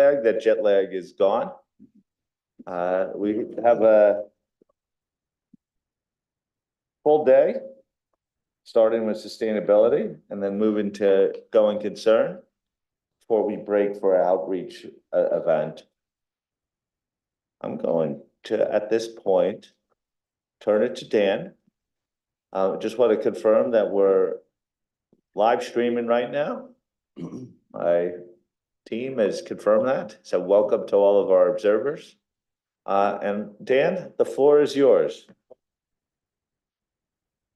lag. That jet lag is gone. We have a full day, starting with sustainability and then moving to going concern before we break for our outreach event. I'm going to, at this point, turn it to Dan. Just want to confirm that we're live streaming right now. My team has confirmed that. So welcome to all of our observers. And Dan, the floor is yours.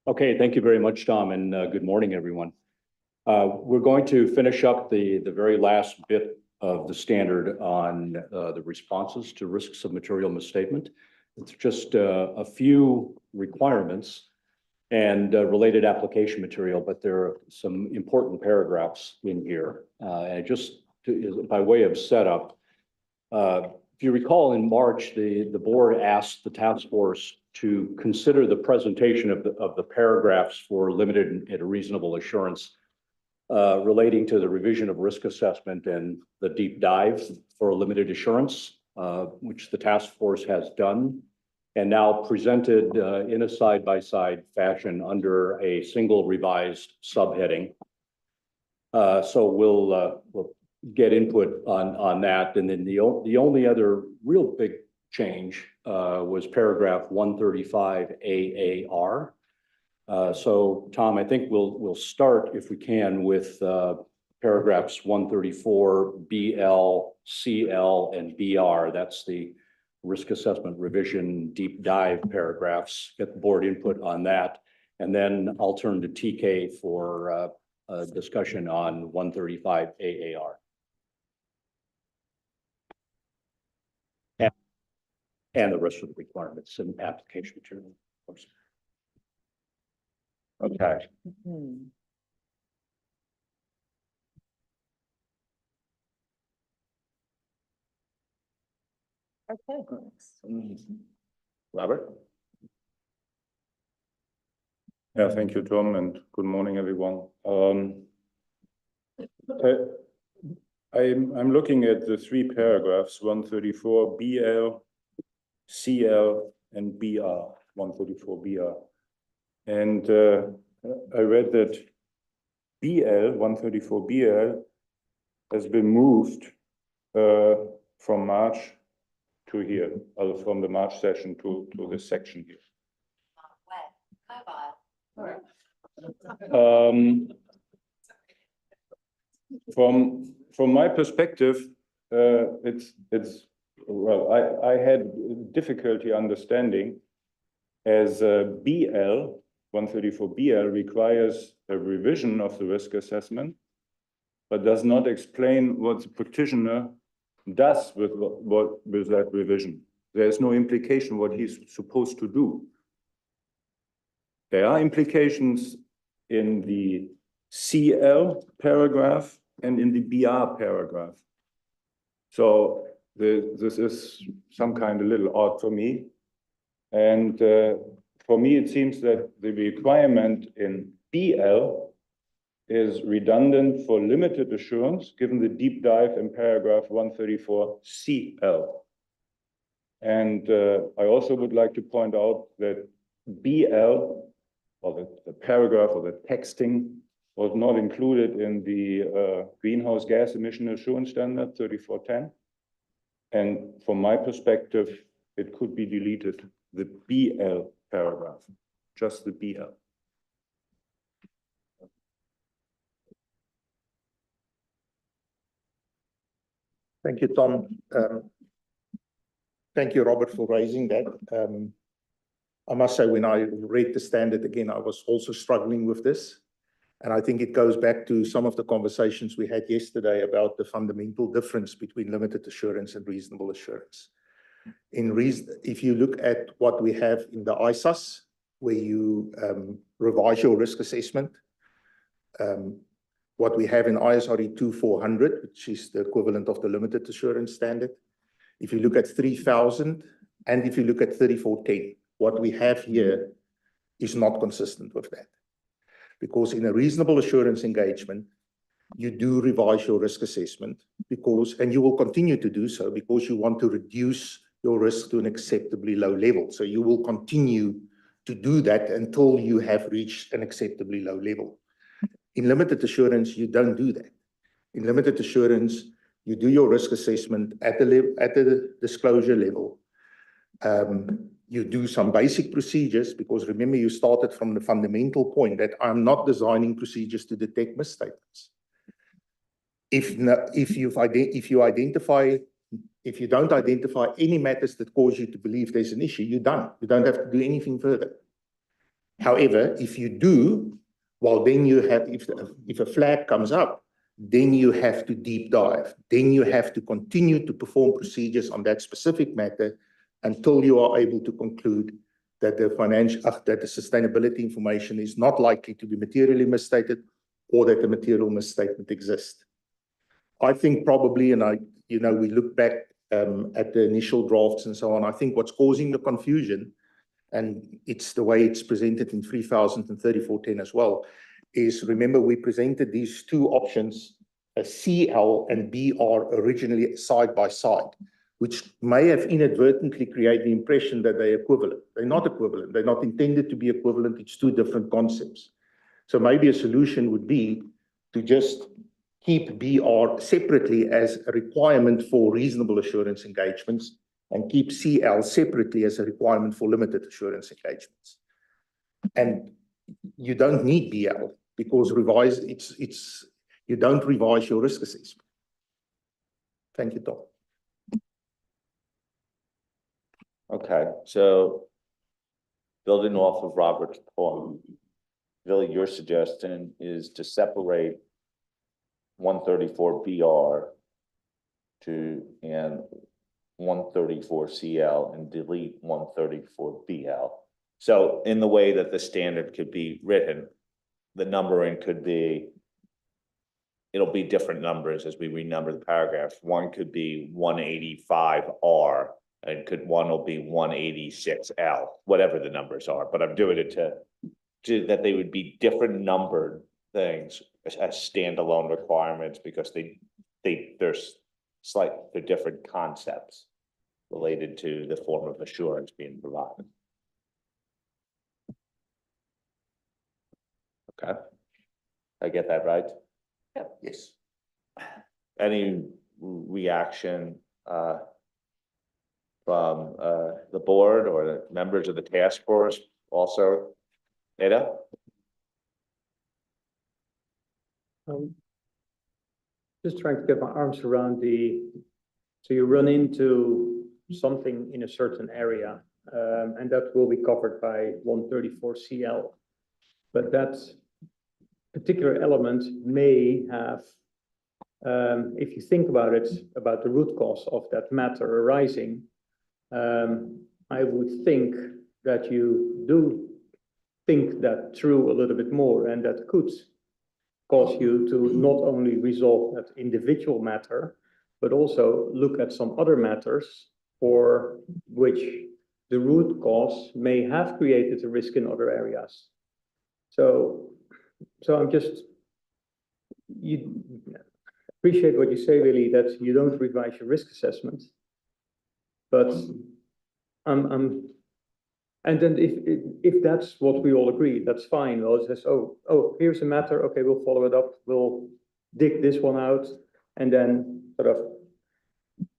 Okay, thank you very much, Tom, and good morning, everyone. We're going to finish up the very last bit of the standard on the responses to risks of material misstatement. It's just a few requirements and related application material, but there are some important paragraphs in here. And just by way of setup, if you recall in March, the board asked the task force to consider the presentation of the paragraphs for limited and reasonable assurance relating to the revision of risk assessment and the deep dive for limited assurance, which the task force has done and now presented in a side-by-side fashion under a single revised subheading. So we'll get input on that. And then the only other real big change was paragraph 135 AAR. So Tom, I think we'll start, if we can, with paragraphs 134 BL, CL, and BR. That's the risk assessment revision deep dive paragraphs. Get the board input on that. And then I'll turn to TK for a discussion on 135 AAR. And the rest of the requirements and application material, of course. Okay. Okay. Robert? Yeah, thank you, Tom, and good morning, everyone. I'm looking at the three paragraphs, 134 BL, CL, and BR, 134 BR. And I read that BL, 134 BL, has been moved from March to here, from the March session to this section here. From my perspective, well, I had difficulty understanding as BL, 134 BL, requires a revision of the risk assessment, but does not explain what the practitioner does with that revision. There is no implication what he's supposed to do. There are implications in the CL paragraph and in the BR paragraph. So this is some kind of little odd for me. And for me, it seems that the requirement in BL is redundant for limited assurance, given the deep dive in paragraph 134 CL. And I also would like to point out that BL, or the paragraph or the texting, was not included in the greenhouse gas emission assurance standard 3410. And from my perspective, it could be deleted, the BL paragraph, just the BL. Thank you, Tom. Thank you, Robert, for raising that. I must say, when I read the standard again, I was also struggling with this. And I think it goes back to some of the conversations we had yesterday about the fundamental difference between limited assurance and reasonable assurance. If you look at what we have in the ISAS, where you revise your risk assessment, what we have in ISRE 2400, which is the equivalent of the limited assurance standard. If you look at 3000, and if you look at 3410, what we have here is not consistent with that. Because in a reasonable assurance engagement, you do revise your risk assessment because, and you will continue to do so because you want to reduce your risk to an acceptably low level. So you will continue to do that until you have reached an acceptably low level. In limited assurance, you don't do that. In limited assurance, you do your risk assessment at the disclosure level. You do some basic procedures because remember you started from the fundamental point that I'm not designing procedures to detect misstatements. If you don't identify any matters that cause you to believe there's an issue, you're done. You don't have to do anything further. However, if you do, well, then you have, if a flag comes up, then you have to deep dive. Then you have to continue to perform procedures on that specific matter until you are able to conclude that the sustainability information is not likely to be materially misstated or that the material misstatement exists. I think probably, and we look back at the initial drafts and so on, I think what's causing the confusion, and it's the way it's presented in 3000 and 3410 as well, is remember we presented these two options, a CL and BR originally side by side, which may have inadvertently created the impression that they're equivalent. They're not equivalent. They're not intended to be equivalent. It's two different concepts. So maybe a solution would be to just keep BR separately as a requirement for reasonable assurance engagements and keep CL separately as a requirement for limited assurance engagements. And you don't need BL because you don't revise your risk assessment. Thank you, Tom. Okay, so building off of Robert's point, really your suggestion is to separate 134 BR and 134 CL and delete 134 BL. So in the way that the standard could be written, the numbering could be, it'll be different numbers as we renumber the paragraphs. One could be 185R and one will be 186L, whatever the numbers are, but I'm doing it to that they would be different numbered things as standalone requirements because they're different concepts related to the form of assurance being provided. Okay, I get that right? Yeah. Yes. Any reaction from the board or the members of the task force also? Ada? Just trying to get my arms around so you run into something in a certain area, and that will be covered by 134 CL. But that particular element may have, if you think about it, about the root cause of that matter arising, I would think that you do think that through a little bit more, and that could cause you to not only resolve that individual matter, but also look at some other matters for which the root cause may have created a risk in other areas. So I'm just, you appreciate what you say, really, that you don't revise your risk assessment, but and then if that's what we all agree, that's fine. We'll just, oh, here's a matter. Okay, we'll follow it up. We'll dig this one out, and then sort of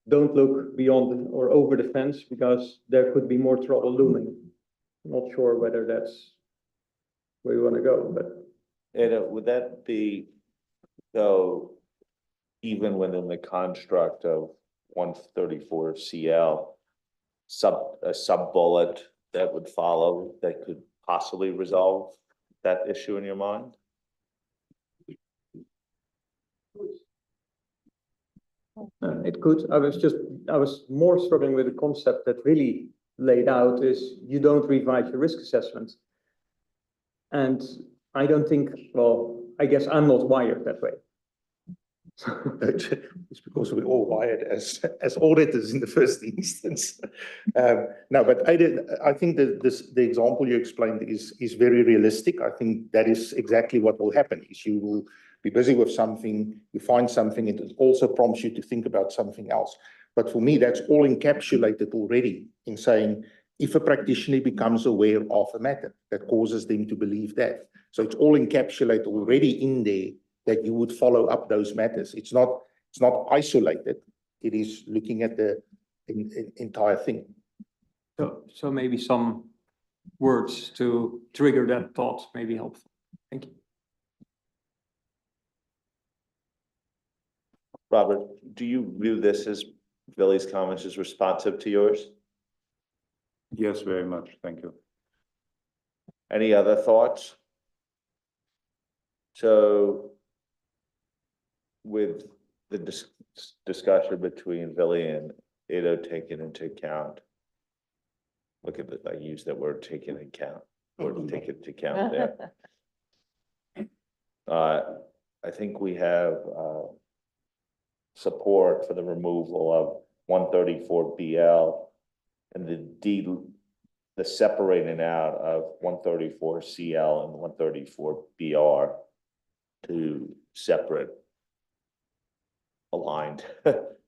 don't look beyond or over the fence because there could be more trouble looming. I'm not sure whether that's where you want to go, but. And would that be, though, even within the construct of 134 CL, a sub-bullet that would follow that could possibly resolve that issue in your mind? It could. I was more struggling with the concept that really laid out is you don't revise your risk assessment. And I don't think, well, I guess I'm not wired that way. It's because we're all wired as auditors in the first instance. No, but I think that the example you explained is very realistic. I think that is exactly what will happen. Is you will be busy with something, you find something, it also prompts you to think about something else. But for me, that's all encapsulated already in saying, if a practitioner becomes aware of a matter that causes them to believe that. So it's all encapsulated already in there that you would follow up those matters. It's not isolated. It is looking at the entire thing. So maybe some words to trigger that thought may be helpful. Thank you. Robert, do you view this as Billy's comments as responsive to yours? Yes, very much. Thank you. Any other thoughts? So with the discussion between Billy and Ido taken into account, look at I use that word taken into account, or take it into account there. I think we have support for the removal of 134 BL and the separating out of 134 CL and 134 BR to separate aligned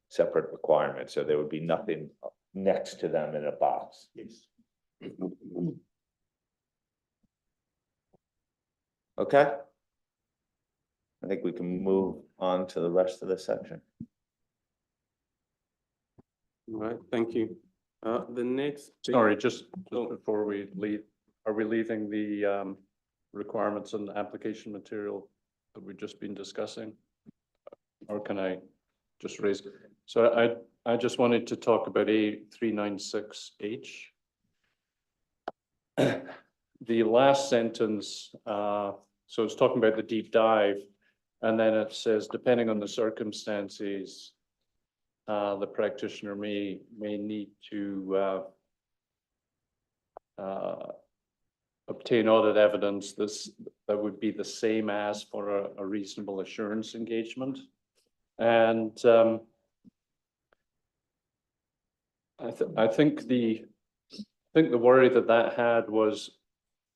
separate requirements. So there would be nothing next to them in a box. Yes. Okay. I think we can move on to the rest of the section. All right, thank you. The next. Sorry, just before we leave, are we leaving the requirements and application material that we've just been discussing? Or can I just raise? So I just wanted to talk about A396H. The last sentence, so it's talking about the deep dive, and then it says, depending on the circumstances, the practitioner may need to obtain audit evidence that would be the same as for a reasonable assurance engagement. And I think the worry that had was,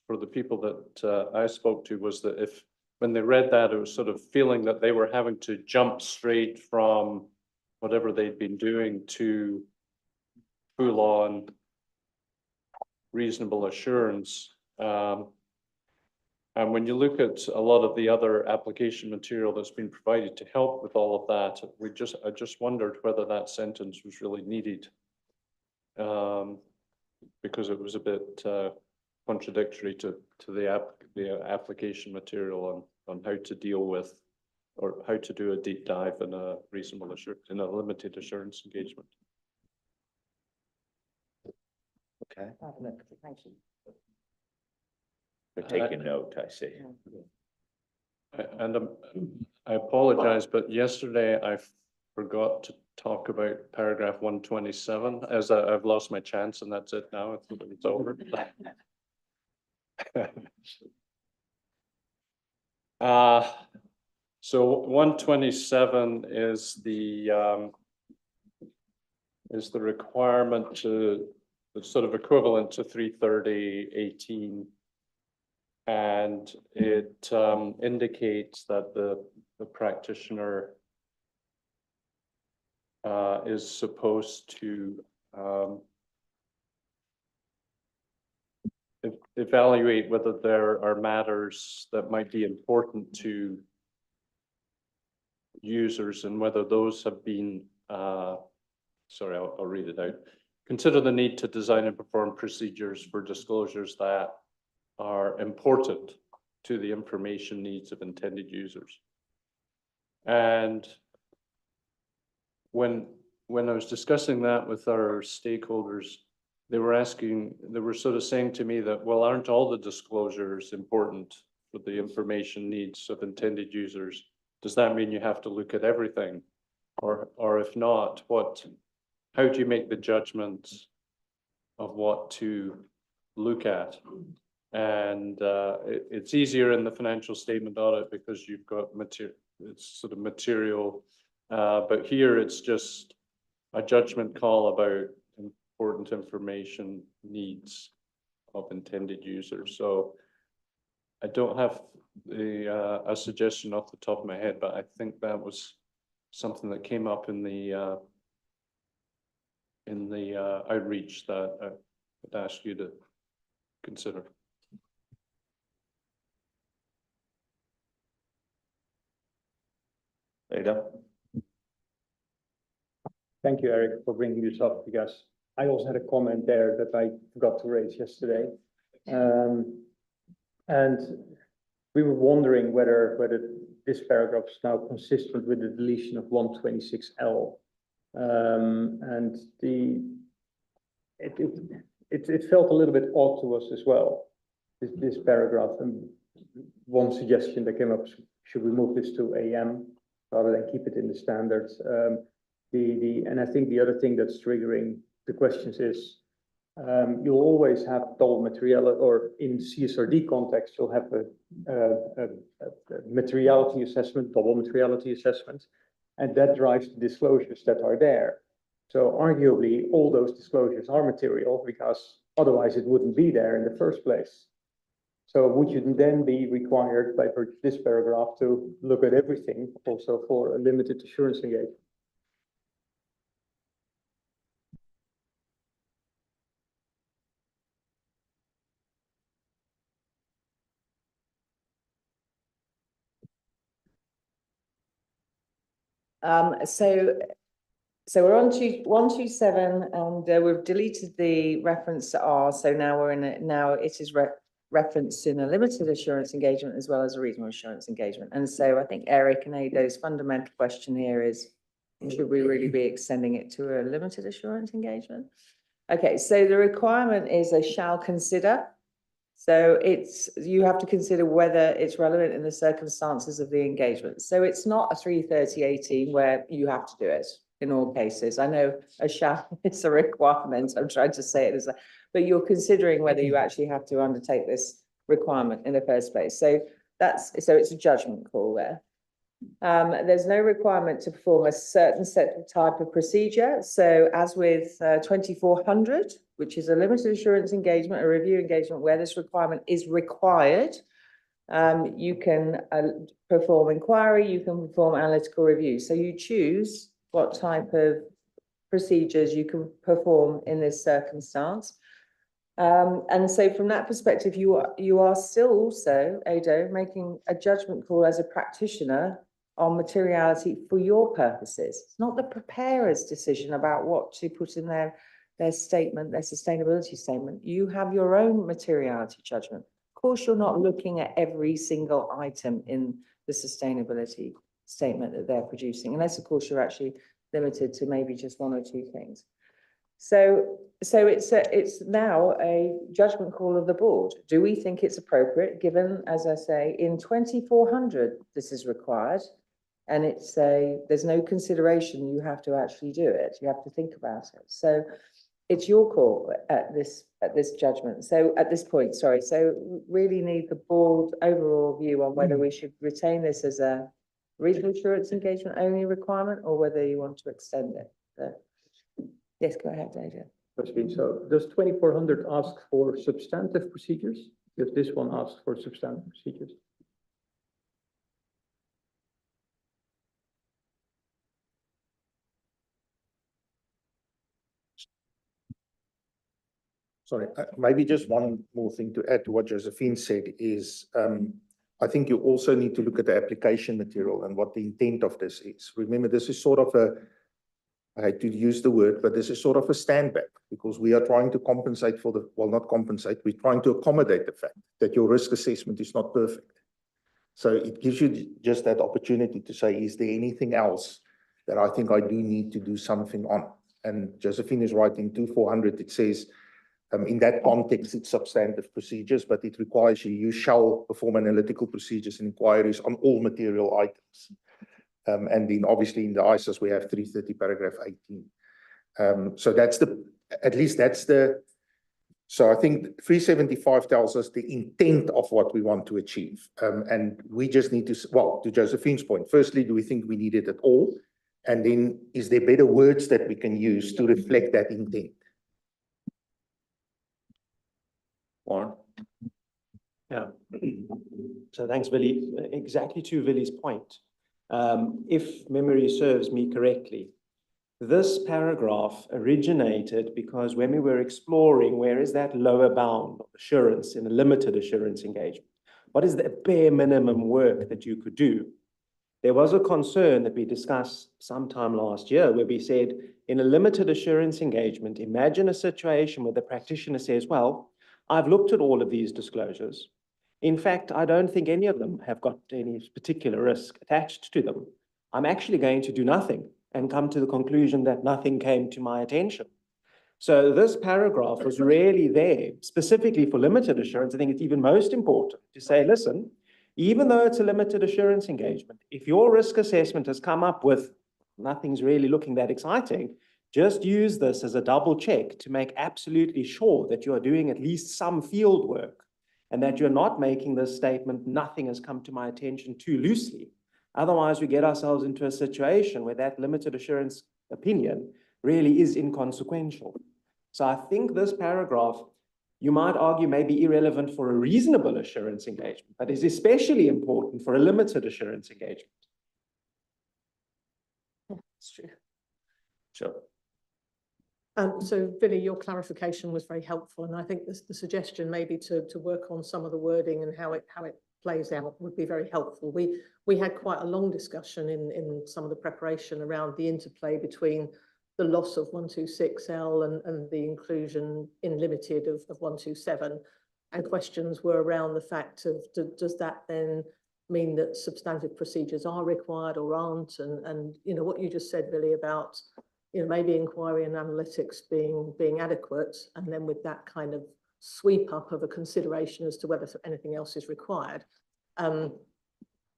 for the people that I spoke to, was that if when they read that, it was sort of feeling that they were having to jump straight from whatever they'd been doing to full on reasonable assurance. And when you look at a lot of the other application material that's been provided to help with all of that, I just wondered whether that sentence was really needed. Because it was a bit contradictory to the application material on how to deal with, or how to do a deep dive in a reasonable assurance, in a limited assurance engagement. Okay. Thank you. We're taking note, I see. And I apologize, but yesterday I forgot to talk about paragraph 127, as I've lost my chance, and that's it now. It's over. So 127 is the requirement to, it's sort of equivalent to 330.18. And it indicates that the practitioner is supposed to evaluate whether there are matters that might be important to users and whether those have been, sorry, I'll read it out. Consider the need to design and perform procedures for disclosures that are important to the information needs of intended users. And when I was discussing that with our stakeholders, they were sort of saying to me that, well, aren't all the disclosures important for the information needs of intended users? Does that mean you have to look at everything? Or if not, how do you make the judgments of what to look at? And it's easier in the financial statement audit because you've got it's sort of material, but here it's just a judgment call about important information needs of intended users. So I don't have a suggestion off the top of my head, but I think that was something that came up in the outreach that I would ask you to consider. There you go. Thank you, Eric, for bringing this up, because I also had a comment there that I forgot to raise yesterday. And we were wondering whether this paragraph is now consistent with the deletion of 126L. And it felt a little bit odd to us as well, this paragraph. And one suggestion that came up, should we move this to AM rather than keep it in the standards? And I think the other thing that's triggering the questions is, you'll always have double materiality, or in CSRD context, you'll have a materiality assessment, double materiality assessment, and that drives the disclosures that are there. So arguably, all those disclosures are material, because otherwise it wouldn't be there in the first place. So would you then be required by this paragraph to look at everything also for a limited assurance engagement? So we're on 127, and we've deleted the reference to R. So now it is referenced in a limited assurance engagement as well as a reasonable assurance engagement. And so I think Eric and Ado's fundamental question here is, should we really be extending it to a limited assurance engagement? Okay, so the requirement is a shall consider. So you have to consider whether it's relevant in the circumstances of the engagement. So it's not a 330/18 where you have to do it in all cases. I know a shall is a requirement. I'm trying to say it as but you're considering whether you actually have to undertake this requirement in the first place. So it's a judgment call there. There's no requirement to perform a certain type of procedure. So as with 2400, which is a limited assurance engagement, a review engagement where this requirement is required, you can perform inquiry, you can perform analytical review. So you choose what type of procedures you can perform in this circumstance. And so from that perspective, you are still also, Ado, making a judgment call as a practitioner on materiality for your purposes. It's not the preparer's decision about what to put in their statement, their sustainability statement. You have your own materiality judgment. Of course, you're not looking at every single item in the sustainability statement that they're producing, unless, of course, you're actually limited to maybe just one or two things. So it's now a judgment call of the board. Do we think it's appropriate, given, as I say, in 2400 this is required, and there's no consideration you have to actually do it. You have to think about it. So it's your call at this judgment. So at this point, sorry. So really need the board overall view on whether we should retain this as a reasonable assurance engagement only requirement, or whether you want to extend it. But, yes, go ahead, David. So does 2400 ask for substantive procedures? Does this one ask for substantive procedures? Sorry, maybe just one more thing to add to what Josephine said is, I think you also need to look at the application material and what the intent of this is. Remember, this is sort of I hate to use the word, but this is sort of a standback, because we are trying to compensate for not compensate, we're trying to accommodate the fact that your risk assessment is not perfect. So it gives you just that opportunity to say, is there anything else that I think I do need to do something on? And Josephine is right, in 2400, it says, in that context, it's substantive procedures, but it requires you shall perform analytical procedures and inquiries on all material items. And then obviously in the ISAs, we have 330 paragraph 18. So so I think 375 tells us the intent of what we want to achieve. And we just need to Josephine's point, firstly, do we think we need it at all? And then is there better words that we can use to reflect that intent? Warren? Yeah. So thanks, Billy. Exactly to Billy's point. If memory serves me correctly, this paragraph originated because when we were exploring where is that lower bound of assurance in a limited assurance engagement, what is the bare minimum work that you could do? There was a concern that we discussed sometime last year where we said in a limited assurance engagement, imagine a situation where the practitioner says, well, I've looked at all of these disclosures. In fact, I don't think any of them have got any particular risk attached to them. I'm actually going to do nothing and come to the conclusion that nothing came to my attention. So this paragraph was really there specifically for limited assurance. I think it's even most important to say, listen, even though it's a limited assurance engagement, if your risk assessment has come up with nothing's really looking that exciting, just use this as a double check to make absolutely sure that you are doing at least some field work and that you're not making this statement, nothing has come to my attention, too loosely. Otherwise, we get ourselves into a situation where that limited assurance opinion really is inconsequential. So I think this paragraph, you might argue, may be irrelevant for a reasonable assurance engagement, but is especially important for a limited assurance engagement. It's true. Sure. So Billy, your clarification was very helpful, and I think the suggestion maybe to work on some of the wording and how it plays out would be very helpful. We had quite a long discussion in some of the preparation around the interplay between the loss of 126L and the inclusion in limited of 127, and questions were around the fact of does that then mean that substantive procedures are required or aren't, and you know what you just said, Billy, about maybe inquiry and analytics being adequate, and then with that kind of sweep up of a consideration as to whether anything else is required,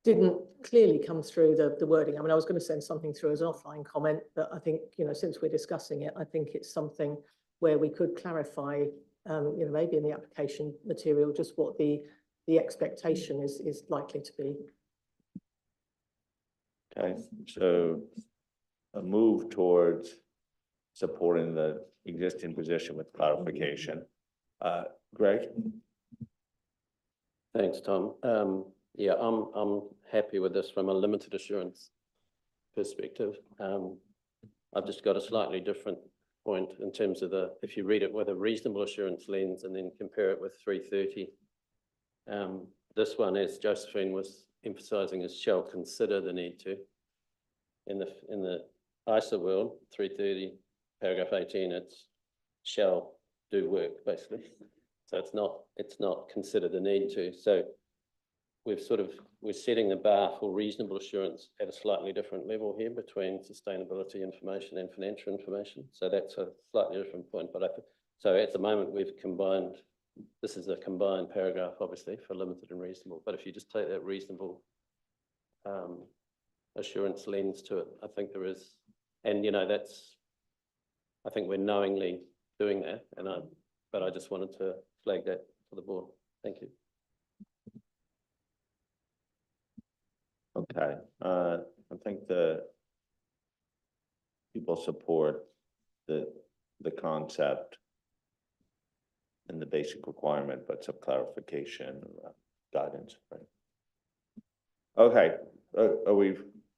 didn't clearly come through the wording. I mean, I was going to send something through as an offline comment, but I think, since we're discussing it, I think it's something where we could clarify, maybe in the application material, just what the expectation is likely to be. Okay, so a move towards supporting the existing position with clarification. Greg? Thanks, Tom. Yeah, I'm happy with this from a limited assurance perspective. I've just got a slightly different point in terms of if you read it with a reasonable assurance lens and then compare it with 330. This one, as Josephine was emphasizing, is shall consider the need to. In the ISA world, 330, paragraph 18, it's shall do work, basically. So it's not consider the need to. So we're setting the bar for reasonable assurance at a slightly different level here between sustainability information and financial information. So that's a slightly different point. So at the moment we've combined, this is a combined paragraph, obviously, for limited and reasonable. But if you just take that reasonable assurance lens to it, I think there is, and I think we're knowingly doing that. But I just wanted to flag that for the board. Thank you. Okay, I think the people support the concept and the basic requirement, but some clarification, guidance, right? Okay, are we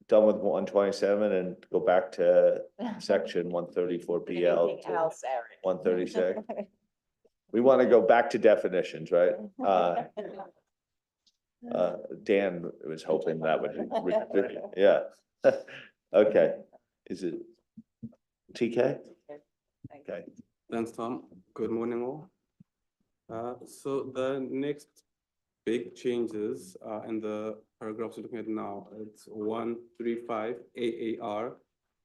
done with 127 and go back to section 134 PL? Anything else, Eric? 136. We want to go back to definitions, right? Dan was hoping that would, yeah. Okay, is it TK? Okay. Thanks, Tom. Good morning, all. So the next big changes in the paragraphs we're looking at now, it's 135 AAR,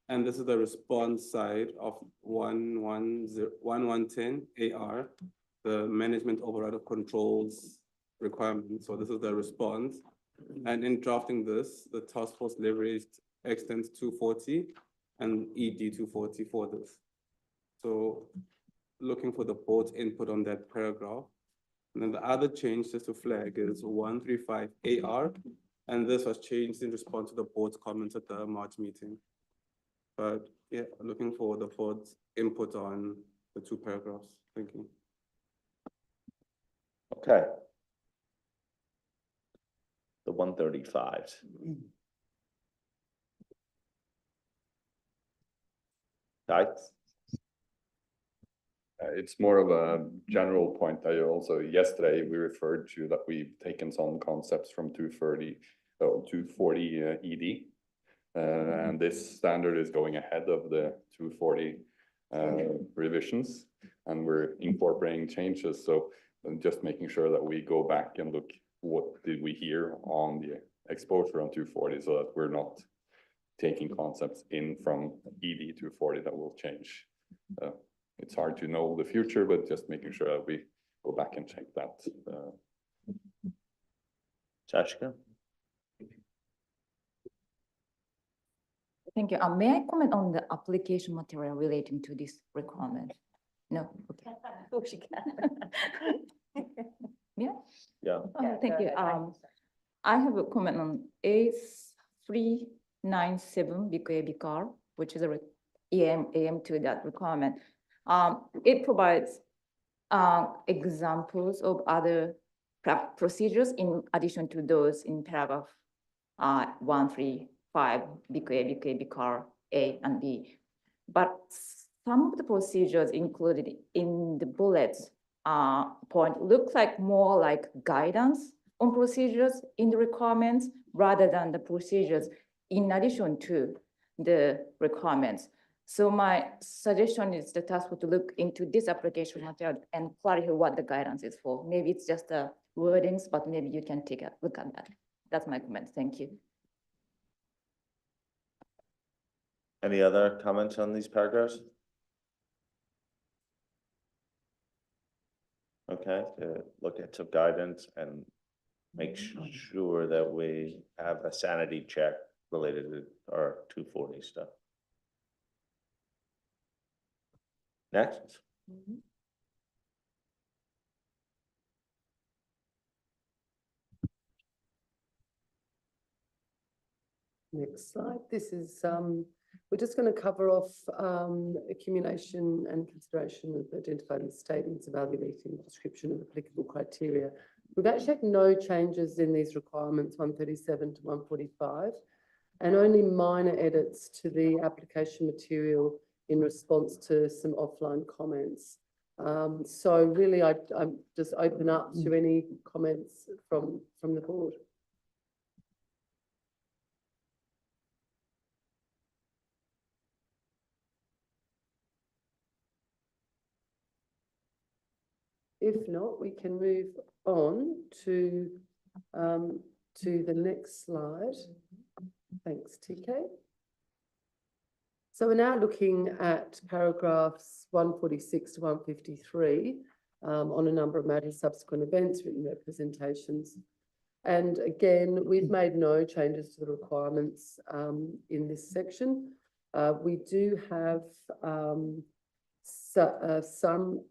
and this is the response side of 1110 AR, the management override of controls requirement. So this is the response. And in drafting this, the task force leveraged extents 240 and ED 240 for this. So looking for the board's input on that paragraph. And then the other change, just to flag, is 135 AR, and this was changed in response to the board's comments at the March meeting. But yeah, looking for the board's input on the two paragraphs. Thank you. Okay. the 135s. Guy? It's more of a general point. I also, yesterday, we referred to that we've taken some concepts from 230, 240 ED. And this standard is going ahead of the 240 revisions, and we're incorporating changes. So just making sure that we go back and look, what did we hear on the exposure on 240, so that we're not taking concepts in from ED 240 that will change. It's hard to know the future, but just making sure that we go back and check that. Sashika? Thank you. May I comment on the application material relating to this requirement? No, okay. Oh, she can. Yeah, Yeah. thank you. I have a comment on A397 BKR, which is a EM to that requirement. It provides examples of other procedures in addition to those in paragraph 135 BKR A and B. But some of the procedures included in the bullets point look like more like guidance on procedures in the requirements rather than the procedures in addition to the requirements. So my suggestion is the task force to look into this application material and clarify what the guidance is for. Maybe it's just the wordings, but maybe you can take a look at that. That's my comment. Thank you. Any other comments on these paragraphs? Okay, look at some guidance and make sure that we have a sanity check related to our 240 stuff. Next. Next slide. This is, we're just going to cover off accumulation and consideration of identified misstatements evaluating the description of applicable criteria. We've actually had no changes in these requirements 137 to 145, and only minor edits to the application material in response to some offline comments. So really, I'm just open up to any comments from the board. If not, we can move on to the next slide. Thanks, TK. So we're now looking at paragraphs 146 to 153 on a number of matters, subsequent events, written representations. And again, we've made no changes to the requirements in this section. We do have some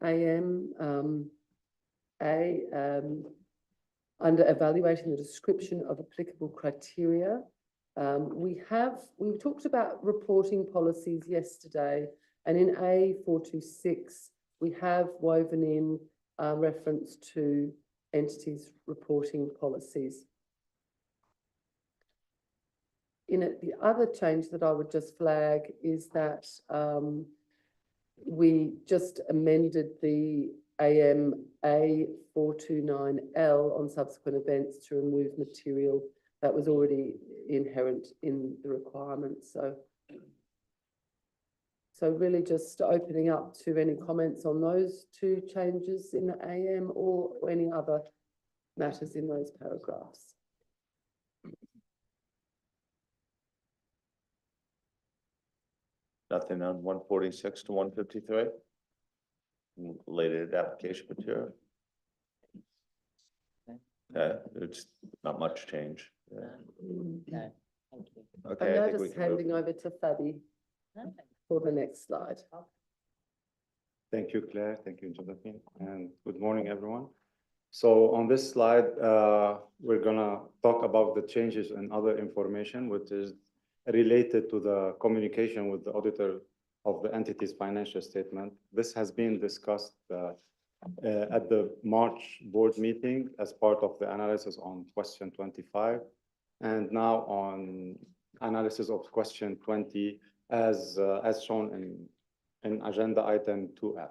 under evaluating the description of applicable criteria. We talked about reporting policies yesterday, and in A426, we have woven in reference to entities reporting policies. In it, the other change that I would just flag is that we just amended the AMA 429L on subsequent events to remove material that was already inherent in the requirements. So really just opening up to any comments on those two changes in the AM or any other matters in those paragraphs. Nothing on 146 to 153? Related application material? Okay, it's not much change. Yeah. No, thank you. Okay, I'm I now think we just can move. handing over to Fabi for the next slide. Thank you, Claire. Thank you, Josephine. And good morning, everyone. So on this slide, we're gonna talk about the changes and other information, which is related to the communication with the auditor of the entity's financial statement. This has been discussed at the March board meeting as part of the analysis on question 25, and now on analysis of question 20 as shown in agenda item 2F.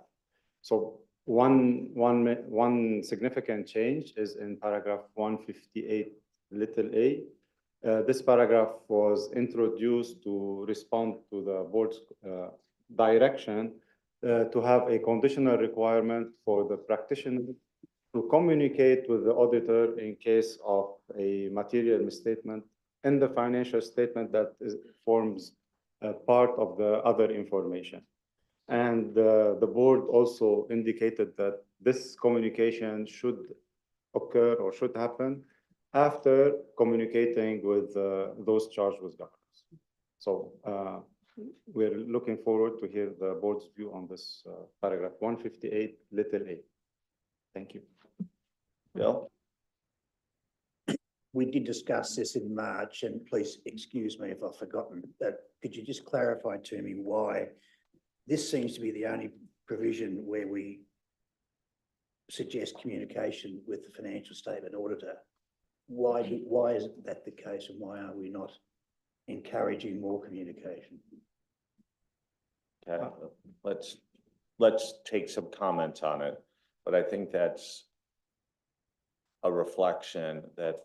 So one significant change is in paragraph 158 little a. This paragraph was introduced to respond to the board's direction to have a conditional requirement for the practitioner to communicate with the auditor in case of a material misstatement in the financial statement that forms part of the other information. And the board also indicated that this communication should occur or should happen after communicating with those charged with governance. So we're looking forward to hear the board's view on this paragraph 158 little a. Thank you. Bill? We did discuss this in March, and please excuse me if I've forgotten, but could you just clarify to me why this seems to be the only provision where we suggest communication with the financial statement auditor? Why isn't that the case, and why are we not encouraging more communication? Okay, let's take some comments on it, but I think that's a reflection that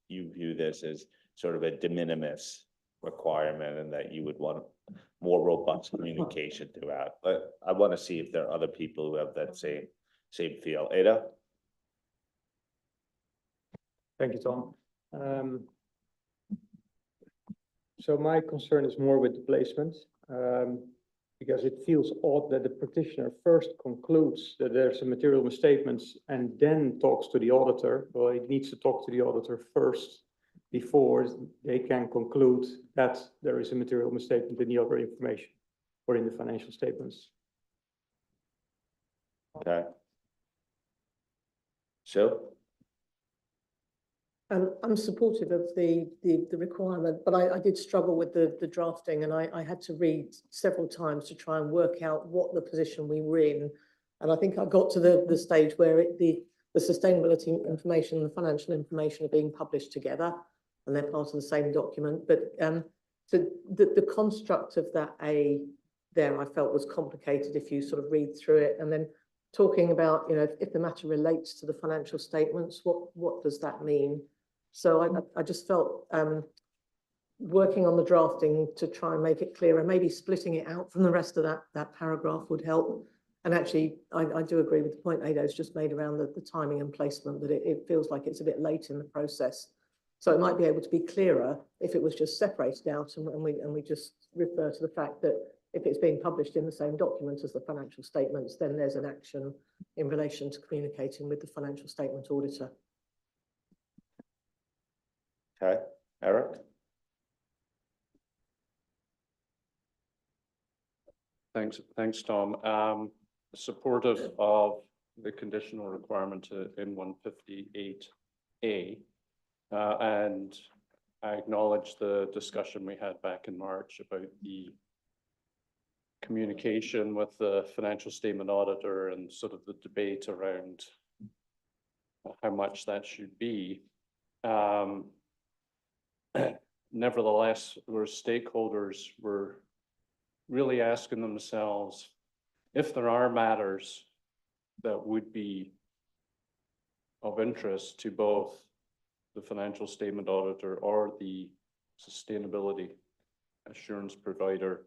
you view this as sort of a de minimis requirement, and that you would want more robust communication throughout. But I want to see if there are other people who have that same feel. Ada? Thank you, Tom. So my concern is more with the placement, because it feels odd that the practitioner first concludes that there's a material misstatements and then talks to the auditor. Well, it needs to talk to the auditor first before they can conclude that there is a material misstatement in the other information or in the financial statements. Okay. So? I'm supportive of the requirement, but I did struggle with the drafting, and I had to read several times to try and work out what the position we were in. And I think I got to the stage where the sustainability information and the financial information are being published together, and they're part of the same document. But the construct of that there I felt was complicated if you sort of read through it, and then talking about, you know, if the matter relates to the financial statements, what does that mean? So I just felt working on the drafting to try and make it clearer, maybe splitting it out from the rest of that paragraph would help. And actually, I do agree with the point Ada's just made around the timing and placement, that it feels like it's a bit late in the process. So it might be able to be clearer if it was just separated out and we just refer to the fact that if it's being published in the same document as the financial statements, then there's an action in relation to communicating with the financial statement auditor. Okay, Eric? Thanks, Tom. Supportive of the conditional requirement in 158A. And I acknowledge the discussion we had back in March about the communication with the financial statement auditor and sort of the debate around how much that should be. Nevertheless, where stakeholders were really asking themselves if there are matters that would be of interest to both the financial statement auditor or the sustainability assurance provider,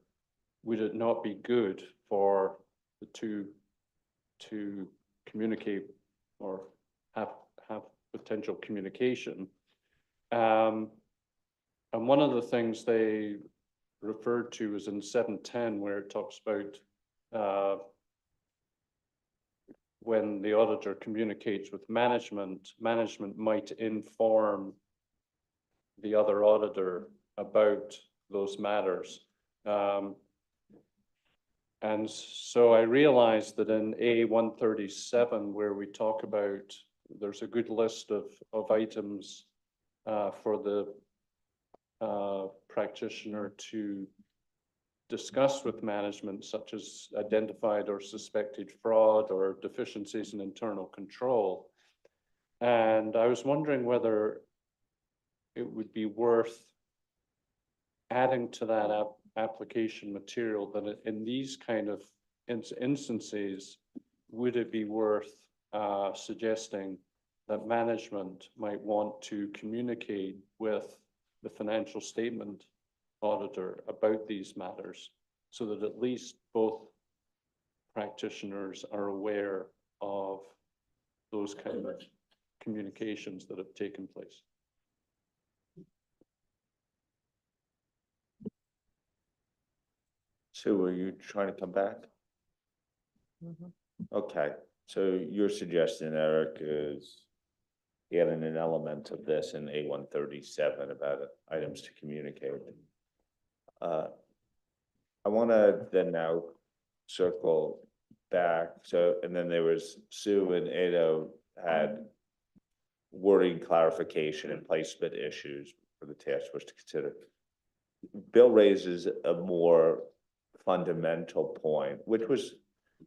would it not be good for the two to communicate or have potential communication? And one of the things they referred to is in 710, where it talks about when the auditor communicates with management, management might inform the other auditor about those matters. And so I realized that in A137, where we talk about, there's a good list of items for the practitioner to discussed with management, such as identified or suspected fraud or deficiencies in internal control. And I was wondering whether it would be worth adding to that application material that in these kind of instances, would it be worth suggesting that management might want to communicate with the financial statement auditor about these matters, so that at least both practitioners are aware of those kind of communications that have taken place? Sue, are you trying to come back? Okay, so your suggestion, Eric, is adding an element of this in A137 about items to communicate. I want to then now circle back. So, and then there was Sue and Ado had wording clarification and placement issues for the task force to consider. Bill raises a more fundamental point, which was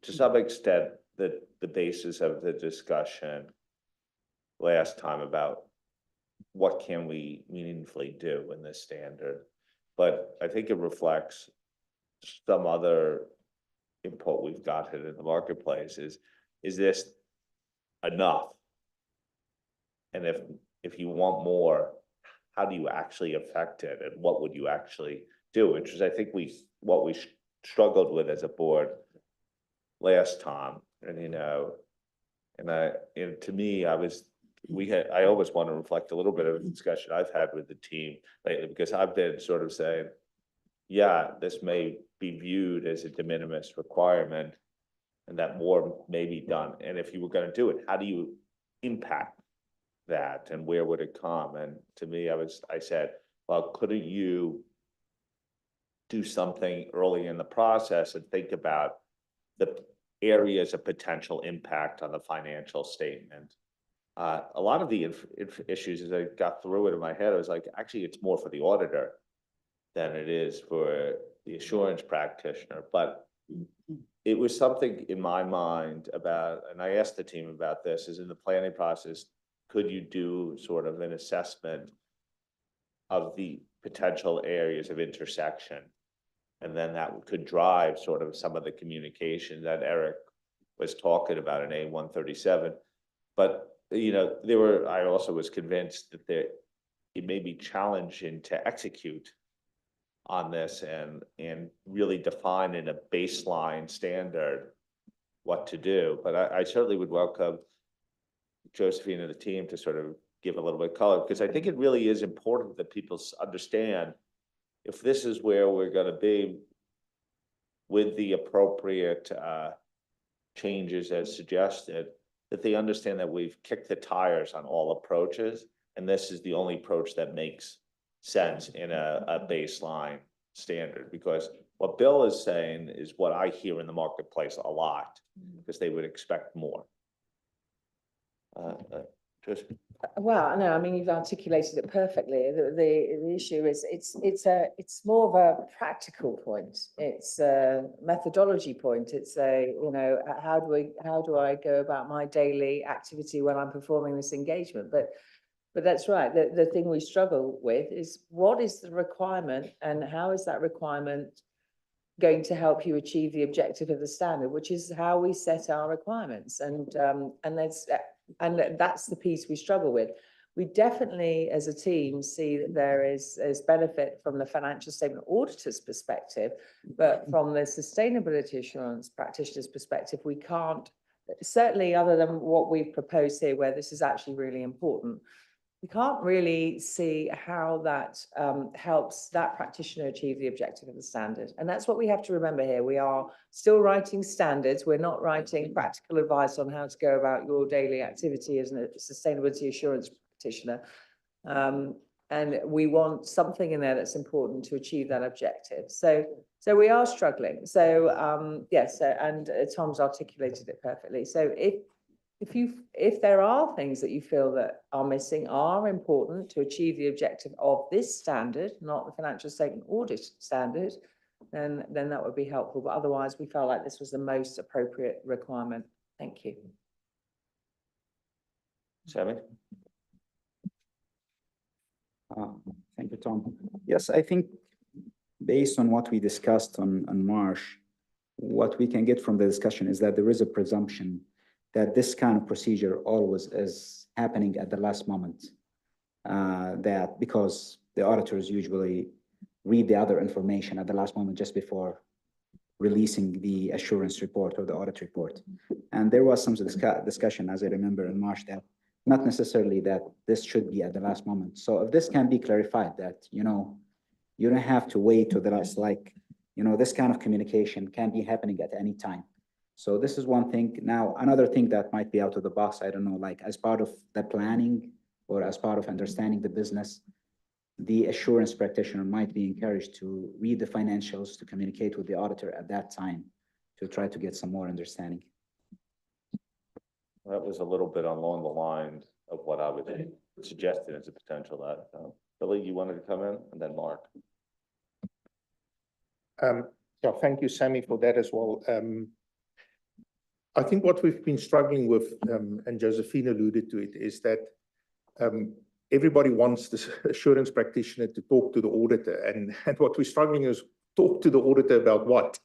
to some extent the basis of the discussion last time about what can we meaningfully do in this standard. But I think it reflects some other input we've gotten in the marketplace is this enough? And if you want more, how do you actually affect it, and what would you actually do? Which is, I think, what we struggled with as a board last time. And to me, I always want to reflect a little bit of a discussion I've had with the team lately, because I've been sort of saying, yeah, this may be viewed as a de minimis requirement and that more may be done. And if you were going to do it, how do you impact that, and where would it come? And to me, I said, well, couldn't you do something early in the process and think about the areas of potential impact on the financial statement? A lot of the issues, as I got through it in my head, I was like, actually, it's more for the auditor than it is for the assurance practitioner. But it was something in my mind about, and I asked the team about this, is in the planning process, could you do sort of an assessment of the potential areas of intersection? And then that could drive sort of some of the communication that Eric was talking about in A137. But, I also was convinced that it may be challenging to execute on this and really define in a baseline standard what to do. But I certainly would welcome Josephine and the team to sort of give a little bit of color, because I think it really is important that people understand if this is where we're going to be with the appropriate changes as suggested, that they understand that we've kicked the tires on all approaches, and this is the only approach that makes sense in a baseline standard. Because what Bill is saying is what I hear in the marketplace a lot, because they would expect more. Well, no, I mean, you've articulated it perfectly. The issue is it's more of a practical point. It's a methodology point. It's how do I go about my daily activity when I'm performing this engagement? But that's right. The thing we struggle with is what is the requirement, and how is that requirement going to help you achieve the objective of the standard, which is how we set our requirements. And that's the piece we struggle with. We definitely, as a team, see that there is benefit from the financial statement auditor's perspective, but from the sustainability assurance practitioner's perspective, we can't, certainly other than what we've proposed here, where this is actually really important, we can't really see how that helps that practitioner achieve the objective of the standard. And that's what we have to remember here. We are still writing standards. We're not writing practical advice on how to go about your daily activity as a sustainability assurance practitioner. And we want something in there that's important to achieve that objective. So we are struggling. So yes, and Tom's articulated it perfectly. So if there are things that you feel that are missing, are important to achieve the objective of this standard, not the financial statement audit standard, then that would be helpful. But otherwise, we felt like this was the most appropriate requirement. Thank you. Sammy? Thank you, Tom. Yes, I think based on what we discussed on March, what we can get from the discussion is that there is a presumption that this kind of procedure always is happening at the last moment. That because the auditors usually read the other information at the last moment just before releasing the assurance report or the audit report. And there was some discussion, as I remember in March, that not necessarily that this should be at the last moment. So if this can be clarified that, you don't have to wait to the last, this kind of communication can be happening at any time. So this is one thing. Now, another thing that might be out of the box, I don't know, like as part of the planning or as part of understanding the business, the assurance practitioner might be encouraged to read the financials, to communicate with the auditor at that time, to try to get some more understanding. That was a little bit along the lines of what I was suggesting as a potential that. Billy, you wanted to come in, and then Mark. Yeah, thank you, Sammy, for that as well. I think what we've been struggling with, and Josephine alluded to it, is that everybody wants this assurance practitioner to talk to the auditor, and what we're struggling is talk to the auditor about what?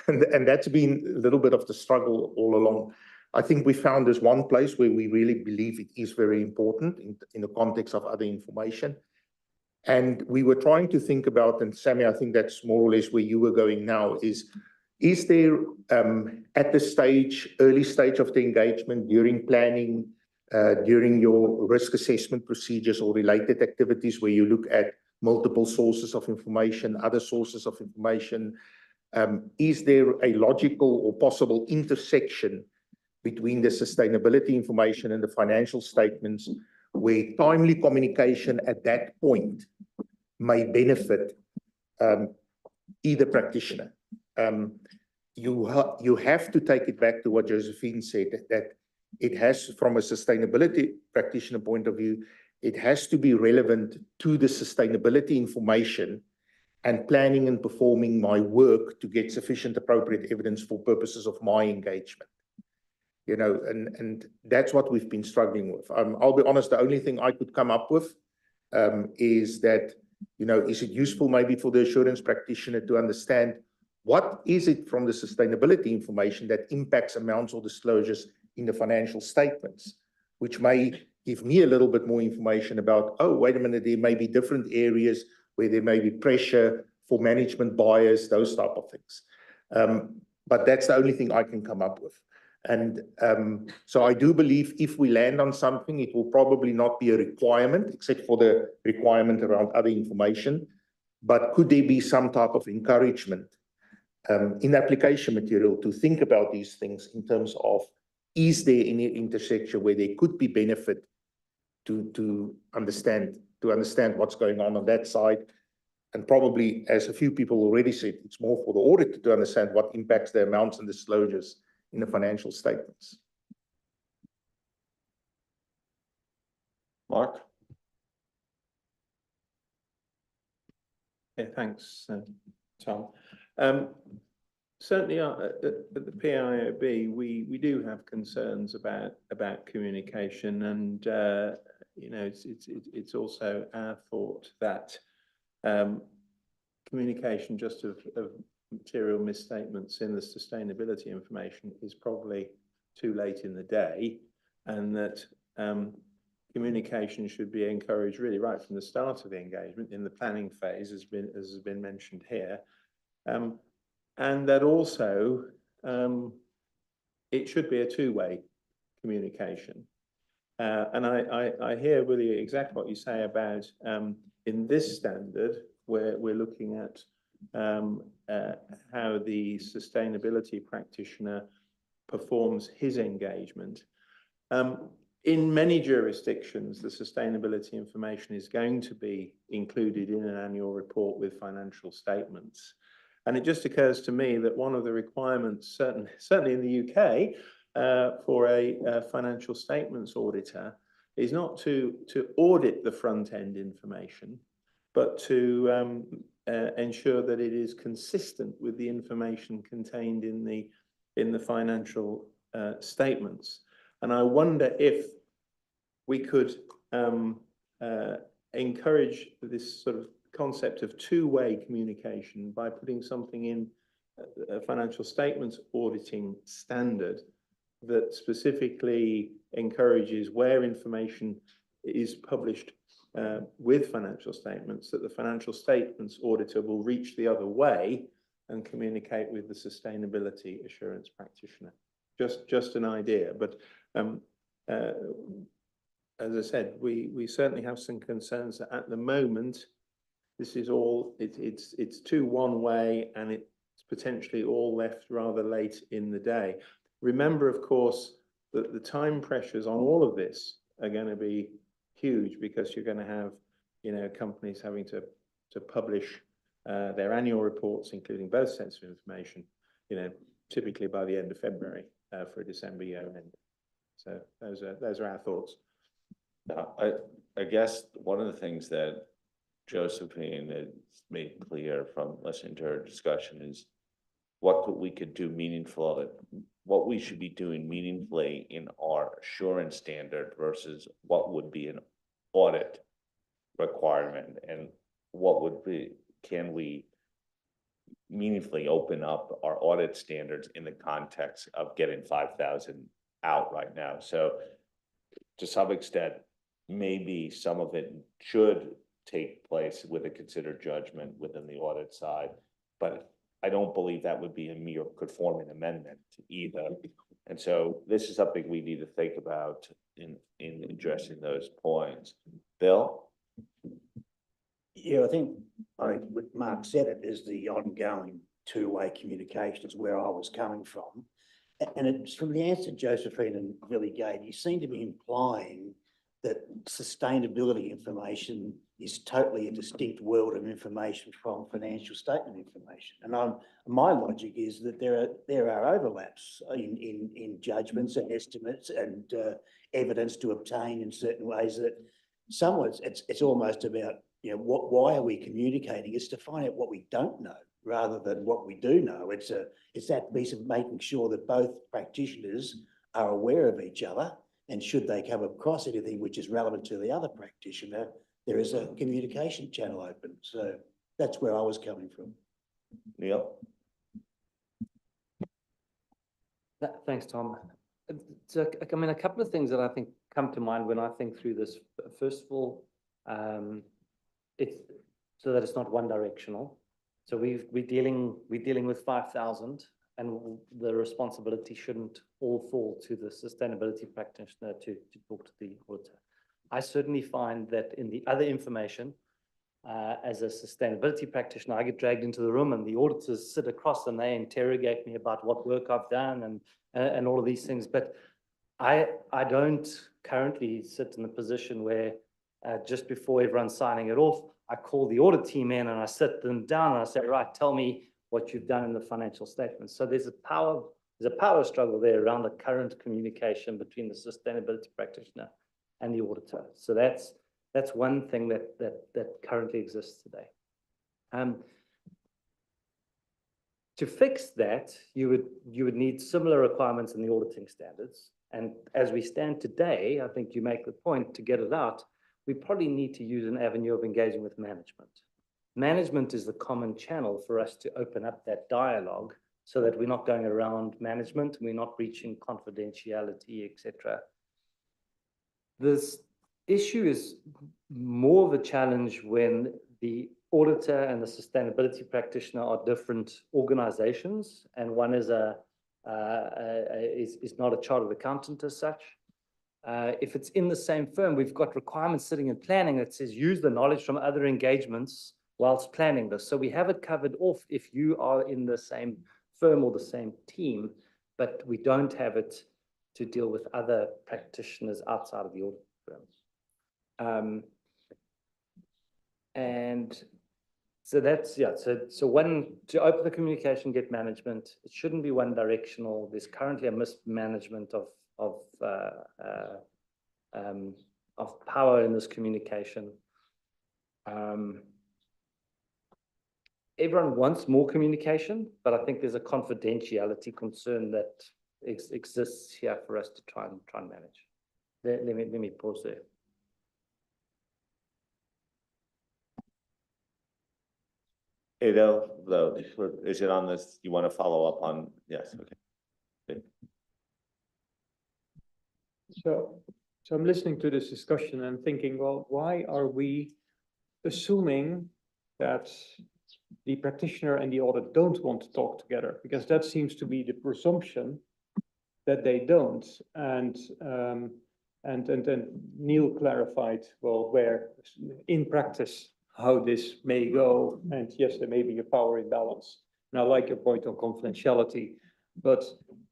And that's been a little bit of the struggle all along. I think we found this one place where we really believe it is very important in the context of other information. And we were trying to think about, and Sammy, I think that's more or less where you were going now, is there at the early stage of the engagement, during planning, during your risk assessment procedures or related activities where you look at multiple sources of information, other sources of information, is there a logical or possible intersection between the sustainability information and the financial statements where timely communication at that point may benefit either practitioner? You have to take it back to what Josephine said, that it has, from a sustainability practitioner point of view, it has to be relevant to the sustainability information and planning and performing my work to get sufficient appropriate evidence for purposes of my engagement. And that's what we've been struggling with. I'll be honest, the only thing I could come up with is that, is it useful maybe for the assurance practitioner to understand what is it from the sustainability information that impacts amounts or disclosures in the financial statements, which may give me a little bit more information about, oh, wait a minute, there may be different areas where there may be pressure for management bias, those type of things. But that's the only thing I can come up with. And so I do believe if we land on something, it will probably not be a requirement, except for the requirement around other information. But could there be some type of encouragement in application material to think about these things in terms of, is there any intersection where there could be benefit to understand what's going on that side? And probably, as a few people already said, it's more for the auditor to understand what impacts the amounts and disclosures in the financial statements. Mark? Yeah, thanks, Tom. Certainly at the PIOB, we do have concerns about communication, and it's also our thought that communication just of material misstatements in the sustainability information is probably too late in the day, and that communication should be encouraged really right from the start of the engagement in the planning phase, as has been mentioned here. And that also it should be a two-way communication. And I hear really exactly what you say about in this standard, where we're looking at how the sustainability practitioner performs his engagement. In many jurisdictions, the sustainability information is going to be included in an annual report with financial statements. And it just occurs to me that one of the requirements, certainly in the UK, for a financial statements auditor is not to audit the front end information, but to ensure that it is consistent with the information contained in the financial statements. And I wonder if we could encourage this sort of concept of two-way communication by putting something in a financial statements auditing standard that specifically encourages where information is published with financial statements, that the financial statements auditor will reach the other way and communicate with the sustainability assurance practitioner. Just an idea, but as I said, we certainly have some concerns that at the moment, this is all, it's too one way, and it's potentially all left rather late in the day. Remember, of course, that the time pressures on all of this are going to be huge, because you're going to have, you know, companies having to publish their annual reports, including both sets of information, you know, typically by the end of February for a December year end. So those are our thoughts. Now, I guess one of the things that Josephine has made clear from listening to her discussion is what we could do meaningful, what we should be doing meaningfully in our assurance standard versus what would be an audit requirement, and what would be, can we meaningfully open up our audit standards in the context of getting 5,000 out right now. So to some extent, maybe some of it should take place with a considered judgment within the audit side, but I don't believe that would be a mere conforming amendment either. And so this is something we need to think about in addressing those points. Bill? Yeah, I think what Mark said, it is the ongoing two-way communication is where I was coming from. And it's from the answer Josephine and Billy gave, you seem to be implying that sustainability information is totally a distinct world of information from financial statement information. And my logic is that there are overlaps in judgments and estimates and evidence to obtain in certain ways that somewhat it's almost about, you know, why are we communicating? It's to find out what we don't know rather than what we do know. It's that piece of making sure that both practitioners are aware of each other, and should they come across anything which is relevant to the other practitioner, there is a communication channel open. So that's where I was coming from. Neil? Thanks, Tom. So, I mean, a couple of things that I think come to mind when I think through this. First of all, it's so that it's not one directional. So we're dealing with 5,000, and the responsibility shouldn't all fall to the sustainability practitioner to talk to the auditor. I certainly find that in the other information, as a sustainability practitioner, I get dragged into the room and the auditors sit across and they interrogate me about what work I've done and all of these things. But I don't currently sit in a position where just before everyone's signing it off, I call the audit team in and I sit them down and I say, right, tell me what you've done in the financial statements. So there's a power struggle there around the current communication between the sustainability practitioner and the auditor. So that's one thing that currently exists today. To fix that, you would need similar requirements in the auditing standards. And as we stand today, I think you make the point, to get it out, we probably need to use an avenue of engaging with management. Management is the common channel for us to open up that dialogue so that we're not going around management, we're not breaching confidentiality, etc. This issue is more of a challenge when the auditor and the sustainability practitioner are different organizations, and one is is not a chartered accountant as such. If it's in the same firm, we've got requirements sitting in planning that says use the knowledge from other engagements whilst planning this. So we have it covered off if you are in the same firm or the same team, but we don't have it to deal with other practitioners outside of the audit firms. And so that's, yeah, so one, to open the communication, get management, it shouldn't be one directional. There's currently a mismanagement of power in this communication. everyone wants more communication, but I think there's a confidentiality concern that exists here for us to try and manage. Let me pause there. Though, is it on this, you want to follow up on, yes, okay. Good. So I'm listening to this discussion and thinking, well, why are we assuming that the practitioner and the audit don't want to talk together? Because that seems to be the presumption that they don't. And then Neil clarified, well, where in practice, how this may go. And yes, there may be a power imbalance. And I like your point on confidentiality, but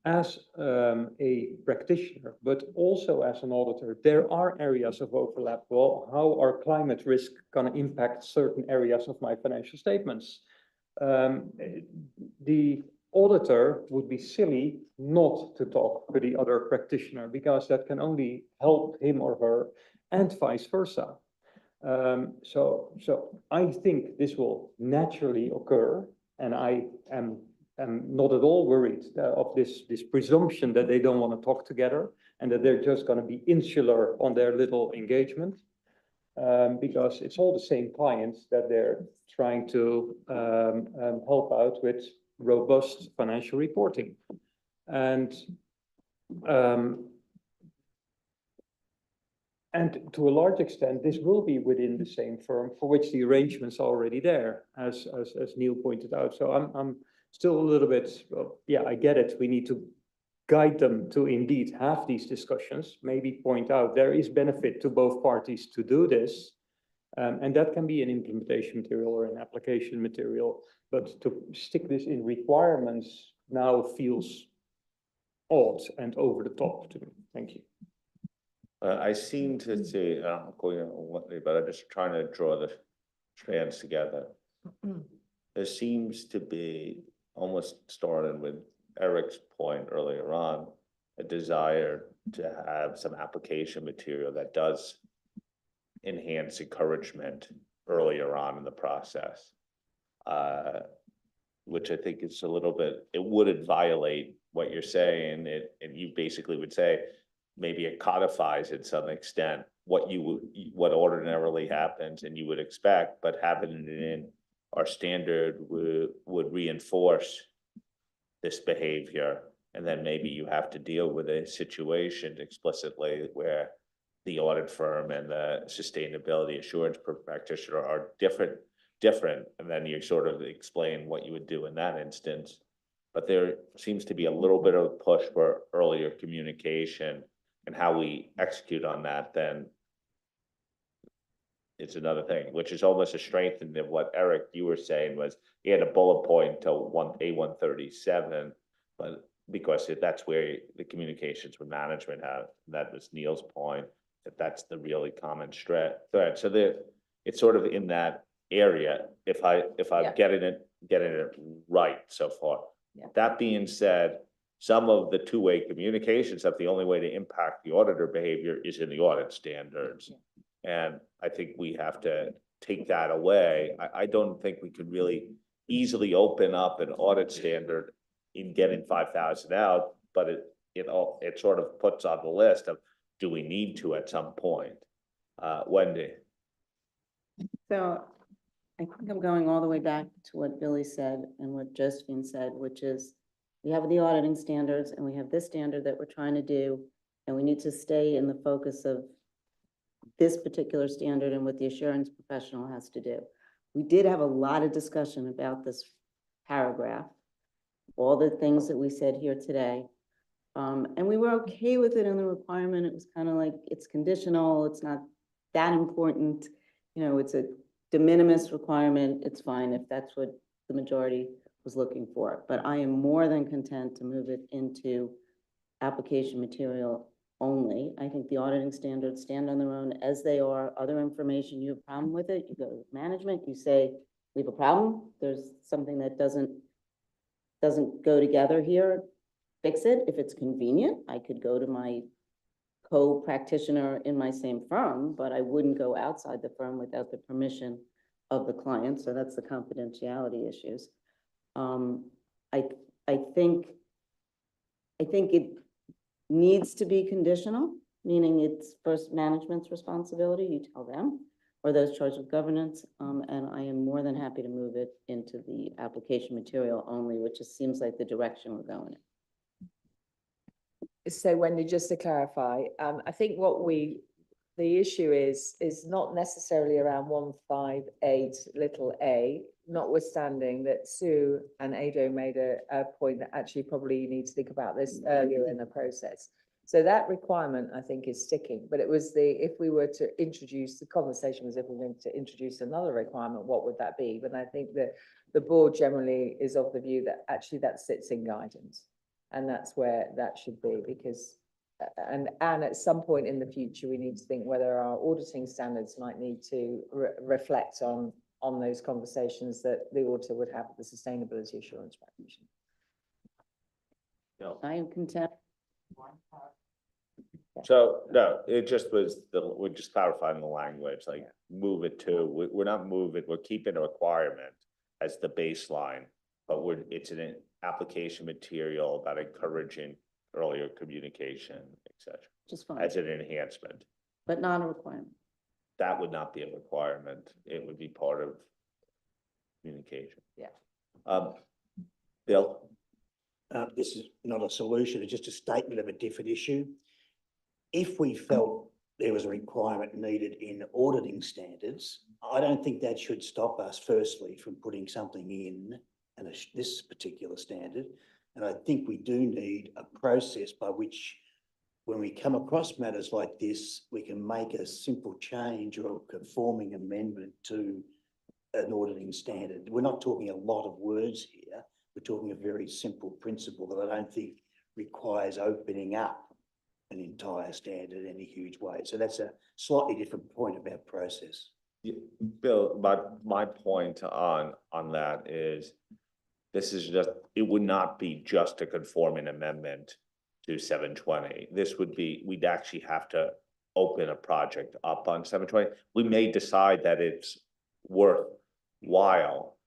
as a practitioner, but also as an auditor, there are areas of overlap. Well, how are climate risk going to impact certain areas of my financial statements? The auditor would be silly not to talk to the other practitioner, because that can only help him or her, and vice versa. So I think this will naturally occur, and I am not at all worried of this presumption that they don't want to talk together and that they're just going to be insular on their little engagement, because it's all the same clients that they're trying to help out with robust financial reporting. And to a large extent, this will be within the same firm for which the arrangement's already there, as Neil pointed out. So I'm still a little bit, well, yeah, I get it. We need to guide them to indeed have these discussions, maybe point out there is benefit to both parties to do this. And that can be an implementation material or an application material, but to stick this in requirements now feels odd and over the top to me. Thank you. I seem to see, but I'm just trying to draw the strands together. There seems to be, almost starting with Eric's point earlier on, a desire to have some application material that does enhance encouragement earlier on in the process. Which I think is a little bit, it wouldn't violate what you're saying, and you basically would say, maybe it codifies in some extent what ordinarily happens and you would expect, but having it in our standard would reinforce this behavior. And then maybe you have to deal with a situation explicitly where the audit firm and the sustainability assurance practitioner are different, and then you sort of explain what you would do in that instance. But there seems to be a little bit of a push for earlier communication, and how we execute on that then it's another thing, which is almost a strengthening of what Eric, you were saying, was he had a bullet point to A137, but because that's where the communications with management have, that was Neil's point, that's the really common thread. So it's sort of in that area, if I'm getting it right so far. Yeah. That being said, some of the two-way communication stuff, the only way to impact the auditor behavior is in the audit standards. Yeah. And I think we have to take that away. I don't think we could really easily open up an audit standard in getting 5,000 out, but it sort of puts on the list of, do we need to at some point? Wendy. So I think I'm going all the way back to what Billy said and what Josephine said, which is, we have the auditing standards and we have this standard that we're trying to do, and we need to stay in the focus of this particular standard and what the assurance professional has to do. We did have a lot of discussion about this paragraph, all the things that we said here today. And we were okay with it in the requirement. It was kind of like, it's conditional, it's not that important. You know, it's a de minimis requirement. It's fine if that's what the majority was looking for, but I am more than content to move it into application material only. I think the auditing standards stand on their own as they are. Other information, you have a problem with it, you go to management, you say, we have a problem, there's something that doesn't go together here, fix it. If it's convenient, I could go to my co-practitioner in my same firm, but I wouldn't go outside the firm without the permission of the client, so that's the confidentiality issues. I, I think, I think it needs to be conditional, meaning it's first management's responsibility, you tell them, or those charged with governance, and I am more than happy to move it into the application material only, which just seems like the direction we're going in. So Wendy, just to clarify, I think the issue is not necessarily around 158 little a, notwithstanding that Sue and Ado made a point that actually probably you need to think about this earlier in the process. So that requirement, I think, is sticking, but it was if we were to introduce, the conversation was if we were going to introduce another requirement, what would that be? But I think that the board generally is of the view that actually that sits in guidance. And that's where that should be, because, and at some point in the future, we need to think whether our auditing standards might need to reflect on those conversations that the auditor would have with the sustainability assurance practitioner. No. I am content. So, no, it just was, we're just clarifying the language, like move it to, we're not moving, we're keeping a requirement as the baseline, but it's an application material about encouraging earlier communication, et cetera. Just fine. As an enhancement. But not a requirement. That would not be a requirement. It would be part of communication. Yeah. Bill? This is not a solution, it's just a statement of a different issue. If we felt there was a requirement needed in auditing standards, I don't think that should stop us firstly from putting something in this particular standard. And I think we do need a process by which, when we come across matters like this, we can make a simple change or a conforming amendment to an auditing standard. We're not talking a lot of words here. We're talking a very simple principle that I don't think requires opening up an entire standard in any huge way. So that's a slightly different point about process. Yeah, Bill, my point on that is, this is just, it would not be just a conforming amendment to 720. This would be, we'd actually have to open a project up on 720. We may decide that it's worthwhile,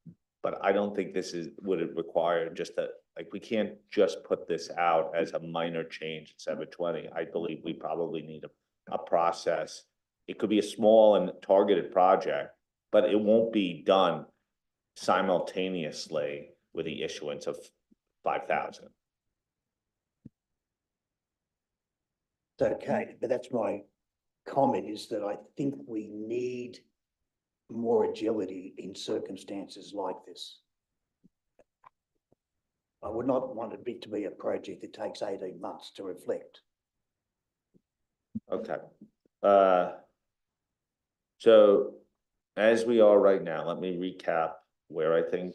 but I don't think would it require just like, we can't just put this out as a minor change at 720. I believe we probably need a process. It could be a small and targeted project, but it won't be done simultaneously with the issuance of 5,000. Okay, but that's my comment, is that I think we need more agility in circumstances like this. I would not want it to be a project that takes 18 months to reflect. Okay. So as we are right now, let me recap where I think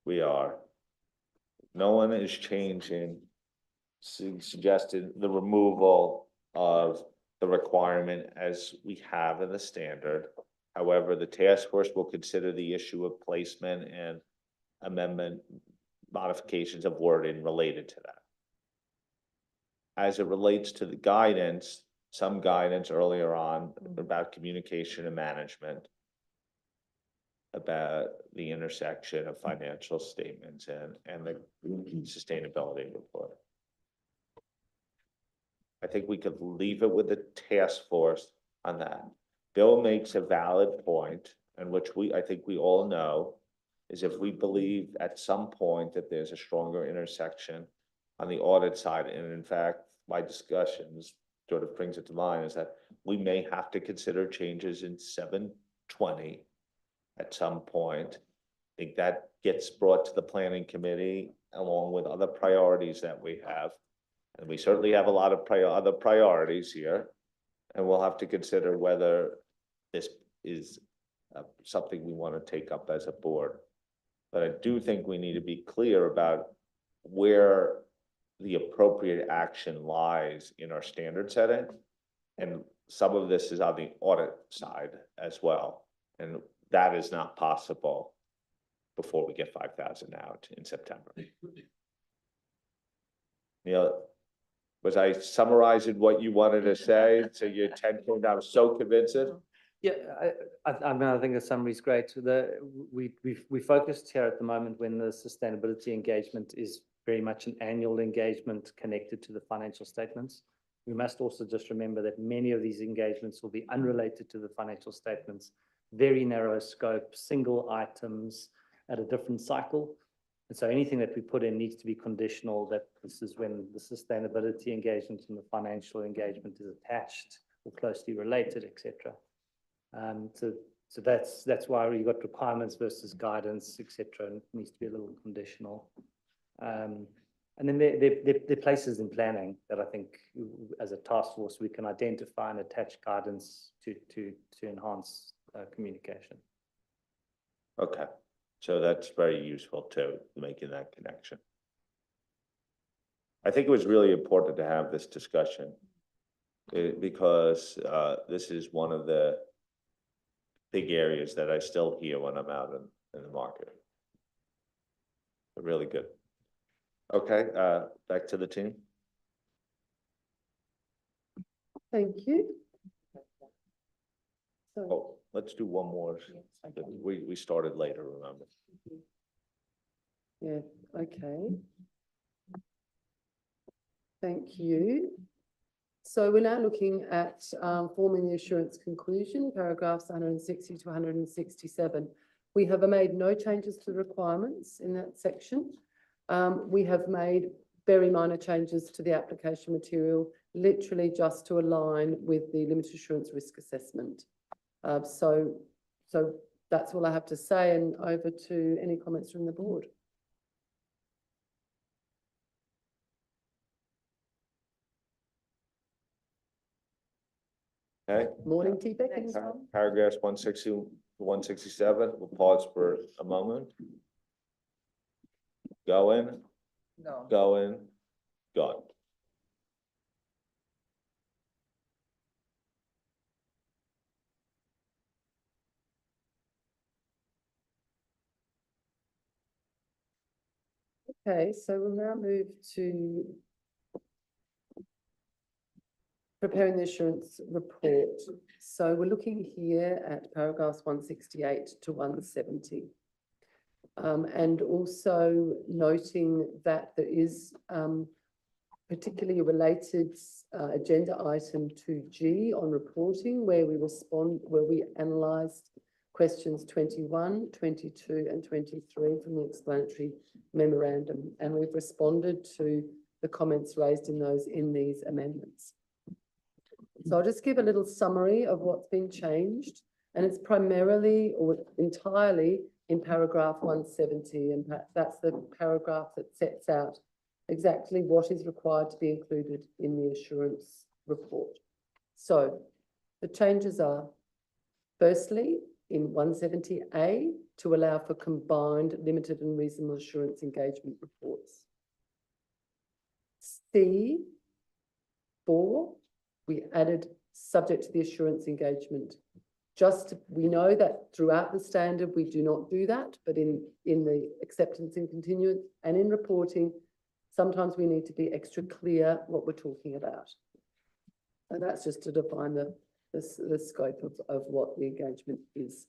we are. No one is changing, suggested the removal of the requirement as we have in the standard. However, the task force will consider the issue of placement and amendment modifications of wording related to that. As it relates to the guidance, some guidance earlier on about communication and management, about the intersection of financial statements and the sustainability report. I think we could leave it with the task force on that. Bill makes a valid point, and which I think we all know, is if we believe at some point that there's a stronger intersection on the audit side, and in fact, my discussions sort of brings it to mind, is that we may have to consider changes in 720 at some point. I think that gets brought to the planning committee along with other priorities that we have. And we certainly have a lot of other priorities here. And we'll have to consider whether this is something we want to take up as a board. But I do think we need to be clear about where the appropriate action lies in our standard setting. And some of this is on the audit side as well. And that is not possible before we get 5,000 out in September. Neil, was I summarizing what you wanted to say? So your 10 point, I was so convincing? Yeah, I mean, I think the summary is great. We focused here at the moment when the sustainability engagement is very much an annual engagement connected to the financial statements. We must also just remember that many of these engagements will be unrelated to the financial statements, very narrow scope, single items at a different cycle. And so anything that we put in needs to be conditional that this is when the sustainability engagement and the financial engagement is attached or closely related, etc. So that's why we got requirements versus guidance, etc. And it needs to be a little conditional. And then there are places in planning that I think as a task force, we can identify and attach guidance to enhance communication. Okay, so that's very useful too, making that connection. I think it was really important to have this discussion because this is one of the big areas that I still hear when I'm out in the market. Really good. Okay, back to the team. Thank you. So, Oh, let's do one more. We started later, remember? yeah, okay. Thank you. So we're now looking at forming the assurance conclusion, paragraphs 160 to 167. We have made no changes to the requirements in that section. We have made very minor changes to the application material, literally just to align with the limited assurance risk assessment. So that's all I have to say, and over to any comments from the board. Okay. Morning, T-Beck. Paragraphs 160 to 167. We'll pause for a moment. Going, going, gone. Okay, so we'll now move to preparing the assurance report. So we're looking here at paragraphs 168 to 170. And also noting that there is particularly a related agenda item 2G on reporting where we analysed questions 21, 22 and 23 from the explanatory memorandum, and we've responded to the comments raised in these amendments. So I'll just give a little summary of what's been changed, and it's primarily or entirely in paragraph 170, and that's the paragraph that sets out exactly what is required to be included in the assurance report. So the changes are, firstly, in 170A, to allow for combined limited and reasonable assurance engagement reports. C4, we added subject to the assurance engagement. We know that throughout the standard, we do not do that, but in the acceptance and continuance and in reporting, sometimes we need to be extra clear what we're talking about. And that's just to define the scope of what the engagement is.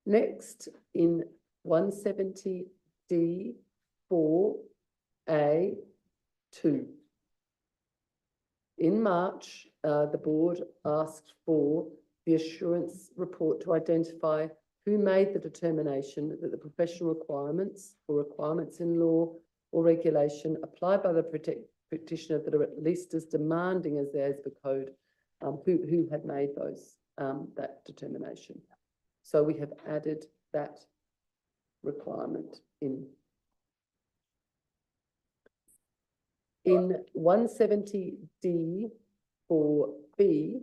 Next, in 170D4A2. In March, the board asked for the assurance report to identify who made the determination that the professional requirements or requirements in law or regulation applied by the practitioner that are at least as demanding as the IAASB code, who had made that determination. So we have added that requirement in. In 170D4B,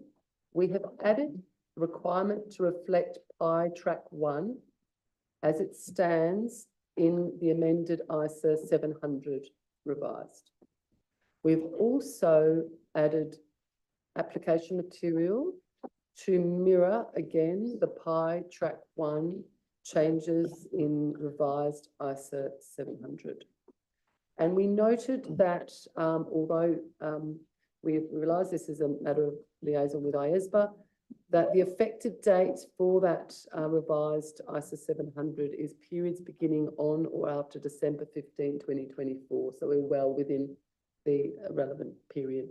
we have added requirement to reflect PI track 1 as it stands in the amended ISA 700 revised. We've also added application material to mirror again the PI track 1 changes in revised ISA 700. And we noted that although we realise this is a matter of liaison with IAASB, that the effective date for that revised ISO 700 is periods beginning on or after December 15, 2024. So we're well within the relevant period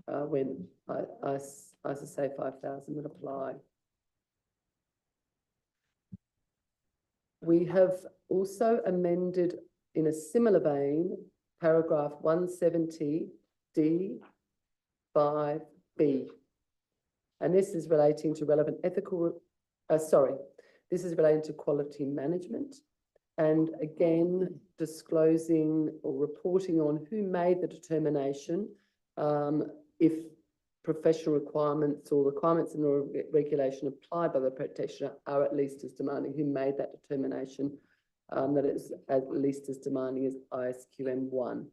when ISO say 5000 would apply. We have also amended in a similar vein, paragraph 170D 5B. And this is relating to relevant ethical, this is relating to quality management. And again, disclosing or reporting on who made the determination if professional requirements or requirements in the regulation applied by the practitioner are at least as demanding, who made that determination that it's at least as demanding as ISQM 1.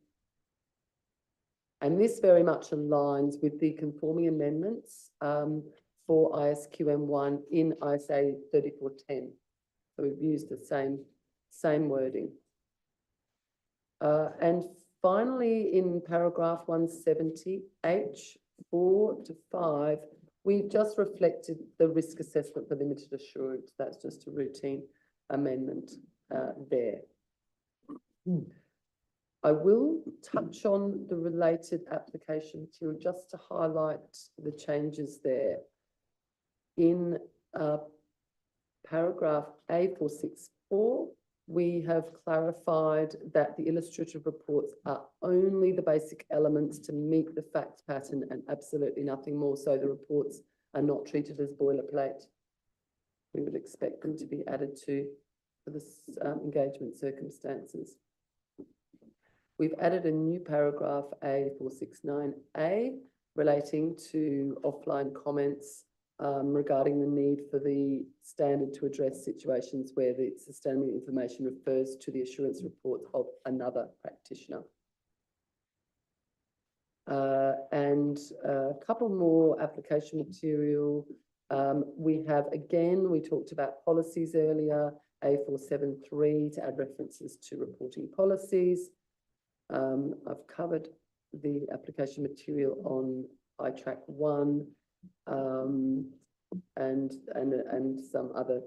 And this very much aligns with the conforming amendments for ISQM 1 in ISA 3410. So we've used the same wording. And finally, in paragraph 170H, 4 to 5, we've just reflected the risk assessment for limited assurance. That's just a routine amendment there. I will touch on the related application material just to highlight the changes there. In paragraph A464, we have clarified that the illustrative reports are only the basic elements to meet the fact pattern and absolutely nothing more. So the reports are not treated as boilerplate. We would expect them to be added to for the engagement circumstances. We've added a new paragraph A469A relating to offline comments regarding the need for the standard to address situations where the sustainability information refers to the assurance report of another practitioner. And a couple more application material. We have, again, we talked about policies earlier, A473 to add references to reporting policies. I've covered the application material on iTrack 1 and some other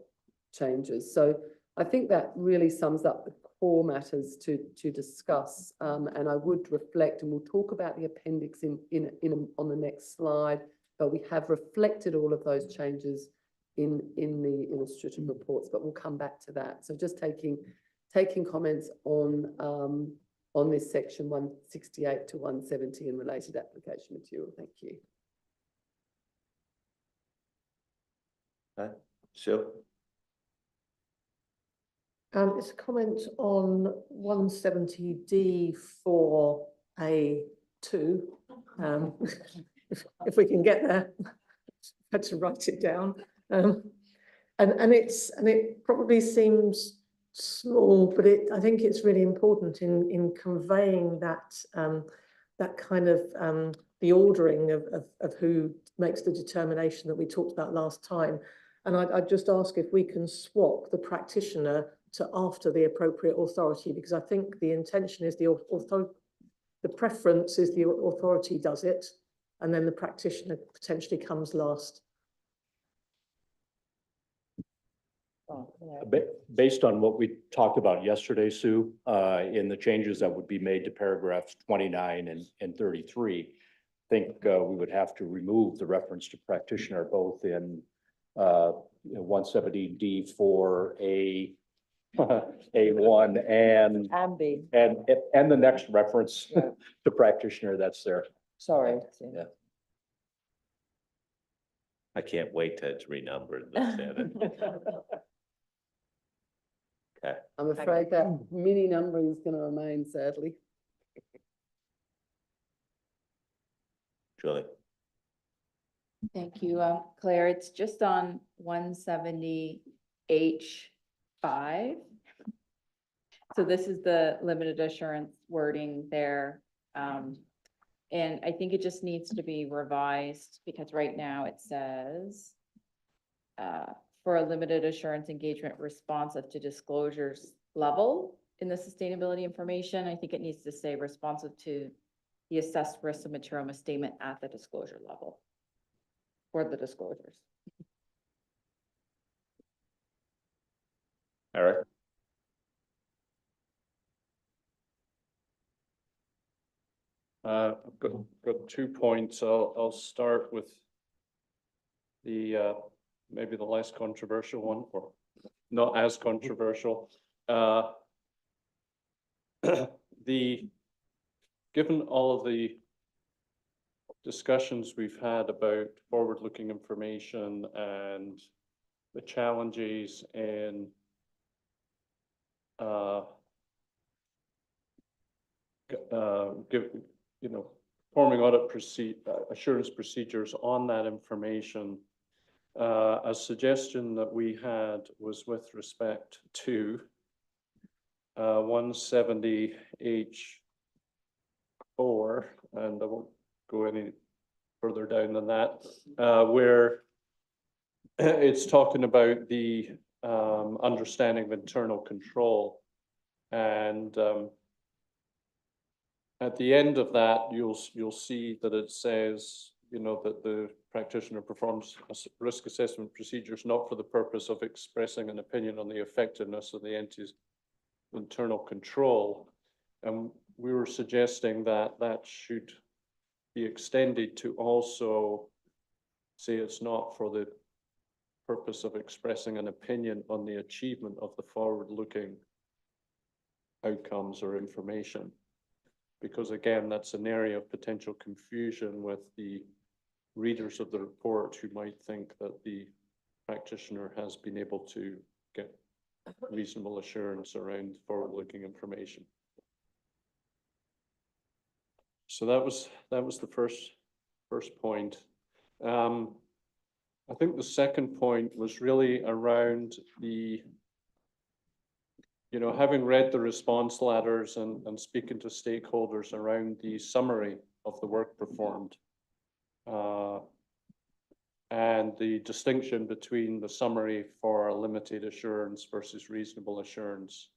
changes. So I think that really sums up the core matters to discuss. And I would reflect, and we'll talk about the appendix on the next slide, but we have reflected all of those changes in the illustrative reports, but we'll come back to that. So just taking comments on this section 168 to 170 and related application material. Thank you. Okay, Sue? It's a comment on 170D 4A2. If we can get there, I had to write it down. And it probably seems small, but I think it's really important in conveying that that kind of the ordering of who makes the determination that we talked about last time. And I'd just ask if we can swap the practitioner to after the appropriate authority, because I think the intention is the preference is the authority does it, and then the practitioner potentially comes last. Based on what we talked about yesterday, Sue, in the changes that would be made to paragraphs 29 and 33, I think we would have to remove the reference to practitioner both in 170D4A, A1 and B. And the next reference to practitioner that's there. Sorry. Yeah. I can't wait to renumber this. Okay. I'm afraid that mini numbering is going to remain, sadly. Julie? Thank you, Claire. It's just on 170H5. So this is the limited assurance wording there. And I think it just needs to be revised because right now it says for a limited assurance engagement responsive to disclosures level in the sustainability information, I think it needs to say responsive to the assessed risk of material misstatement at the disclosure level. for the disclosures. Eric? I've got 2 points. I'll start with the, maybe the less controversial one, or not as controversial. Given all of the discussions we've had about forward-looking information and the challenges in forming audit assurance procedures on that information. A suggestion that we had was with respect to 170H4, and I won't go any further down than that, where it's talking about the understanding of internal control. And at the end of that, you'll see that it says, that the practitioner performs risk assessment procedures not for the purpose of expressing an opinion on the effectiveness of the entity's internal control. And we were suggesting that that should be extended to also say it's not for the purpose of expressing an opinion on the achievement of the forward-looking outcomes or information. Because again, that's an area of potential confusion with the readers of the report who might think that the practitioner has been able to get reasonable assurance around forward-looking information. So that was the first point. I think the second point was really around the, having read the response letters and speaking to stakeholders around the summary of the work performed, and the distinction between the summary for limited assurance versus reasonable assurance.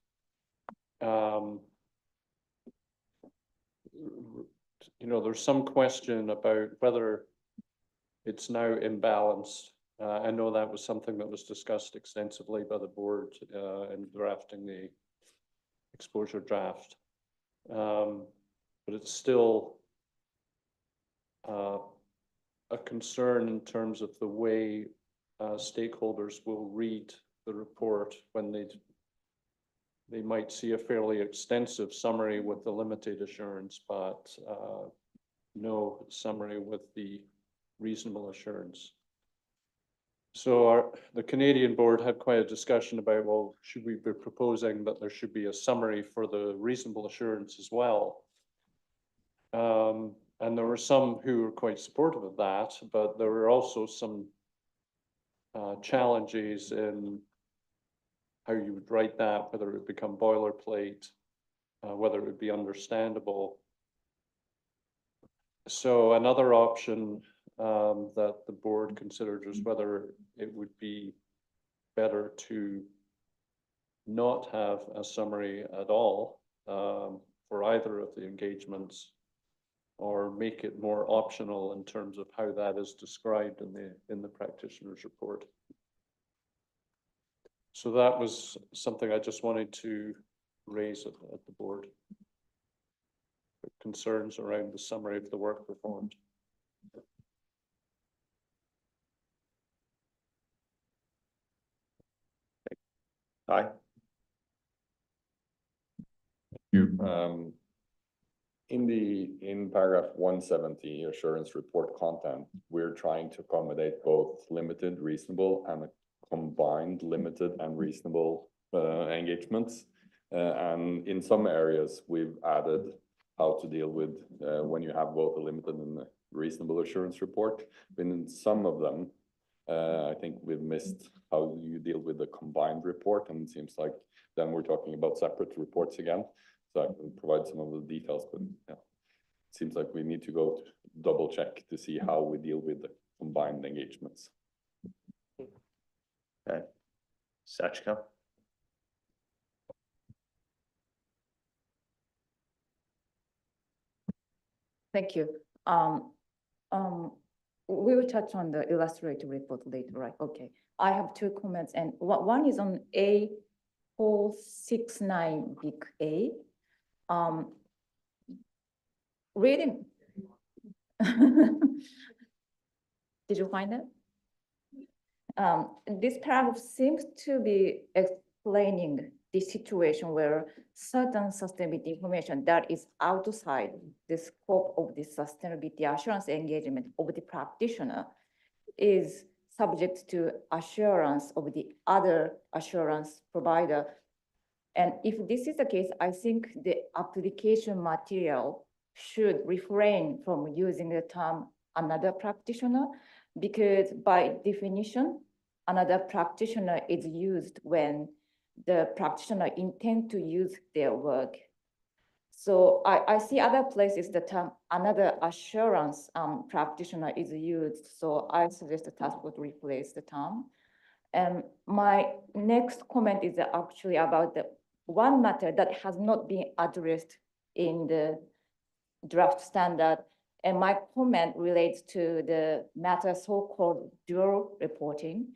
There's some question about whether it's now imbalanced. I know that was something that was discussed extensively by the board in drafting the exposure draft. But it's still a concern in terms of the way stakeholders will read the report when they might see a fairly extensive summary with the limited assurance, but no summary with the reasonable assurance. So the Canadian board had quite a discussion about, well, should we be proposing that there should be a summary for the reasonable assurance as well? And there were some who were quite supportive of that, but there were also some challenges in how you would write that, whether it would become boilerplate, whether it would be understandable. So another option that the board considered was whether it would be better to not have a summary at all for either of the engagements, or make it more optional in terms of how that is described in the practitioner's report. So that was something I just wanted to raise at the board. Concerns around the summary of the work performed. Hi. In paragraph 170, assurance report content, we're trying to accommodate both limited, reasonable, and combined limited and reasonable engagements. And in some areas, we've added how to deal with when you have both a limited and a reasonable assurance report. But in some of them, I think we've missed how you deal with the combined report, and it seems like then we're talking about separate reports again. So I can provide some of the details, but yeah, it seems like we need to go to double check to see how we deal with the combined engagements. Okay. Sachka? Thank you. we will touch on the illustrative report later, right? Okay. I have two comments, and one is on A469 big A. Reading. Did you find it? This paragraph seems to be explaining the situation where certain sustainability information that is outside the scope of the sustainability assurance engagement of the practitioner is subject to assurance of the other assurance provider. And if this is the case, I think the application material should refrain from using the term another practitioner, because by definition, another practitioner is used when the practitioner intends to use their work. So I see other places the term another assurance practitioner is used. So I suggest the task force replace the term. And my next comment is actually about the one matter that has not been addressed in the draft standard. And my comment relates to the matter so-called dual reporting.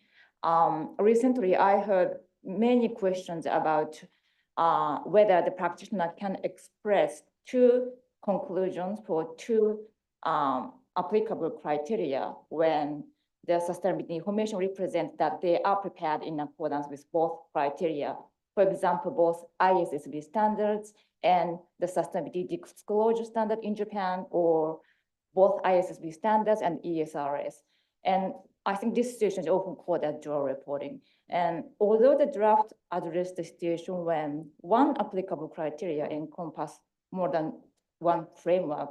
Recently, I heard many questions about whether the practitioner can express two conclusions for two applicable criteria when the sustainability information represents that they are prepared in accordance with both criteria. For example, both IAASB standards and the sustainability disclosure standard in Japan, or both IAASB standards and ESRS. And I think this situation is often called as dual reporting. And although the draft addressed the situation when one applicable criteria encompass more than one framework,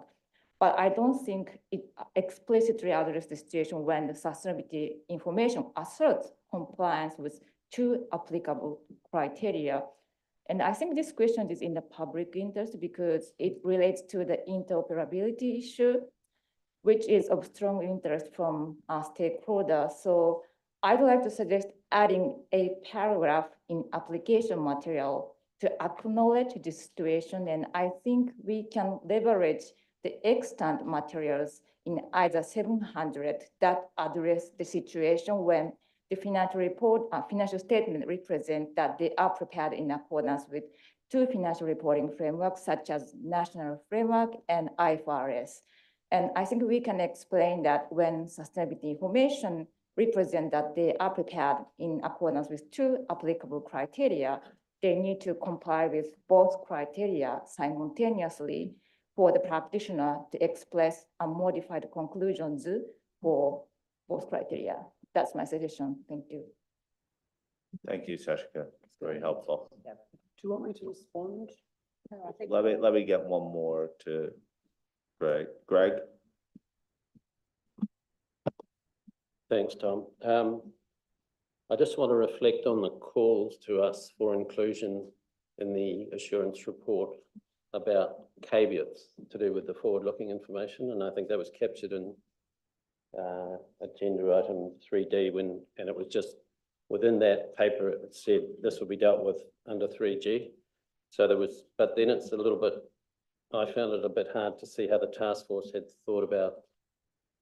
but I don't think it explicitly addressed the situation when the sustainability information asserts compliance with two applicable criteria. And I think this question is in the public interest because it relates to the interoperability issue, which is of strong interest from our stakeholders. So I'd like to suggest adding a paragraph in application material to acknowledge this situation. And I think we can leverage the extant materials in either 700 that address the situation when the financial report, financial statement represent that they are prepared in accordance with two financial reporting frameworks, such as National Framework and IFRS. And I think we can explain that when sustainability information represent that they are prepared in accordance with two applicable criteria, they need to comply with both criteria simultaneously for the practitioner to express unmodified conclusions for both criteria. That's my suggestion. Thank you. Thank you, Sashika. It's very helpful. Do you want me to respond? No, I think Let me get one more to Greg. Greg? Thanks, Tom. I just want to reflect on the calls to us for inclusion in the assurance report about caveats to do with the forward-looking information, and I think that was captured in agenda item 3D and it was just within that paper it said this will be dealt with under 3G. So there was, but then it's a little bit, I found it a bit hard to see how the task force had thought about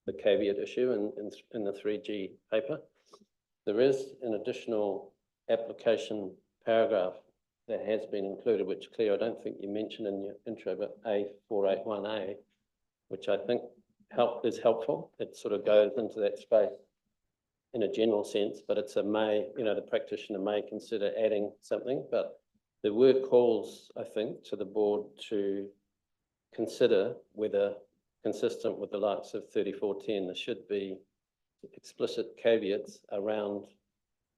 the caveat issue in the 3G paper. There is an additional application paragraph that has been included, which Claire, I don't think you mentioned in your intro, but A481A, which I think is helpful. It sort of goes into that space in a general sense, but it's a may, the practitioner may consider adding something, but there were calls, I think, to the board to consider whether consistent with the likes of 3410, there should be explicit caveats around,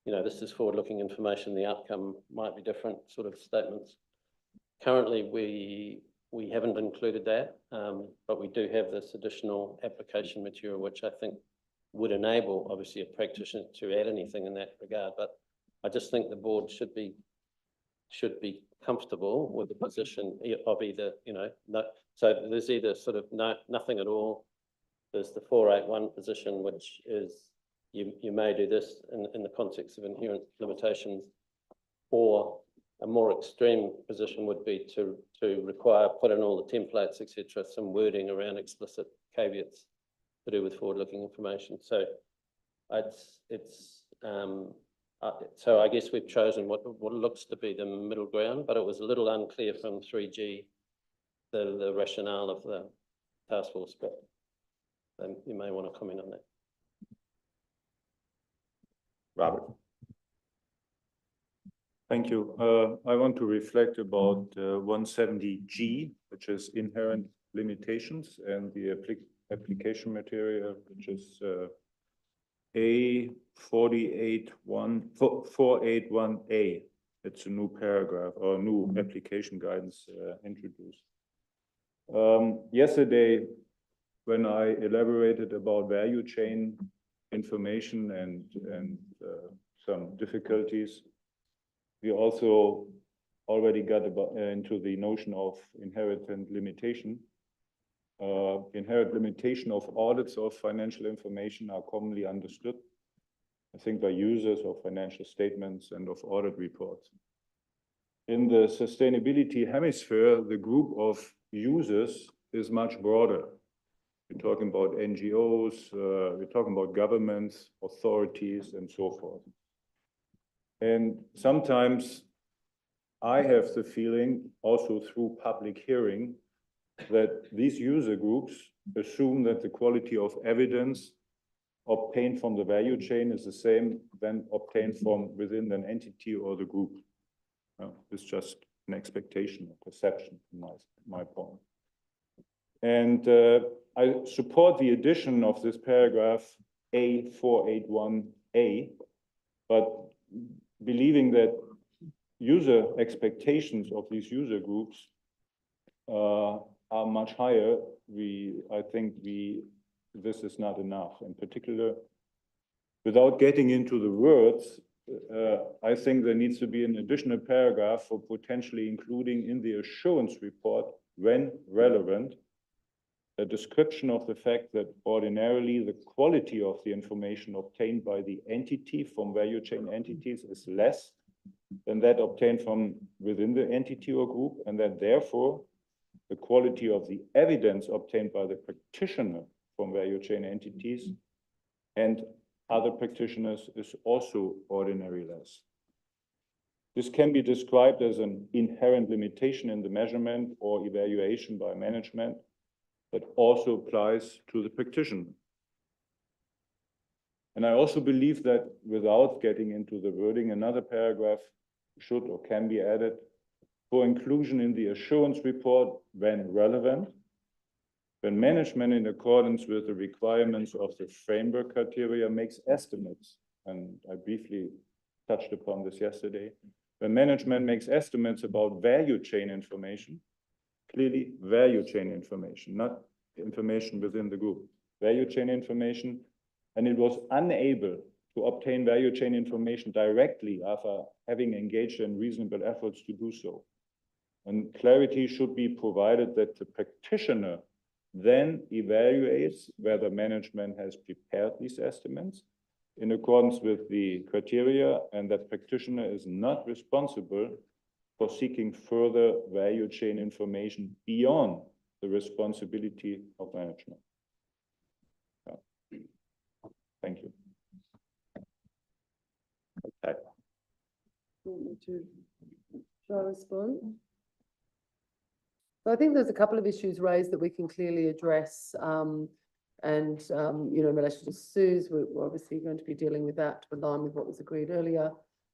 this is forward-looking information, the outcome might be different sort of statements. Currently, we haven't included that, but we do have this additional application material, which I think would enable, obviously, a practitioner to add anything in that regard. But I just think the board should be comfortable with the position of either, no. So there's either sort of nothing at all. There's the 481 position, which is you may do this in the context of inherent limitations, or a more extreme position would be to require, put in all the templates, etc., some wording around explicit caveats to do with forward-looking information. So so I guess we've chosen what looks to be the middle ground, but it was a little unclear from 3G, the rationale of the task force, but you may want to comment on that. Robert. Thank you. I want to reflect about 170G, which is inherent limitations, and the application material, which is A481A. It's a new paragraph or new application guidance introduced. Yesterday, when I elaborated about value chain information and some difficulties, we also already got into the notion of inherent limitation. Inherent limitation of audits of financial information are commonly understood, I think, by users of financial statements and of audit reports. In the sustainability hemisphere, the group of users is much broader. We're talking about NGOs, we're talking about governments, authorities, and so forth. And sometimes I have the feeling, also through public hearing, that these user groups assume that the quality of evidence obtained from the value chain is the same than obtained from within an entity or the group. It's just an expectation, a perception from my point. And I support the addition of this paragraph A481A, but believing that user expectations of these user groups are much higher, I think this is not enough. In particular, without getting into the words, I think there needs to be an additional paragraph for potentially including in the assurance report, when relevant, a description of the fact that ordinarily the quality of the information obtained by the entity from value chain entities is less than that obtained from within the entity or group, and that therefore the quality of the evidence obtained by the practitioner from value chain entities and other practitioners is also ordinarily less. This can be described as an inherent limitation in the measurement or evaluation by management that also applies to the practitioner. And I also believe that without getting into the wording, another paragraph should or can be added for inclusion in the assurance report when relevant, when management, in accordance with the requirements of the framework criteria, makes estimates, and I briefly touched upon this yesterday, when management makes estimates about value chain information, clearly value chain information, not information within the group, value chain information, and it was unable to obtain value chain information directly after having engaged in reasonable efforts to do so. And clarity should be provided that the practitioner then evaluates whether management has prepared these estimates in accordance with the criteria, and that practitioner is not responsible for seeking further value chain information beyond the responsibility of management. Yeah. Thank you. Okay. Shall I respond? So I think there's a couple of issues raised that we can clearly address. In relation to SUS, we're obviously going to be dealing with that to align with what was agreed earlier.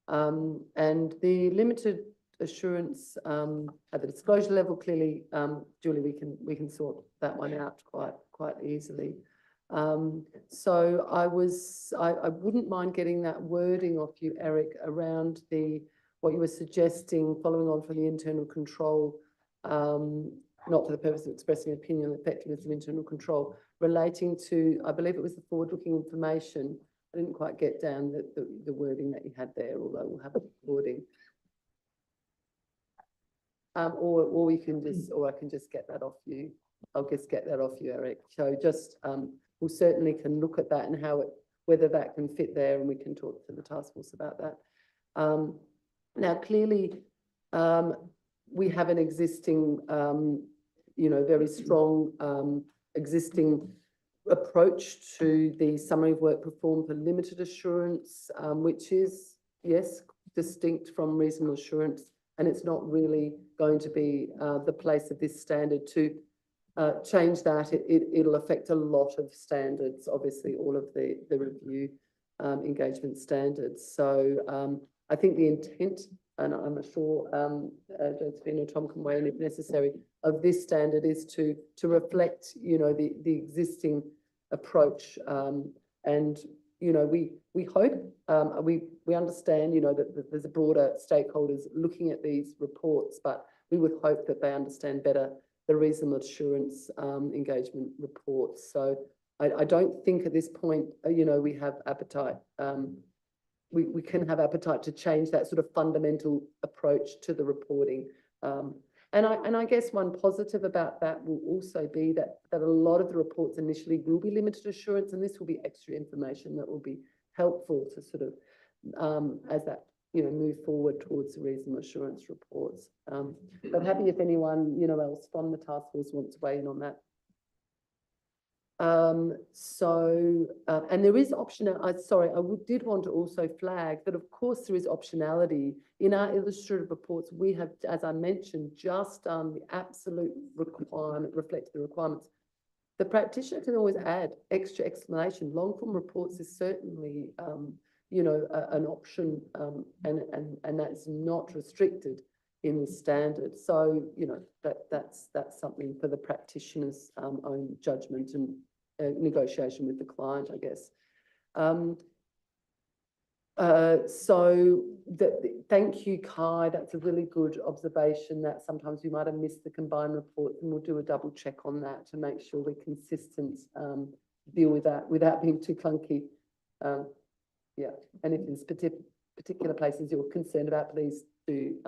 And the limited assurance at the disclosure level, clearly, Julie, we can sort that one out quite easily. So I wouldn't mind getting that wording off you, Eric, around what you were suggesting, following on from the internal control, not for the purpose of expressing opinion on the effectiveness of internal control, relating to, I believe it was the forward-looking information. I didn't quite get down the wording that you had there, although we'll have a wording. Or I can just get that off you. I'll just get that off you, Eric. So just, we certainly can look at that and whether that can fit there, and we can talk to the task force about that. Now, clearly, we have an existing, very strong existing approach to the summary of work performed for limited assurance, which is, yes, distinct from reasonable assurance. And it's not really going to be the place of this standard to change that. It'll affect a lot of standards, obviously all of the review engagement standards. So I think the intent, and I'm sure Josephine or Tom can weigh in if necessary, of this standard is to reflect, you know, the existing approach. And, you know, we hope, we understand, you know, that there's a broader stakeholders looking at these reports, but we would hope that they understand better the reasonable assurance engagement reports. So I don't think at this point, you know, we have appetite. We can have appetite to change that sort of fundamental approach to the reporting. And I guess one positive about that will also be that a lot of the reports initially will be limited assurance, and this will be extra information that will be helpful to sort of, as that, you know, move forward towards the reasonable assurance reports. But happy if anyone, you know, else from the task force wants to weigh in on that. And there is sorry, I did want to also flag that, of course, there is optionality. In our illustrative reports, we have, as I mentioned, just done the absolute requirement, reflect the requirements. The practitioner can always add extra explanation. Long form reports is certainly, you know, an option, and that's not restricted in the standard. So, you know, that's something for the practitioner's own judgment and negotiation with the client, I guess. Thank you, Kai. That's a really good observation that sometimes we might have missed the combined reports, and we'll do a double check on that to make sure we're consistent, deal with that without being too clunky. Yeah, and if there's particular places you're concerned about, please do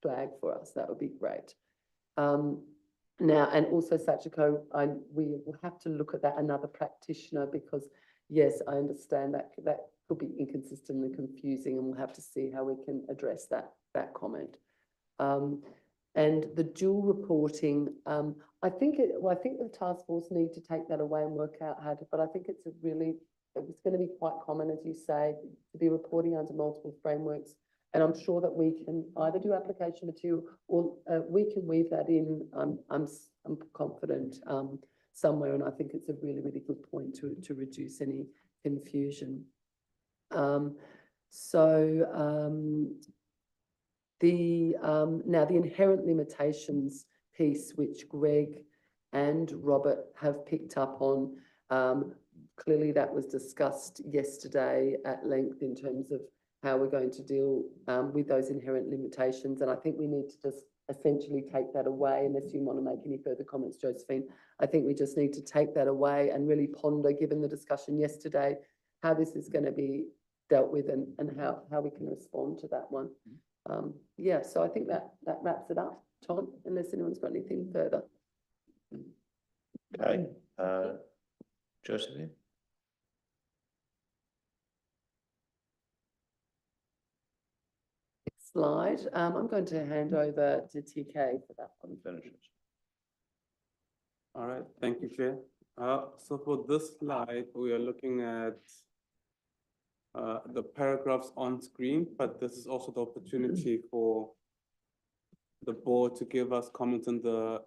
flag for us. That would be great. Now, and also Sachiko, we will have to look at that another practitioner, because yes, I understand that could be inconsistent and confusing, and we'll have to see how we can address that comment. And the dual reporting, I think the task force need to take that away and work out how to, but I think it's going to be quite common, as you say, to be reporting under multiple frameworks. And I'm sure that we can either do application material or we can weave that in. I'm confident somewhere, and I think it's a really, really good point to reduce any confusion. Now the inherent limitations piece, which Greg and Robert have picked up on, clearly that was discussed yesterday at length in terms of how we're going to deal with those inherent limitations. And I think we need to just essentially take that away, unless you want to make any further comments, Josephine. I think we just need to take that away and really ponder, given the discussion yesterday, how this is going to be dealt with and how we can respond to that one. Yeah, so I think that wraps it up, Tom, unless anyone's got anything further. Okay, Josephine? Slide. I'm going to hand over to TK for that one. All right, thank you, Chair. So for this slide, we are looking at the paragraphs on screen, but this is also the opportunity for the board to give us comments on the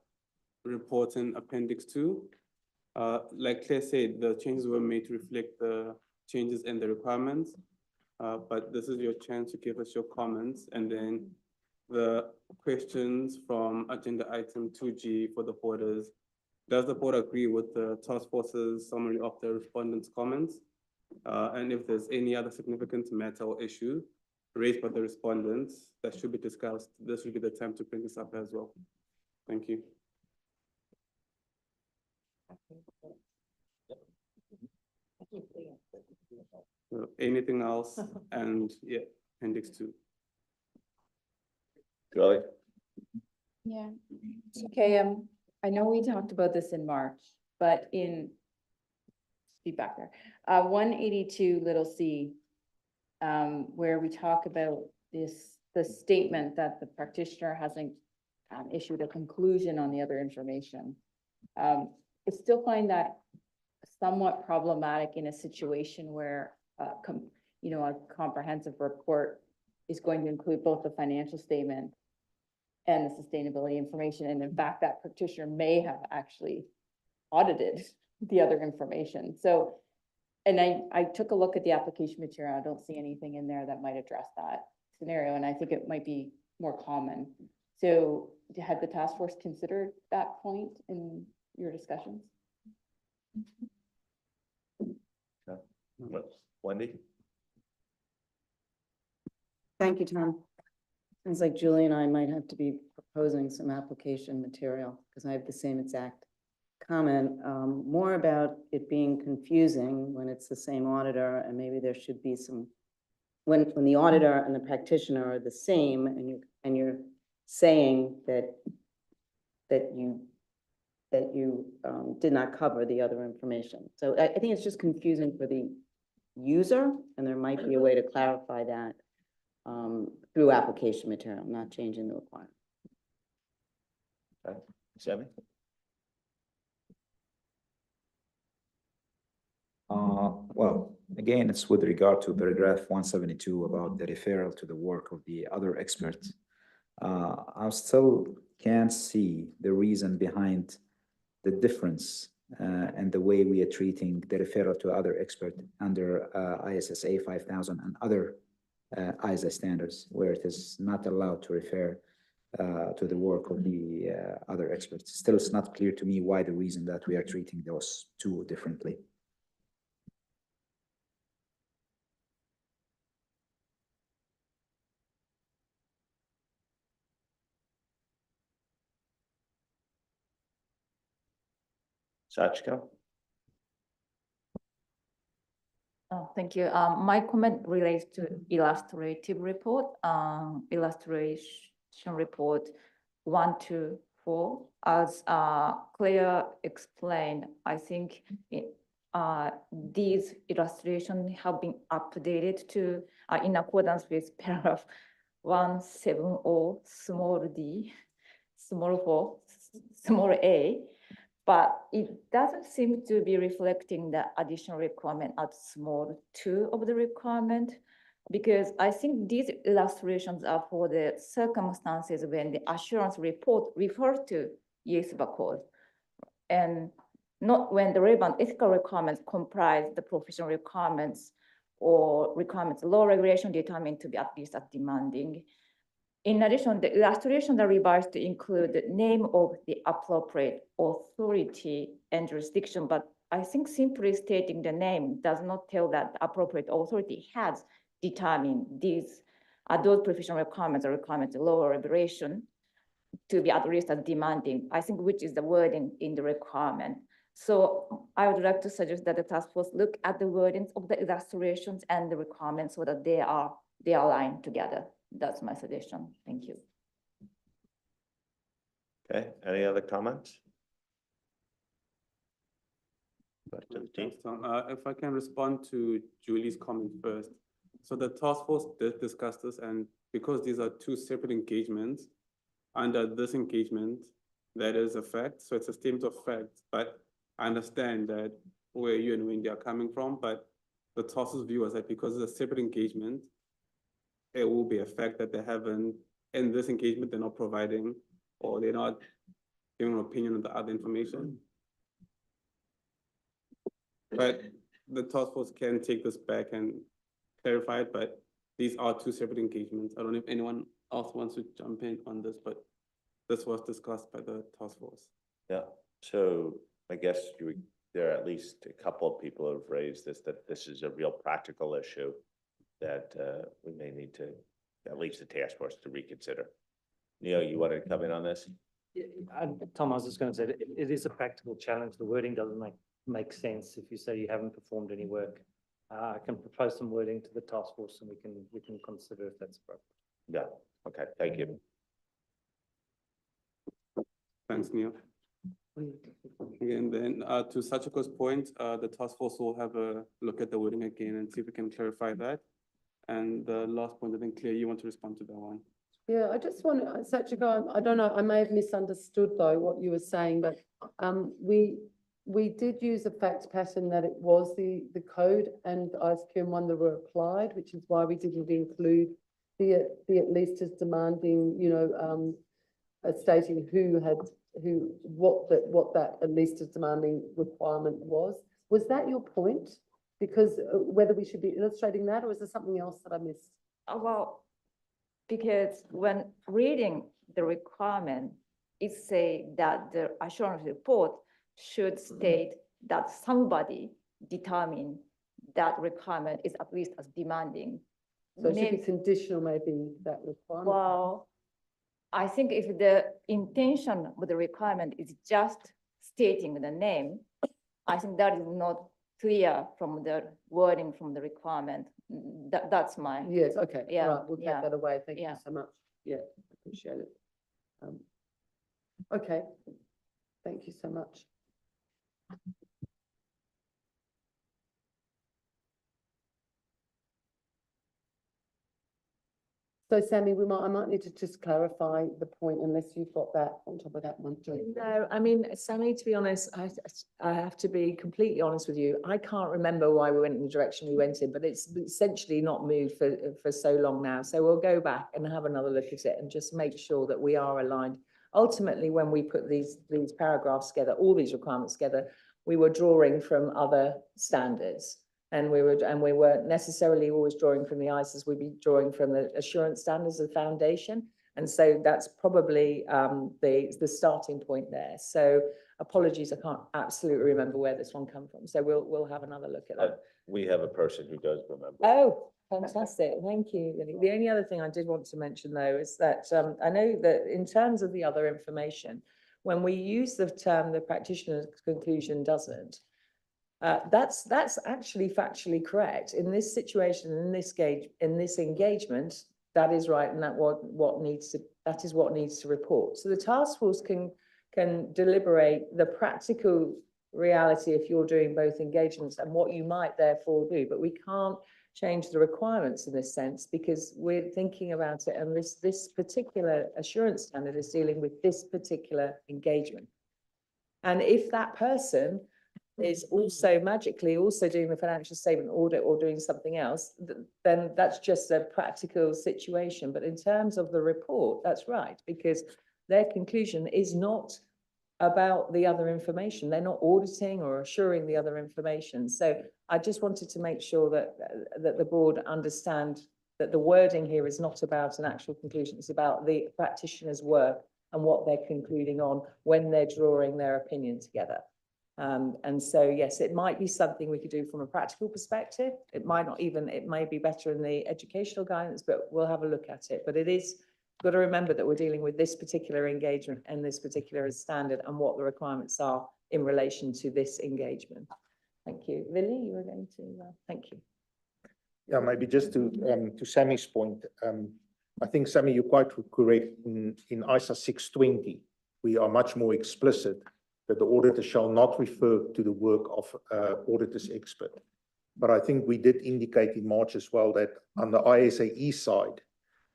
report in Appendix 2. Like Claire said, the changes were made to reflect the changes in the requirements. But this is your chance to give us your comments, and then the questions from agenda item 2G for the board is, does the board agree with the task force's summary of the respondents' comments? And if there's any other significant matter or issue raised by the respondents that should be discussed, this will be the time to bring this up as well. Thank you. So anything else? And yeah, Appendix 2. Julie? Yeah, okay, I know we talked about this in March, but feedback there, 182 little c, where we talk about the statement that the practitioner hasn't issued a conclusion on the other information. I still find that somewhat problematic in a situation where, you know, a comprehensive report is going to include both the financial statement and the sustainability information. And in fact, that practitioner may have actually audited the other information. So, and I took a look at the application material. I don't see anything in there that might address that scenario. And I think it might be more common. So had the task force considered that point in your discussions? Wendy? Thank you, Tom. Sounds like Julie and I might have to be proposing some application material because I have the same exact comment, more about it being confusing when it's the same auditor, and maybe there should be some, when the auditor and the practitioner are the same, and you're saying that you did not cover the other information. So I think it's just confusing for the user, and there might be a way to clarify that through application material, not changing the requirement. Okay. Sammy? Well, again, it's with regard to paragraph 172 about the referral to the work of the other experts. I still can't see the reason behind the difference and the way we are treating the referral to other expert under ISSA 5000 and other ISA standards, where it is not allowed to refer to the work of the other experts. Still, it's not clear to me why the reason that we are treating those two differently. Sachika? Oh, thank you. My comment relates to illustrative report, illustration report 1 to 4. As Claire explained, I think these illustrations have been updated to in accordance with paragraph 170 small d, small 4, small a. But it doesn't seem to be reflecting the additional requirement at small 2 of the requirement, because I think these illustrations are for the circumstances when the assurance report refers to IAASB code, and not when the relevant ethical requirements comprise the professional requirements or requirements law regulation determined to be at least as demanding. In addition, the illustrations are revised to include the name of the appropriate authority and jurisdiction, but I think simply stating the name does not tell that the appropriate authority has determined these those professional requirements or requirements of law or regulation to be at least as demanding, I think, which is the wording in the requirement. So I would like to suggest that the task force look at the wordings of the illustrations and the requirements so that they are aligned together. That's my suggestion. Thank you. Okay, any other comments? Thanks, Tom. If I can respond to Julie's comment first. So the task force did discuss this, and because these are two separate engagements, under this engagement, that is a fact. So it's a statement of fact, but I understand that where you and Wendy are coming from, but the task force view is that because it's a separate engagement, it will be a fact that they haven't, in this engagement, they're not providing, or they're not giving an opinion on the other information. But the task force can take this back and clarify it, but these are two separate engagements. I don't know if anyone else wants to jump in on this, but this was discussed by the task force. Yeah, so I guess there are at least a couple of people who have raised this, that this is a real practical issue that we may need to, at least the task force, to reconsider. Neil, you want to come in on this? Yeah, Tom, I was just going to say that it is a practical challenge. The wording doesn't make sense if you say you haven't performed any work. I can propose some wording to the task force, and we can consider if that's appropriate. Yeah. Okay. Thank you. Thanks, Neil. And then to Sachiko's point, the task force will have a look at the wording again and see if we can clarify that. And the last point, I think, Claire, you want to respond to that one. Yeah, I just want to, Sachiko, I don't know, I may have misunderstood though what you were saying, but we did use a fact pattern that it was the code and ISQ one that were applied, which is why we didn't include the at least as demanding, you know, stating what that at least as demanding requirement was. Was that your point? Because whether we should be illustrating that, or is there something else that I missed? Well, because when reading the requirement, it say that the assurance report should state that somebody determine that requirement is at least as demanding. So it should be conditional, maybe, that requirement. Well, I think if the intention of the requirement is just stating the name, I think that is not clear from the wording from the requirement. That's my. Yes, okay, Yeah, right, we'll take yeah, that away, thank you yeah. so much. Yeah, appreciate it. Okay, thank you so much. So Sammy, I might need to just clarify the point unless you've got that on top of that one too. No, I mean, Sammy, to be honest, I have to be completely honest with you. I can't remember why we went in the direction we went in, but it's essentially not moved for so long now. So we'll go back and have another look at it and just make sure that we are aligned. Ultimately, when we put these paragraphs together, all these requirements together, we were drawing from other standards. And we weren't necessarily always drawing from the ISAs, we'd be drawing from the assurance standards of the foundation. And so that's probably the starting point there. So apologies, I can't absolutely remember where this one come from. So we'll have another look at that. We have a person who does remember. Oh, fantastic. Thank you, Lily. The only other thing I did want to mention though is that I know that in terms of the other information, when we use the term the practitioner's conclusion doesn't, that's actually factually correct. In this situation, in this engagement, that is right, and that is what needs to report. So the task force can deliberate the practical reality if you're doing both engagements and what you might therefore do, but we can't change the requirements in this sense because we're thinking about it, and this particular assurance standard is dealing with this particular engagement. And if that person is also magically also doing the financial statement audit or doing something else, then that's just a practical situation. But in terms of the report, that's right, because their conclusion is not about the other information. They're not auditing or assuring the other information. So I just wanted to make sure that the board understand that the wording here is not about an actual conclusion. It's about the practitioner's work and what they're concluding on when they're drawing their opinion together. And so, yes, it might be something we could do from a practical perspective. It might not even, it may be better in the educational guidance, but we'll have a look at it. But it is got to remember that we're dealing with this particular engagement and this particular standard and what the requirements are in relation to this engagement. Thank you. Lily, you were going to, thank you. Yeah, maybe just to Sammy's point, I think, Sammy, you're quite correct. In ISA 620, we are much more explicit that the auditor shall not refer to the work of auditor's expert. But I think we did indicate in March as well that on the ISAE side,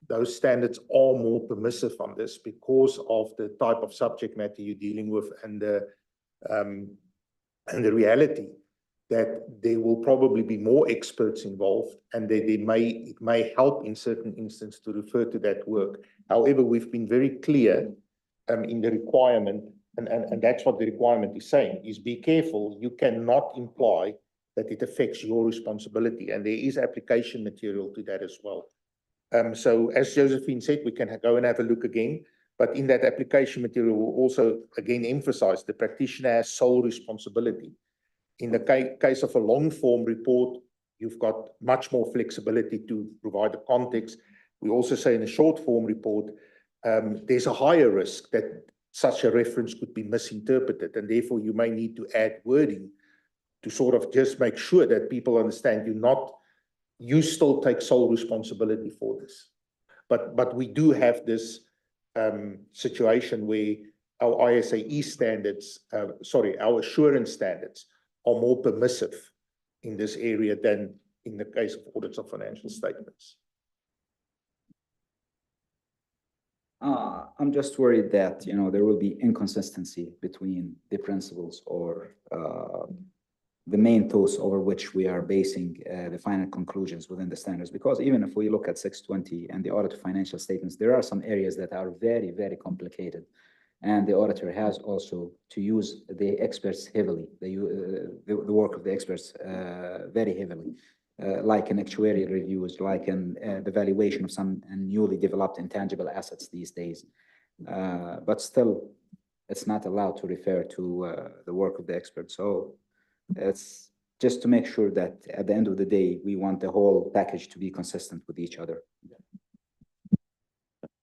those standards are more permissive on this because of the type of subject matter you're dealing with and the reality that there will probably be more experts involved and that it may help in certain instances to refer to that work. However, we've been very clear in the requirement, and that's what the requirement is saying, is be careful. You cannot imply that it affects your responsibility, and there is application material to that as well. So as Josephine said, we can go and have a look again, but in that application material, we'll also again emphasize the practitioner has sole responsibility. In the case of a long form report, you've got much more flexibility to provide the context. We also say in a short form report, there's a higher risk that such a reference could be misinterpreted, and therefore you may need to add wording to sort of just make sure that people understand you still take sole responsibility for this. But we do have this situation where our ISAE standards, our assurance standards are more permissive in this area than in the case of audits of financial statements. I'm just worried that, there will be inconsistency between the principles or the main thoughts over which we are basing the final conclusions within the standards. Because even if we look at 620 and the audit of financial statements, there are some areas that are very, very complicated. And the auditor has also to use the experts heavily, the work of the experts very heavily, like in actuarial reviews, like in the valuation of some newly developed intangible assets these days. But still, it's not allowed to refer to the work of the experts. So it's just to make sure that at the end of the day, we want the whole package to be consistent with each other.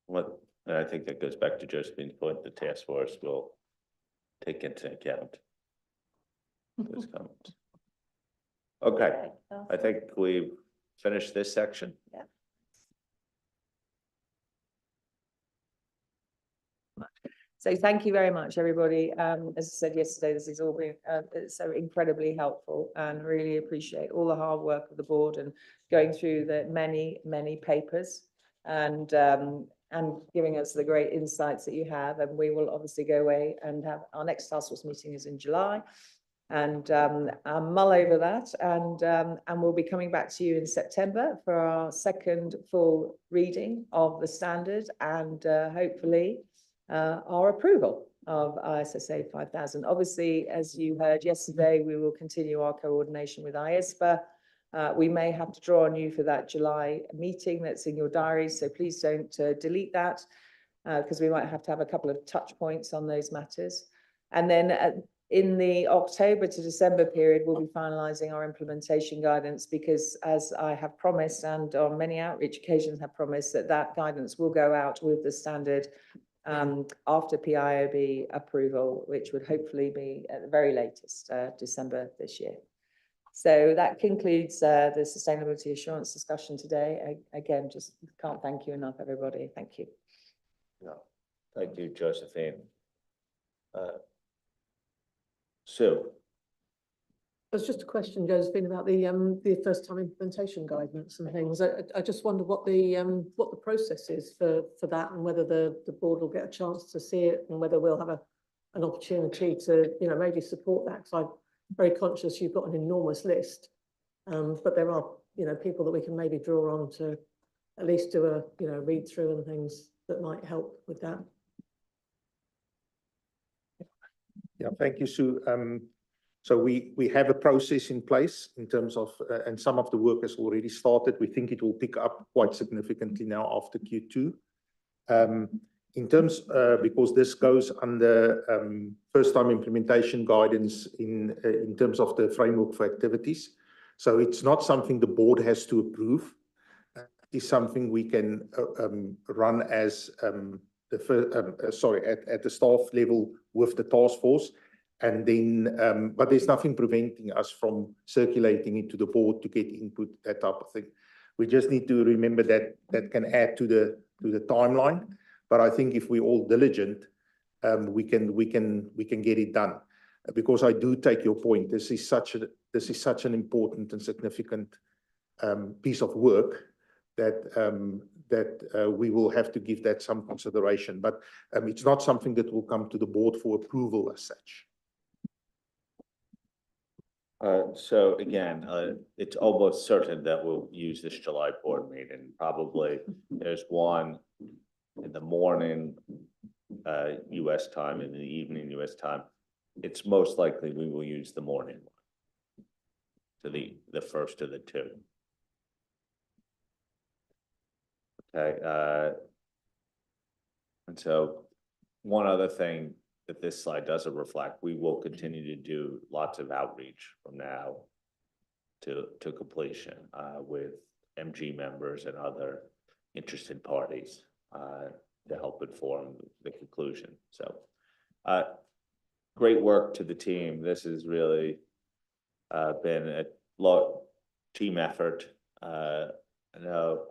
What, and I think that goes back to Josephine's point, the task force will take into account those comments. Okay, I think we've finished this section. Yeah. So thank you very much, everybody. As I said yesterday, this has all been so incredibly helpful, and really appreciate all the hard work of the board and going through the many, many papers and giving us the great insights that you have. And we will obviously go away and have our next task force meeting is in July, and mull over that, and we'll be coming back to you in September for our second full reading of the standard and hopefully our approval of ISSA 5000. Obviously, as you heard yesterday, we will continue our coordination with IAASB. We may have to draw on you for that July meeting that's in your diary, so please don't delete that because we might have to have a couple of touch points on those matters. And then in the October to December period, we'll be finalising our implementation guidance, because as I have promised and on many outreach occasions have promised, that guidance will go out with the standard after PIOB approval, which would hopefully be at the very latest December this year. So that concludes the sustainability assurance discussion today. Again, just can't thank you enough, everybody. Thank you. No, thank you, Josephine. Sue. There's just a question, Josephine, about the first time implementation guidance and things. I just wonder what the process is for that, and whether the board will get a chance to see it, and whether we'll have an opportunity to, maybe support that. Because I'm very conscious you've got an enormous list, but there are, people that we can maybe draw on to at least do a, read through and things that might help with that. Yeah, thank you, Sue. So we have a process in place in terms of, and some of the work has already started. We think it will pick up quite significantly now after Q2. In terms, because this goes under first time implementation guidance in terms of the framework for activities. So it's not something the board has to approve. It is something we can run as at the staff level with the task force. And then, but there's nothing preventing us from circulating it to the board to get input, that type of thing. We just need to remember that that can add to the timeline. But I think if we're all diligent, we can get it done. Because I do take your point. This is such an important and significant piece of work that we will have to give that some consideration. But it's not something that will come to the board for approval as such. So again, it's almost certain that we'll use this July board meeting. Probably there's one in the morning US time and in the evening US time. It's most likely we will use the morning one. So the first of the two. Okay. And so one other thing that this slide doesn't reflect, we will continue to do lots of outreach from now to completion with MG members and other interested parties to help inform the conclusion. So great work to the team. This has really been a team effort. I know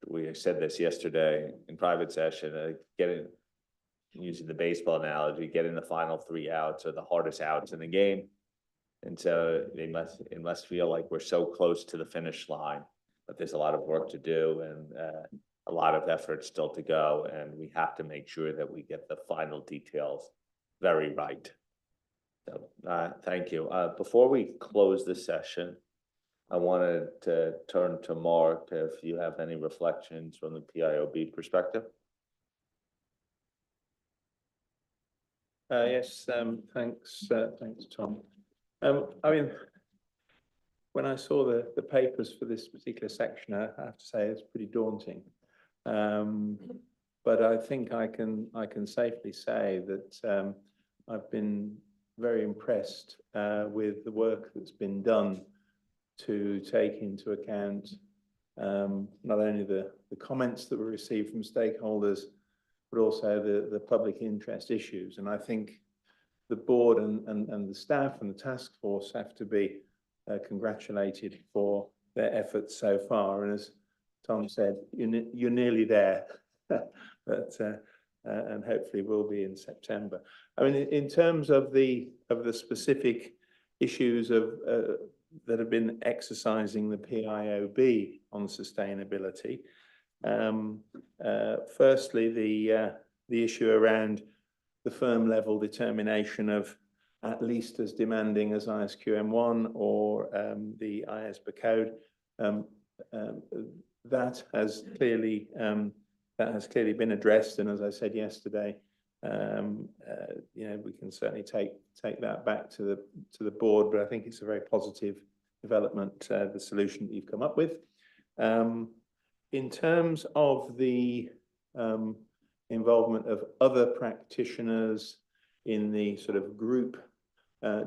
we said this yesterday in private session, using the baseball analogy, getting the final 3 outs are the hardest outs in the game. And so it must feel like we're so close to the finish line, but there's a lot of work to do. And a lot of effort still to go, and we have to make sure that we get the final details very right. So, thank you. Before we close the session, I wanted to turn to Mark if you have any reflections from the PIOB perspective. Yes, thanks, Tom. I mean, when I saw the papers for this particular section, I have to say it's pretty daunting. But I think I can safely say that I've been very impressed with the work that's been done to take into account not only the comments that were received from stakeholders, but also the public interest issues. And I think the board and the staff and the task force have to be congratulated for their efforts so far. And as Tom said, you're nearly there, but and hopefully will be in September. I mean, in terms of the specific issues of that have been exercising the PIOB on sustainability. Firstly, the issue around the firm level determination of at least as demanding as ISQM1 or the IAASB code. That has clearly been addressed, and as I said yesterday, you know, we can certainly take that back to the board, but I think it's a very positive development, the solution that you've come up with. In terms of the involvement of other practitioners in the sort of group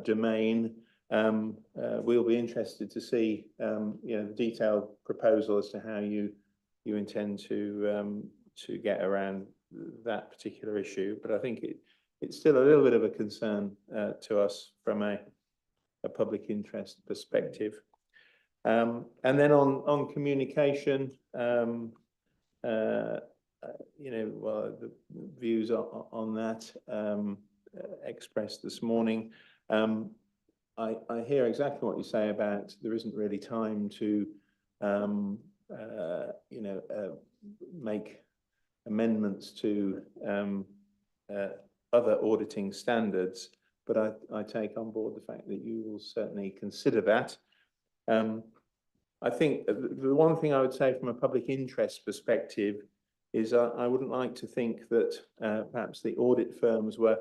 domain, we'll be interested to see you know, the detailed proposal as to how you intend to get around that particular issue. But I think it's still a little bit of a concern to us from a public interest perspective. And then on communication, you know, well, the views on that expressed this morning. I hear exactly what you say about there isn't really time to, you know, make amendments to other auditing standards, but I take on board the fact that you will certainly consider that. I think the one thing I would say from a public interest perspective is I wouldn't like to think that perhaps the audit firms were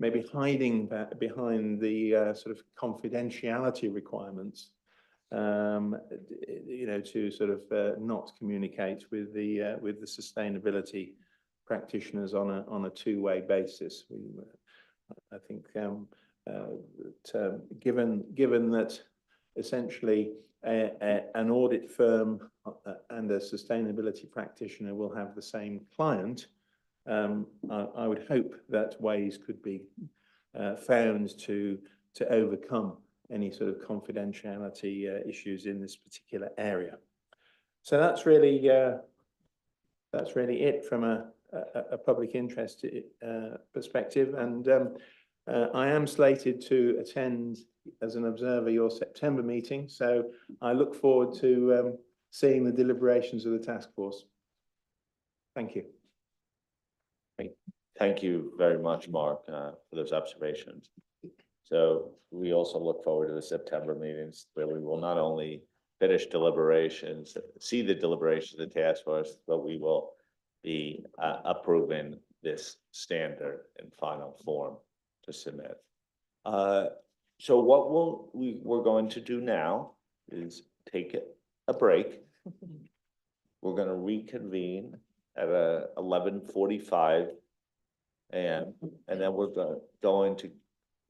maybe hiding behind the sort of confidentiality requirements, you know, to sort of not communicate with the sustainability practitioners on a two-way basis. I think that given that essentially an audit firm and a sustainability practitioner will have the same client, I would hope that ways could be found to overcome any sort of confidentiality issues in this particular area. So that's really it from a public interest perspective. And I am slated to attend as an observer your September meeting, so I look forward to seeing the deliberations of the task force. Thank you. Great. Thank you very much, Mark, for those observations. So we also look forward to the September meetings where we will not only finish deliberations, see the deliberations of the task force, but we will be approving this standard in final form to submit. So what we're going to do now is take a break. We're going to reconvene at 11:45 a.m. and then we're going to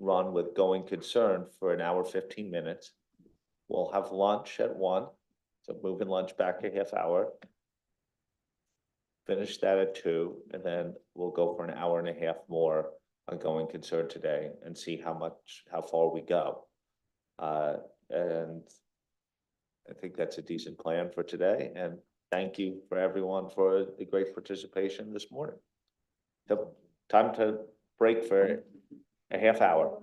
run with going concern for an hour, 15 minutes. We'll have lunch at 1, so moving lunch back a half hour. Finish that at 2, and then we'll go for an hour and a half more on going concern today and see how far we go. And I think that's a decent plan for today. And thank you for everyone for the great participation this morning. So time to break for a half hour.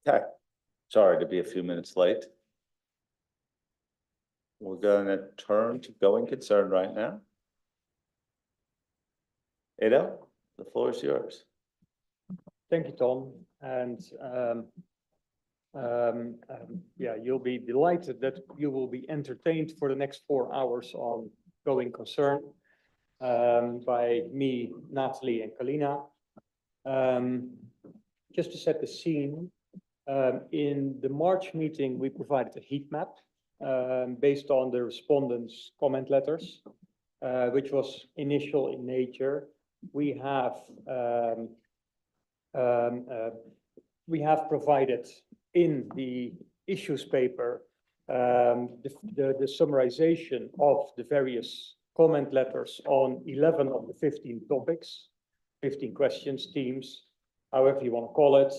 Okay, sorry to be a few minutes late. We're gonna turn to going concern right now. Ada, the floor is yours. Thank you, Tom. And yeah, you'll be delighted that you will be entertained for the next 4 hours on going concern by me, Natalie, and Kalina. Just to set the scene, in the March meeting, we provided a heat map based on the respondents' comment letters, which was initial in nature. We have provided in the issues paper the summarization of the various comment letters on 11 of the 15 topics, 15 questions, themes, however you want to call it.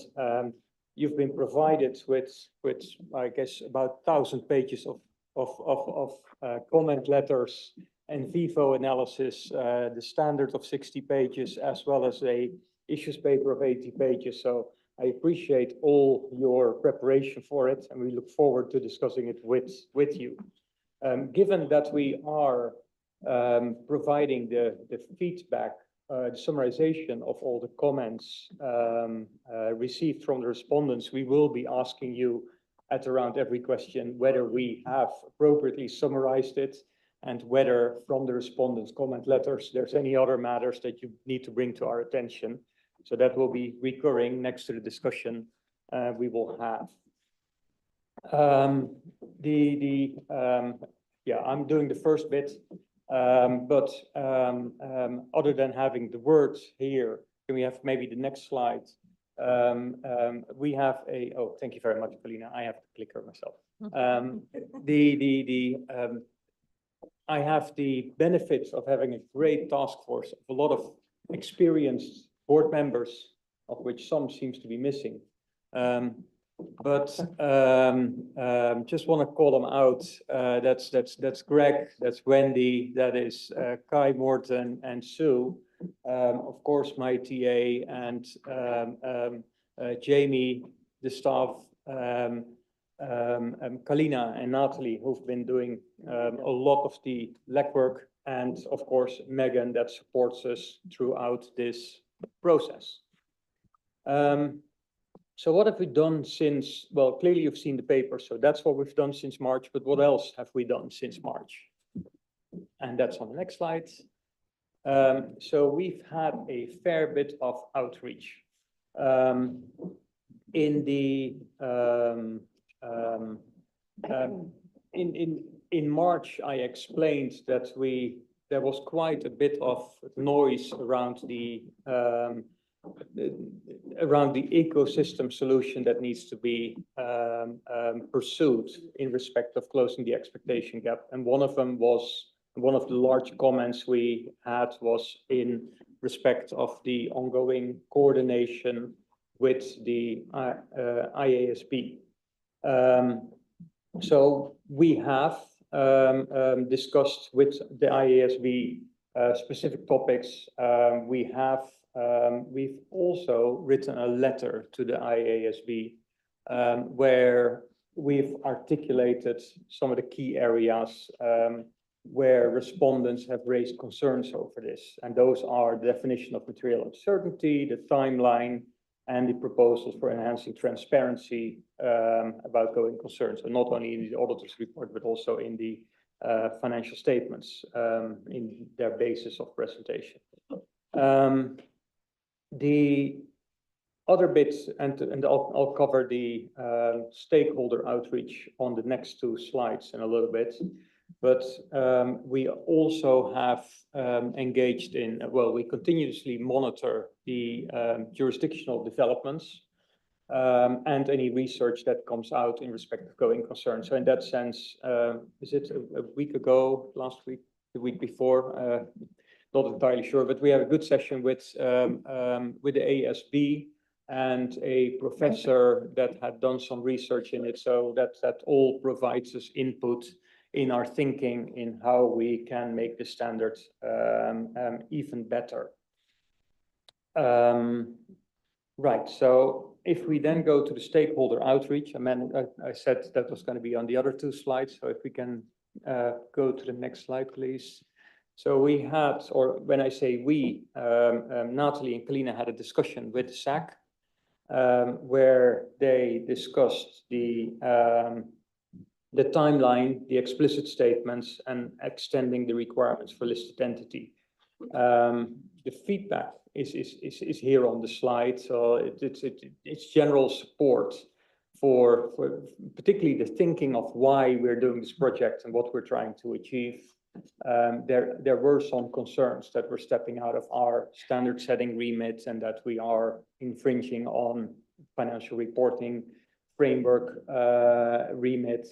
You've been provided with I guess about 1,000 pages of comment letters and vivo analysis, the standard of 60 pages, as well as a issues paper of 80 pages. So I appreciate all your preparation for it, and we look forward to discussing it with you. Given that we are providing the feedback, the summarization of all the comments received from the respondents, we will be asking you at around every question whether we have appropriately summarized it, and whether from the respondents' comment letters there's any other matters that you need to bring to our attention. So that will be recurring next to the discussion we will have. Yeah, I'm doing the first bit, but other than having the words here, can we have maybe the next slide? We have a, oh, thank you very much, Paulina. I have the clicker myself. I have the benefits of having a great task force of a lot of experienced board members, of which some seems to be missing. Just want to call them out. That's Greg, that's Wendy, that is Kai, Morten, and Sue. Of course, my TA and Jamie, the staff, Kalina and Natalie, who've been doing a lot of the legwork, and of course, Megan, that supports us throughout this process. So what have we done since, well, clearly you've seen the paper, so that's what we've done since March, but what else have we done since March? And that's on the next slide. So we've had a fair bit of outreach. In March, I explained that there was quite a bit of noise around the ecosystem solution that needs to be pursued in respect of closing the expectation gap. And one of the large comments we had was in respect of the ongoing coordination with the IAASB. So we have discussed with the IAASB specific topics. We've also written a letter to the IAASB where we've articulated some of the key areas where respondents have raised concerns over this. And those are the definition of material uncertainty, the timeline, and the proposals for enhancing transparency about going concerns. So not only in the auditor's report, but also in the financial statements in their basis of presentation. The other bits, and I'll cover the stakeholder outreach on the next two slides in a little bit, but we also have engaged in, well, we continuously monitor the jurisdictional developments and any research that comes out in respect of going concern. So in that sense, is it a week ago, last week, the week before? Not entirely sure, but we had a good session with the ASB and a professor that had done some research in it. So that all provides us input in our thinking in how we can make the standard even better. Right, so if we then go to the stakeholder outreach, I said that was going to be on the other two slides, so if we can go to the next slide, please. So we had, or when I say we, Natalie and Kalina had a discussion with the SAC, where they discussed the timeline, the explicit statements, and extending the requirements for listed entity. The feedback is here on the slide, so it's general support for particularly the thinking of why we're doing this project and what we're trying to achieve. There were some concerns that we're stepping out of our standard setting remit and that we are infringing on financial reporting framework remit.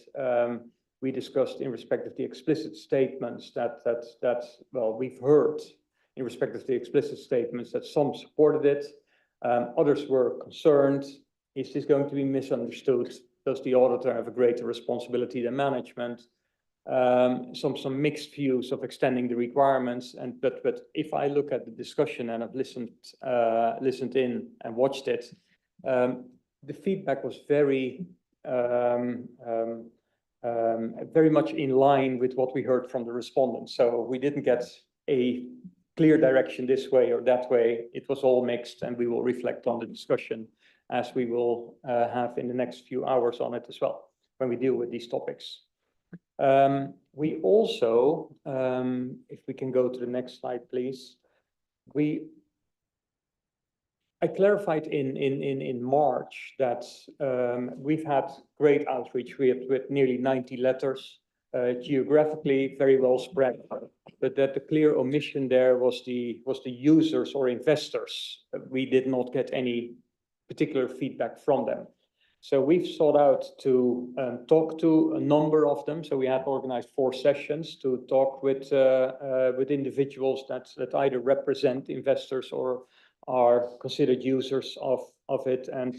We discussed in respect of the explicit statements that well, we've heard in respect of the explicit statements that some supported it. Others were concerned, is this going to be misunderstood? Does the auditor have a greater responsibility than management? Some mixed views of extending the requirements, but if I look at the discussion and I've listened in and watched it, the feedback was very much in line with what we heard from the respondents. So we didn't get a clear direction this way or that way. It was all mixed, and we will reflect on the discussion as we will have in the next few hours on it as well when we deal with these topics. We also, if we can go to the next slide, please. I clarified in March that we've had great outreach with nearly 90 letters, geographically very well spread, but that the clear omission there was the users or investors. We did not get any particular feedback from them. So we've sought out to talk to a number of them. So we had organized 4 sessions to talk with individuals that either represent investors or are considered users of it, and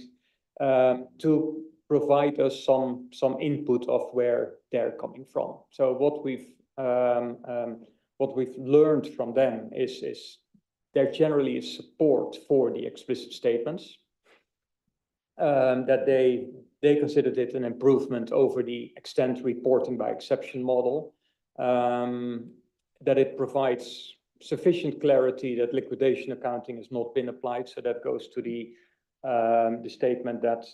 to provide us some input of where they're coming from. So what we've learned from them is there generally is support for the explicit statements. That they considered it an improvement over the extent reporting by exception model, that it provides sufficient clarity that liquidation accounting has not been applied. So that goes to the statement that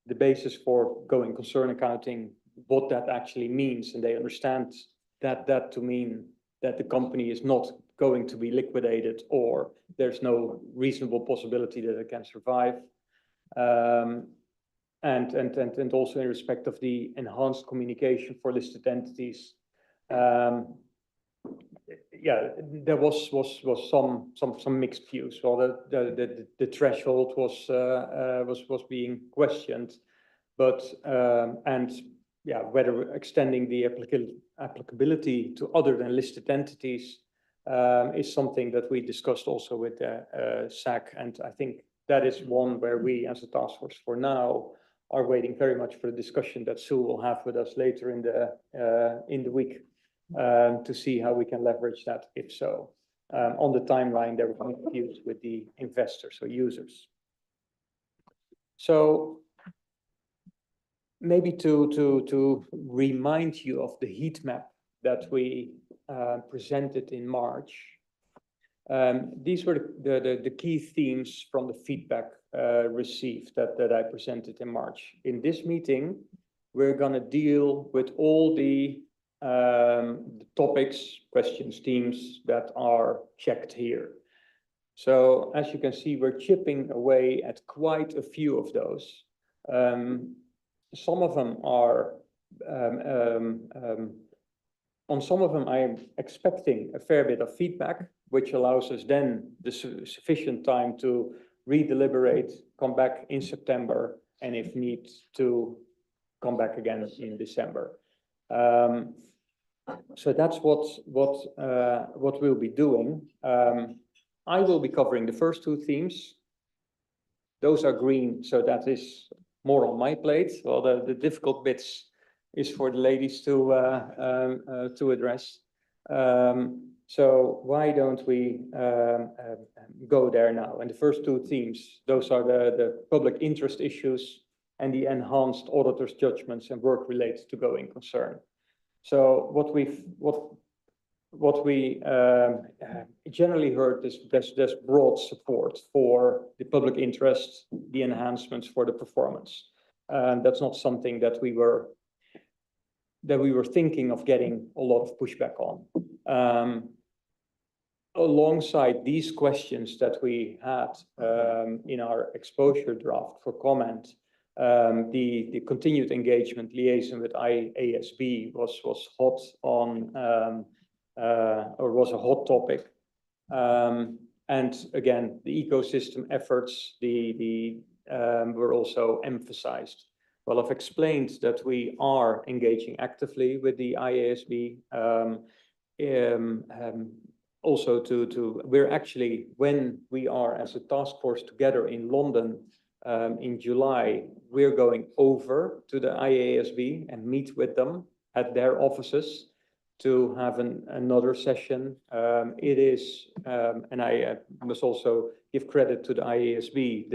the basis for going concern accounting, what that actually means, and they understand that to mean that the company is not going to be liquidated or there's no reasonable possibility that it can survive. And also in respect of the enhanced communication for listed entities, yeah, there was some mixed views. Well, the threshold was being questioned, but and yeah, whether extending the applicability to other than listed entities is something that we discussed also with the SAC, and I think that is one where we, as a task force for now, are waiting very much for the discussion that Sue will have with us later in the week, to see how we can leverage that, if so. On the timeline, there were confused with the investors or users. So maybe to remind you of the heat map that we presented in March. These were the key themes from the feedback received that I presented in March. In this meeting, we're going to deal with all the topics, questions, themes that are checked here. So as you can see, we're chipping away at quite a few of those. Some of them are, on some of them, I am expecting a fair bit of feedback, which allows us then the sufficient time to redeliberate, come back in September, and if need to come back again in December. So that's what we'll be doing. I will be covering the first 2 themes. Those are green, so that is more on my plate. Well, the difficult bits is for the ladies to address. So why don't we go there now? And the first two themes, those are the public interest issues and the enhanced auditor's judgments and work related to going concern. So what we generally heard is there's broad support for the public interest, the enhancements for the performance. That's not something that we were thinking of getting a lot of pushback on. Alongside these questions that we had in our exposure draft for comment, the continued engagement liaison with IAASB was hot on or was a hot topic. And again, the ecosystem efforts were also emphasized. Well, I've explained that we are engaging actively with the IAASB. Also we're actually, when we are as a task force together in London in July, we're going over to the IAASB and meet with them at their offices to have another session. It is, and I must also give credit to the IAASB,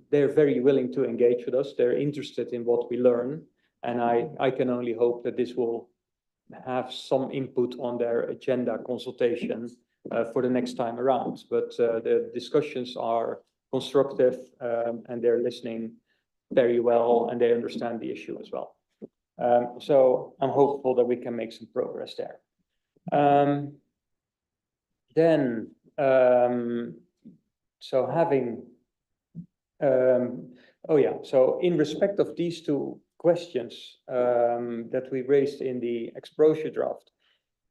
they're very willing to engage with us. They're interested in what we learn. And I can only hope that this will have some input on their agenda consultation for the next time around. But the discussions are constructive and they're listening very well and they understand the issue as well. So I'm hopeful that we can make some progress there. So having, so in respect of these two questions that we raised in the exposure draft,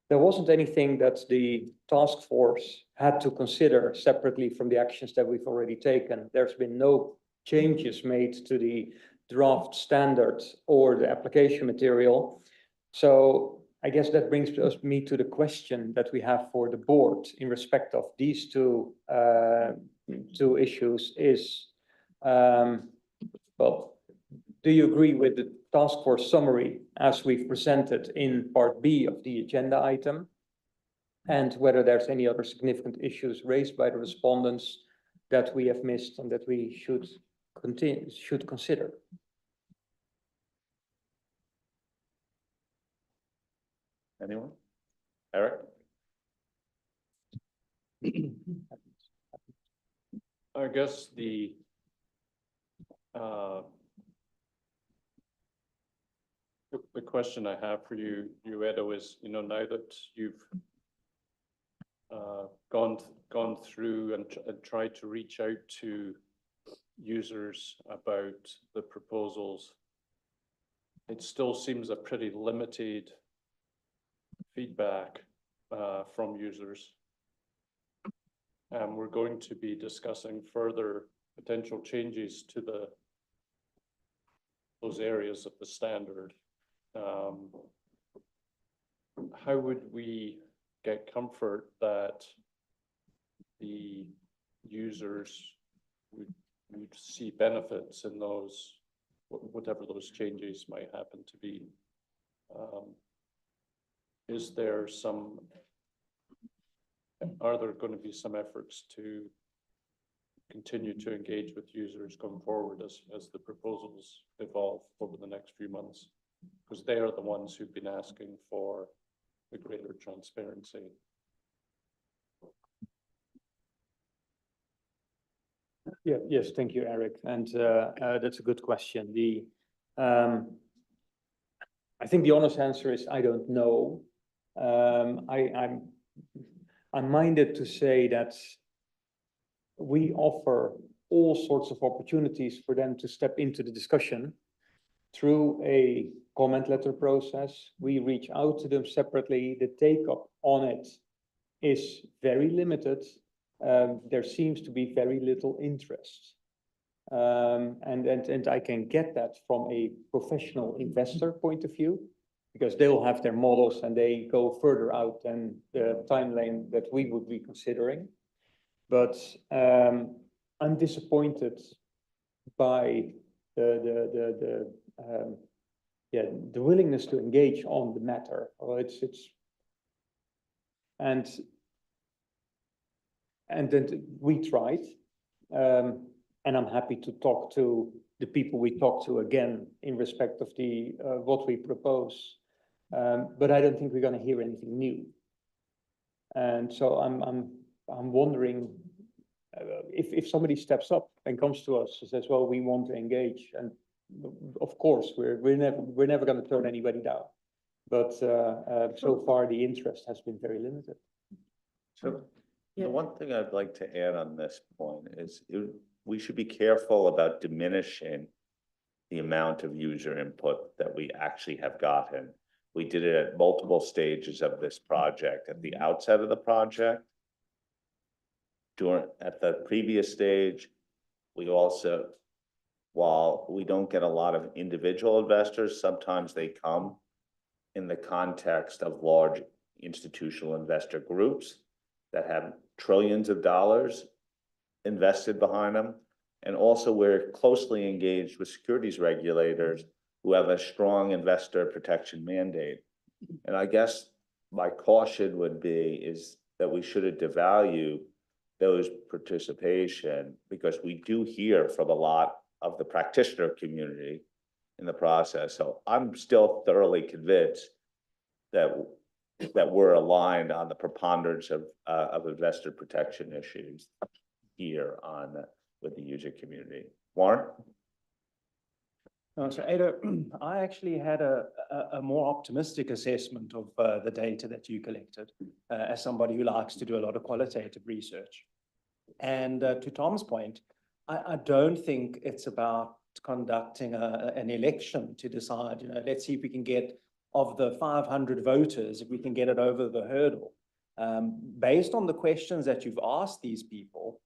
there wasn't anything that the task force had to consider separately from the actions that we've already taken. There's been no changes made to the draft standards or the application material. So I guess that brings me to the question that we have for the board in respect of these two issues is, well, do you agree with the task force summary as we've presented in part B of the agenda item? And whether there's any other significant issues raised by the respondents that we have missed and that we should consider? Anyone? Eric? I guess the question I have for you, Edo, is, now that you've gone through and tried to reach out to users about the proposals, it still seems a pretty limited feedback from users. And we're going to be discussing further potential changes to those areas of the standard. How would we get comfort that the users would see benefits in those, whatever those changes might happen to be? Are there going to be some efforts to continue to engage with users going forward as the proposals evolve over the next few months? Because they are the ones who've been asking for a greater transparency. Yeah, yes, thank you, Eric. And that's a good question. I think the honest answer is I don't know. I'm minded to say that we offer all sorts of opportunities for them to step into the discussion through a comment letter process. We reach out to them separately. The take-up on it is very limited. There seems to be very little interest. And I can get that from a professional investor point of view, because they'll have their models and they go further out than the timeline that we would be considering. But I'm disappointed by the willingness to engage on the matter. Well, And then we tried, and I'm happy to talk to the people we talked to again in respect of the what we propose. But I don't think we're going to hear anything new. And so I'm wondering if somebody steps up and comes to us and says, "Well, we want to engage," and of course we're never going to turn anybody down. But so far the interest has been very limited. So the one thing I'd like to add on this point is we should be careful about diminishing the amount of user input that we actually have gotten. We did it at multiple stages of this project. At the outset of the project, at the previous stage, we also, while we don't get a lot of individual investors, sometimes they come in the context of large institutional investor groups that have trillions of dollars invested behind them. And also we're closely engaged with securities regulators who have a strong investor protection mandate. And I guess my caution would be is that we shouldn't devalue those participation, because we do hear from a lot of the practitioner community in the process. So I'm still thoroughly convinced that we're aligned on the preponderance of investor protection issues here with the user community. Warren? So Ada, I actually had a more optimistic assessment of the data that you collected as somebody who likes to do a lot of qualitative research. And to Tom's point, I don't think it's about conducting an election to decide, let's see if we can get of the 500 voters, if we can get it over the hurdle. Based on the questions that you've asked these people,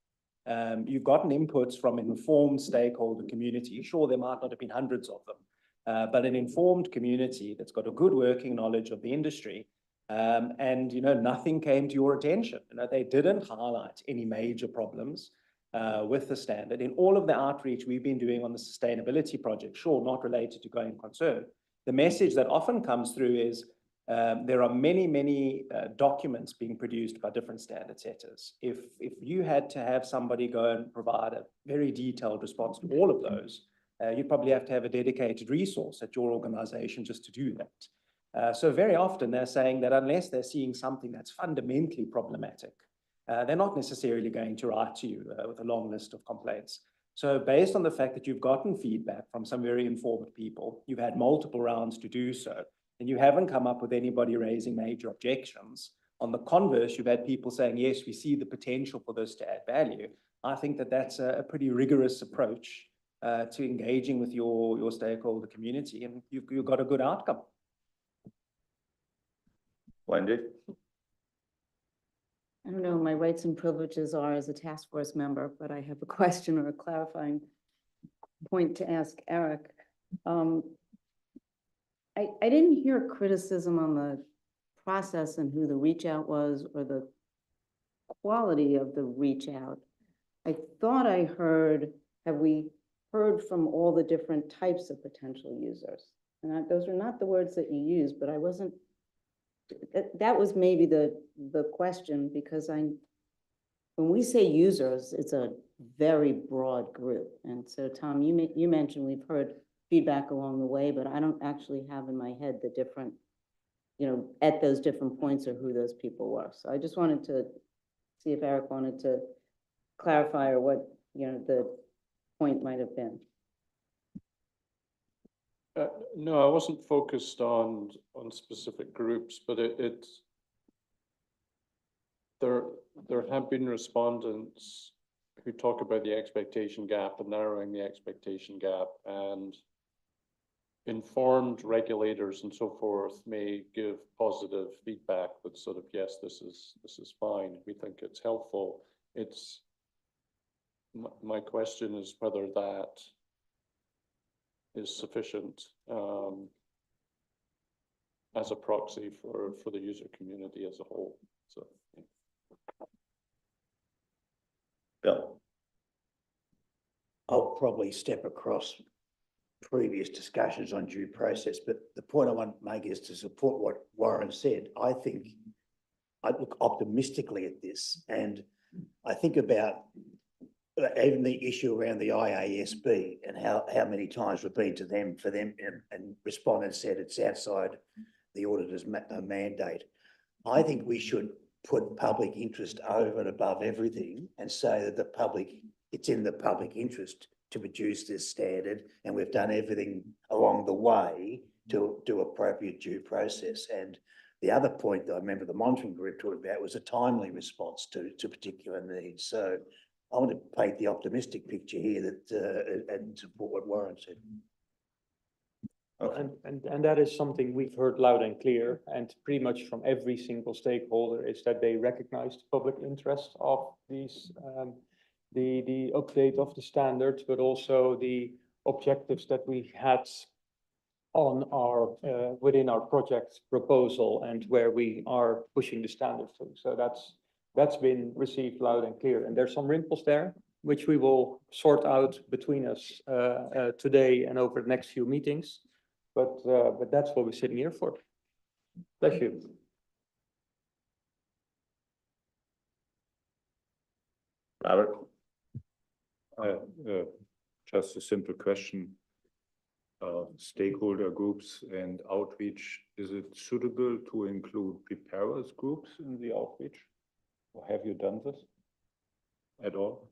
you've gotten inputs from an informed stakeholder community. Sure, there might not have been hundreds of them, but an informed community that's got a good working knowledge of the industry. And nothing came to your attention. They didn't highlight any major problems with the standard. In all of the outreach we've been doing on the sustainability project, sure, not related to going concern, the message that often comes through is there are many documents being produced by different standard setters. If you had to have somebody go and provide a very detailed response to all of those, you'd probably have to have a dedicated resource at your organization just to do that. So very often they're saying that unless they're seeing something that's fundamentally problematic, they're not necessarily going to write to you with a long list of complaints. So based on the fact that you've gotten feedback from some very informed people, you've had multiple rounds to do so, and you haven't come up with anybody raising major objections. On the converse, you've had people saying, yes, we see the potential for this to add value. I think that that's a pretty rigorous approach to engaging with your stakeholder community, and you've got a good outcome. Wendy? I don't know what my rights and privileges are as a task force member, but I have a question or a clarifying point to ask Eric. I didn't hear criticism on the process and who the reach out was or the quality of the reach out. I thought I heard, have we heard from all the different types of potential users? And those are not the words that you used, but I wasn't, that was maybe the question, because when we say users, it's a very broad group. And so Tom, you mentioned we've heard feedback along the way, but I don't actually have in my head the different, at those different points or who those people were. So I just wanted to see if Eric wanted to clarify or what, the point might have been. No, I wasn't focused on specific groups, but there have been respondents who talk about the expectation gap and narrowing the expectation gap, and informed regulators and so forth may give positive feedback that sort of, yes, this is fine. We think it's helpful. My question is whether that is sufficient as a proxy for the user community as a whole. So, Bill? I'll probably step across previous discussions on due process, but the point I want to make is to support what Warren said. I think I look optimistically at this, and I think about even the issue around the IAASB and how many times we've been to them for them and responded said it's outside the auditor's mandate. I think we should put public interest over and above everything and say that it's in the public interest to produce this standard, and we've done everything along the way to do appropriate due process. And the other point that I remember the monitoring group talked about was a timely response to particular needs. So I want to paint the optimistic picture here that and support what Warren said. And that is something we've heard loud and clear, and pretty much from every single stakeholder, is that they recognize the public interest of these, the update of the standards, but also the objectives that we had on our, within our project proposal and where we are pushing the standard to. So that's been received loud and clear. And there's some wrinkles there, which we will sort out between us today and over the next few meetings. But that's what we're sitting here for. Bless you. Robert? Just a simple question. Stakeholder groups and outreach, is it suitable to include preparers groups in the outreach? Or have you done this at all?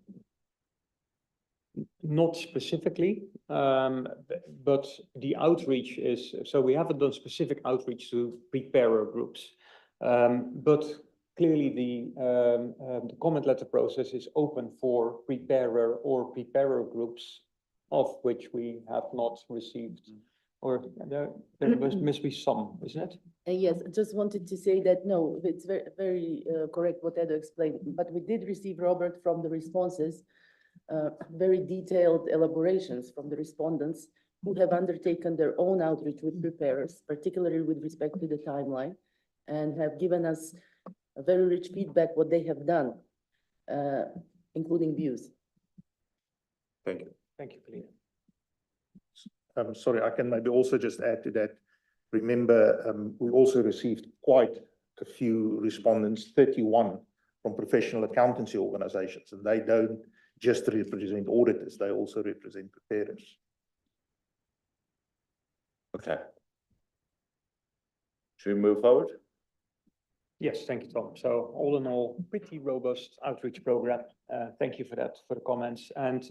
Not specifically, but the outreach is, so we haven't done specific outreach to preparer groups. But clearly the comment letter process is open for preparer or preparer groups, of which we have not received, or there must be some, isn't it? Yes, I just wanted to say that, no, it's very correct what Edo explained, but we did receive, Robert, from the responses, very detailed elaborations from the respondents who have undertaken their own outreach with preparers, particularly with respect to the timeline, and have given us a very rich feedback what they have done, including views. Thank you. Thank you, Polina. Sorry, I can maybe also just add to that. Remember, we also received quite a few respondents, 31 from professional accountancy organizations, and they don't just represent auditors, they also represent preparers. Okay. Should we move forward? Yes, thank you, Tom. So all in all, pretty robust outreach program. Thank you for that, for the comments. And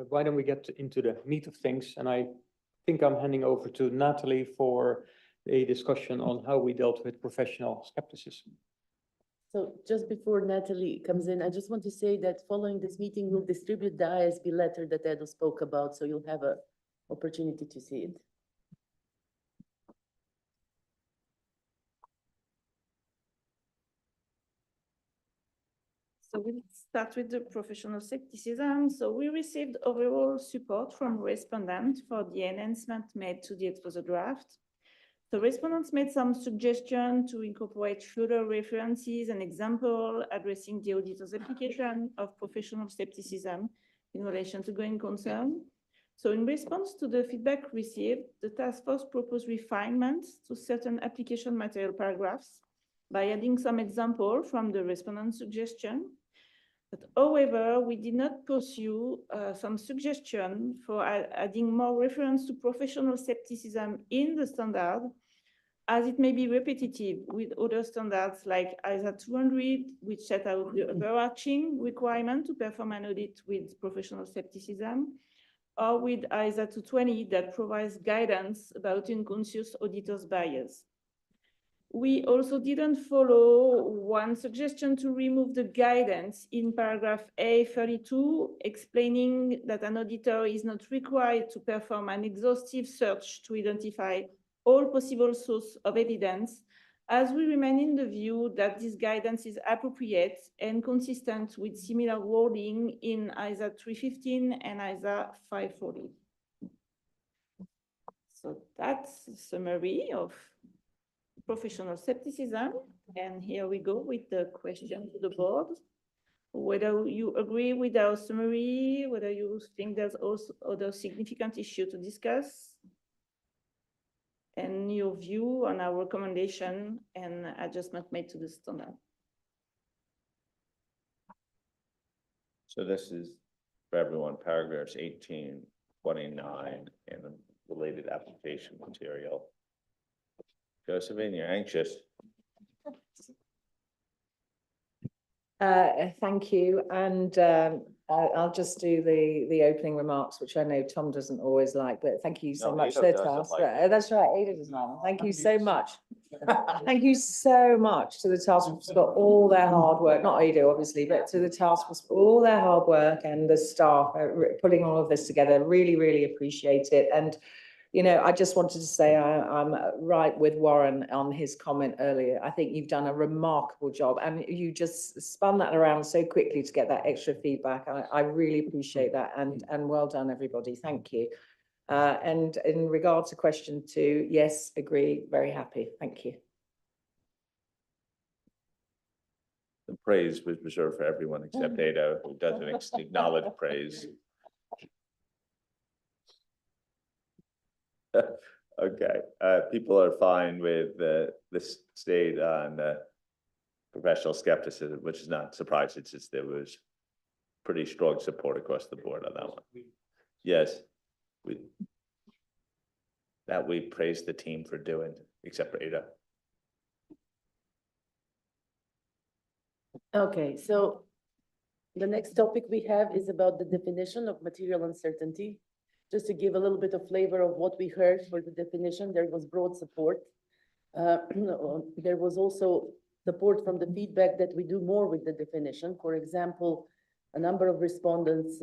why don't we get into the meat of things? And I think I'm handing over to Natalie for a discussion on how we dealt with professional skepticism. So just before Natalie comes in, I just want to say that following this meeting, we'll distribute the IAASB letter that Edo spoke about, so you'll have an opportunity to see it. So we'll start with the professional skepticism. So we received overall support from respondents for the enhancement made to the exposure draft. The respondents made some suggestions to incorporate further references and examples addressing the auditor's application of professional skepticism in relation to going concern. So in response to the feedback received, the task force proposed refinements to certain application material paragraphs by adding some examples from the respondent suggestion. But however, we did not pursue some suggestion for adding more reference to professional skepticism in the standard, as it may be repetitive with other standards like ISA 200, which set out the overarching requirement to perform an audit with professional skepticism, or with ISA 220 that provides guidance about unconscious auditor's bias. We also didn't follow one suggestion to remove the guidance in paragraph A32, explaining that an auditor is not required to perform an exhaustive search to identify all possible sources of evidence, as we remain in the view that this guidance is appropriate and consistent with similar wording in ISA 315 and ISA 540. So that's a summary of professional skepticism. And here we go with the question to the board. Whether you agree with our summary, whether you think there's also other significant issue to discuss. and your view on our recommendation and adjustment made to the standard. So this is for everyone, paragraphs 18, 29, and the related application material. Josephine, you're anxious. Thank you, and I'll just do the opening remarks, which I know Tom doesn't always like, but thank you so No, much Ada for the doesn't task. like it. That's right, Ada does not. Thank you so much. Thank you so much to the task force for all their hard work, not Ada obviously, but to the task force for all their hard work and the staff putting all of this together. Really, really appreciate it. And you know, I just wanted to say I'm right with Warren on his comment earlier. I think you've done a remarkable job and you just spun that around so quickly to get that extra feedback. I really appreciate that and well done, everybody. Thank you. And in regard to question 2, yes, agree, very happy. Thank you. The praise was reserved for everyone except Ada, who doesn't acknowledge praise. Okay, people are fine with this state on professional skepticism, which is not surprising since there was pretty strong support across the board on that one. Yes, we praised the team for doing, except for Ada. Okay, so the next topic we have is about the definition of material uncertainty. Just to give a little bit of flavor of what we heard for the definition, there was broad support. There was also support from the feedback that we do more with the definition. For example, a number of respondents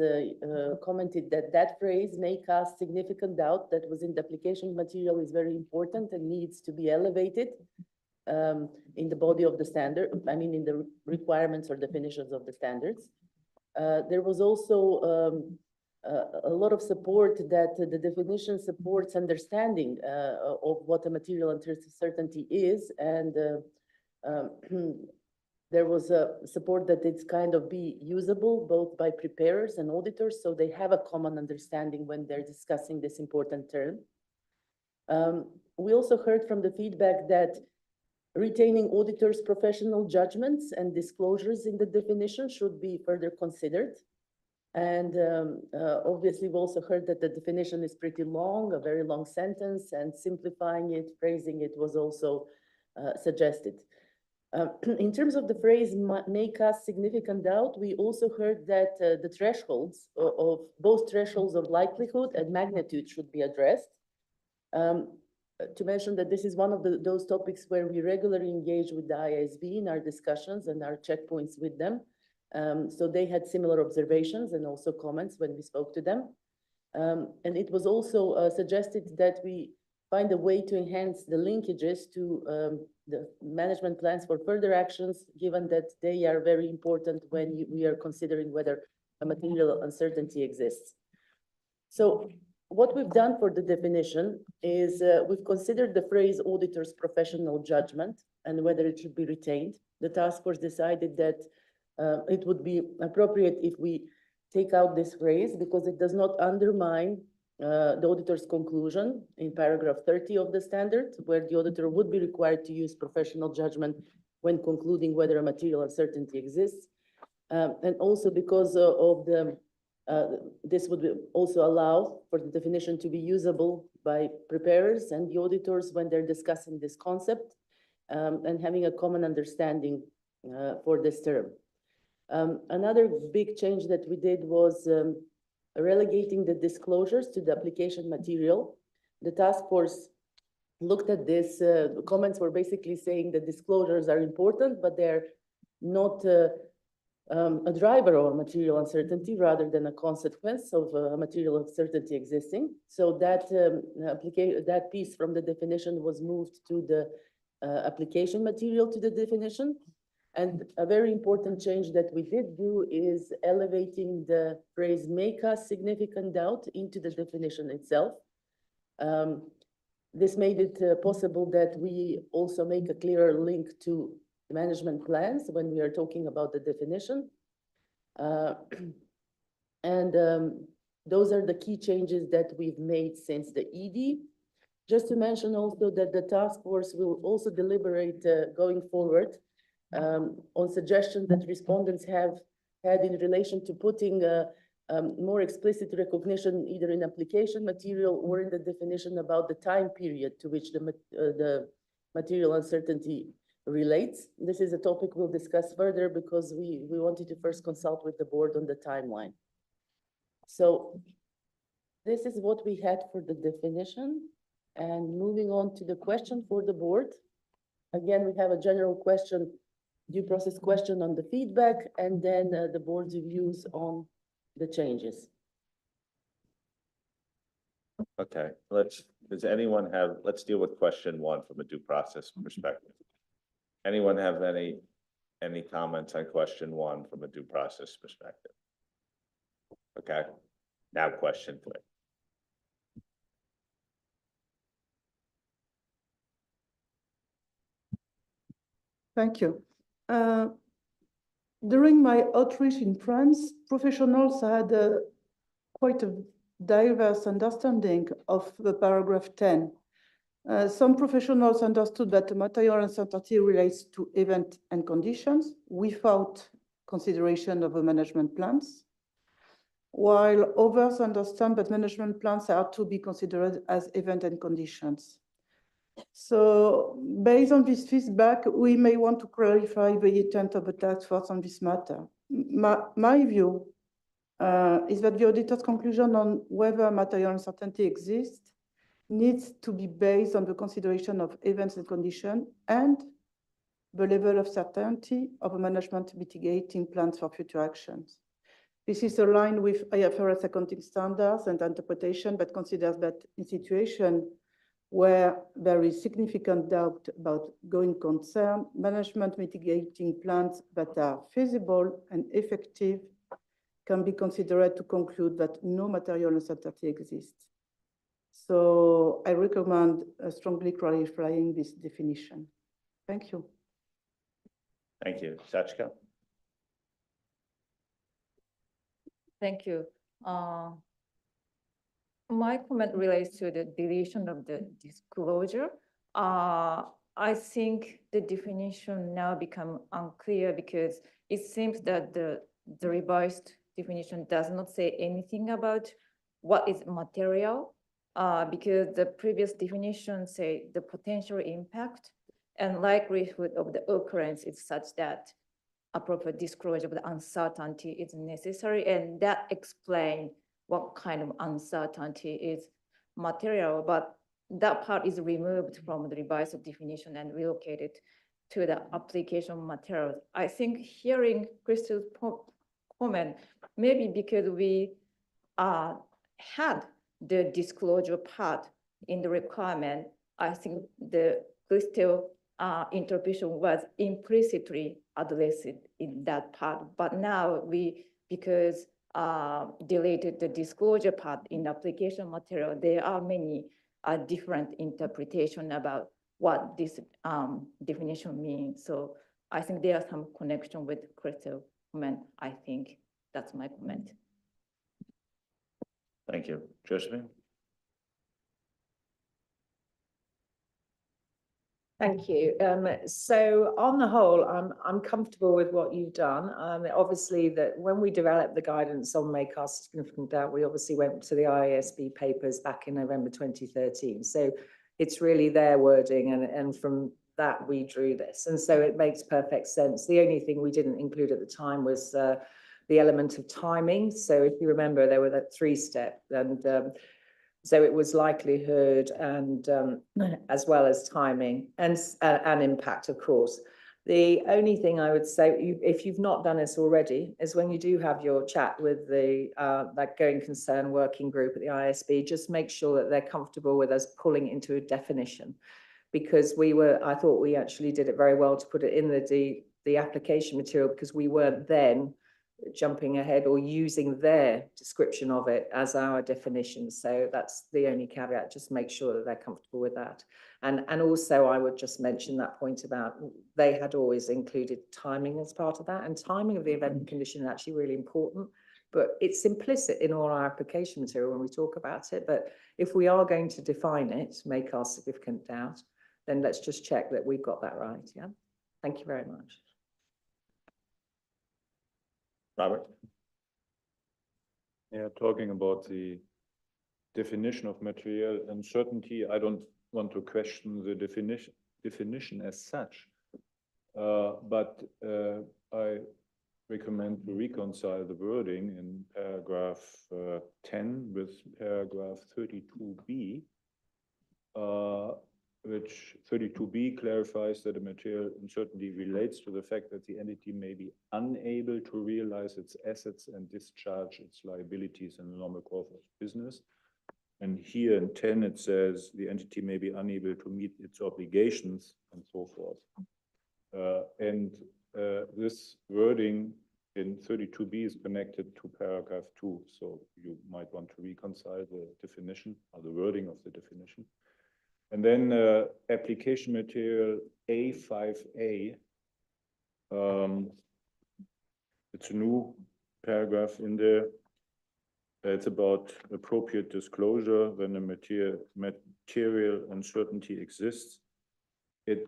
commented that that phrase may cast significant doubt that was in the application material is very important and needs to be elevated in the body of the standard, I mean, in the requirements or definitions of the standards. There was also a lot of support that the definition supports understanding of what a material uncertainty is, and there was a support that it's kind of be usable both by preparers and auditors, so they have a common understanding when they're discussing this important term. We also heard from the feedback that retaining auditors' professional judgments and disclosures in the definition should be further considered. And obviously, we've also heard that the definition is pretty long, a very long sentence, and simplifying it, phrasing it was also suggested. In terms of the phrase may cast significant doubt, we also heard that the thresholds of both thresholds of likelihood and magnitude should be addressed. To mention that this is one of those topics where we regularly engage with the IAASB in our discussions and our checkpoints with them. So they had similar observations and also comments when we spoke to them. And it was also suggested that we find a way to enhance the linkages to the management plans for further actions, given that they are very important when we are considering whether a material uncertainty exists. So what we've done for the definition is we've considered the phrase auditor's professional judgment and whether it should be retained. The task force decided that it would be appropriate if we take out this phrase because it does not undermine the auditor's conclusion in paragraph 30 of the standard, where the auditor would be required to use professional judgment when concluding whether a material uncertainty exists. And also because of the, this would also allow for the definition to be usable by preparers and the auditors when they're discussing this concept and having a common understanding for this term. Another big change that we did was relegating the disclosures to the application material. The task force looked at this. The comments were basically saying that disclosures are important, but they're not a driver of a material uncertainty rather than a consequence of a material uncertainty existing. So that that piece from the definition was moved to the application material to the definition. And a very important change that we did do is elevating the phrase may cast significant doubt into the definition itself. This made it possible that we also make a clearer link to the management plans when we are talking about the definition. Those are the key changes that we've made since the ED. Just to mention also that the task force will also deliberate going forward on suggestions that respondents have had in relation to putting more explicit recognition either in application material or in the definition about the time period to which the material uncertainty relates. This is a topic we'll discuss further because we wanted to first consult with the board on the timeline. So this is what we had for the definition. And moving on to the question for the board. Again, we have a general question, due process question on the feedback, and then the board's views on the changes. Okay, does anyone have, let's deal with question one from a due process perspective. Anyone have any comments on question one from a due process perspective? Okay, now question three. Thank you. During my outreach in France, professionals had quite a diverse understanding of the paragraph 10. Some professionals understood that the material uncertainty relates to event and conditions without consideration of the management plans, while others understand that management plans are to be considered as event and conditions. So based on this feedback, we may want to clarify the intent of the task force on this matter. My view is that the auditor's conclusion on whether material uncertainty exists needs to be based on the consideration of events and conditions and the level of certainty of a management mitigating plans for future actions. This is aligned with IFRS accounting standards and interpretation that considers that in situations where there is significant doubt about going concern, management mitigating plans that are feasible and effective can be considered to conclude that no material uncertainty exists. So I recommend strongly clarifying this definition. Thank you. Thank you. Sachka? Thank you. My comment relates to the deletion of the disclosure. I think the definition now become unclear because it seems that the revised definition does not say anything about what is material, because the previous definition say the potential impact and likelihood of the occurrence is such that appropriate disclosure of the uncertainty is necessary, and that explains what kind of uncertainty is material, but that part is removed from the revised definition and relocated to the application materials. I think hearing Crystal's comment, maybe because we had the disclosure part in the requirement, I think the Crystal interpretation was implicitly addressed in that part, but now because deleted the disclosure part in the application material, there are many different interpretations about what this definition means. So I think there are some connection with Crystal comment. I think that's my comment. Thank you. Josephine? Thank you. So on the whole, I'm comfortable with what you've done. Obviously, that when we developed the guidance on may cast significant doubt, we obviously went to the IAASB papers back in November 2013. So it's really their wording, and from that we drew this, and so it makes perfect sense. The only thing we didn't include at the time was the element of timing. So if you remember, there were that 3-step, and so it was likelihood and as well as timing and impact, of course. The only thing I would say, if you've not done this already, is when you do have your chat with the that going concern working group at the IAASB, just make sure that they're comfortable with us pulling into a definition, because I thought we actually did it very well to put it in the application material, because we weren't then jumping ahead or using their description of it as our definition. So that's the only caveat, just make sure that they're comfortable with that. And also I would just mention that point about they had always included timing as part of that, and timing of the event and condition is actually really important, but it's implicit in all our application material when we talk about it. But if we are going to define it, make our significant doubt, then let's just check that we've got that right. Yeah. Thank you very much. Robert? Yeah, talking about the definition of material uncertainty, I don't want to question the definition as such. But I recommend to reconcile the wording in paragraph 10 with paragraph 32b, which 32b clarifies that a material uncertainty relates to the fact that the entity may be unable to realize its assets and discharge its liabilities in the normal course of business. And here in 10, it says the entity may be unable to meet its obligations and so forth. This wording in 32b is connected to paragraph 2. So you might want to reconcile the definition or the wording of the definition. And then application material A5A. It's a new paragraph in there. It's about appropriate disclosure when a material uncertainty exists. It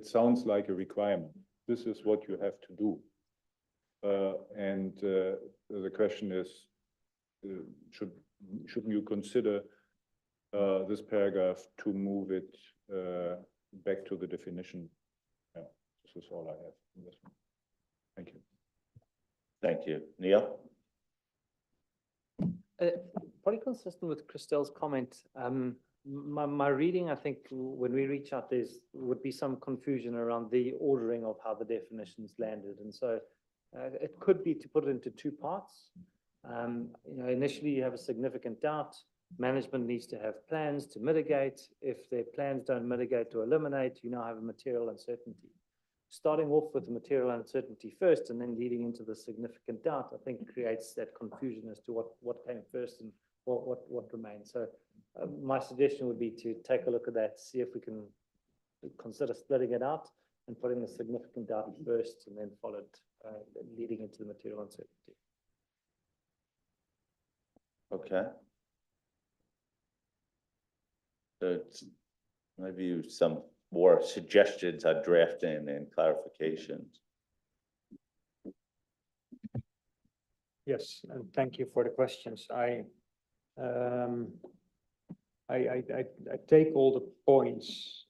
sounds like a requirement. This is what you have to do. The question is, shouldn't you consider this paragraph to move it back to the definition? Yeah, this is all I have in this one. Thank you. Thank you. Neil? Probably consistent with Christelle's comment. My reading, I think, when we reach out, would be some confusion around the ordering of how the definitions landed, and so it could be to put it into two parts. Initially, you have a significant doubt. Management needs to have plans to mitigate. If their plans don't mitigate or eliminate, you now have a material uncertainty. Starting off with the material uncertainty first and then leading into the significant doubt, I think creates that confusion as to what came first and what remains. So my suggestion would be to take a look at that, see if we can consider splitting it out and putting the significant doubt first and then followed leading into the material uncertainty. Okay. So maybe some more suggestions on drafting and clarifications. Yes, and thank you for the questions. I take all the points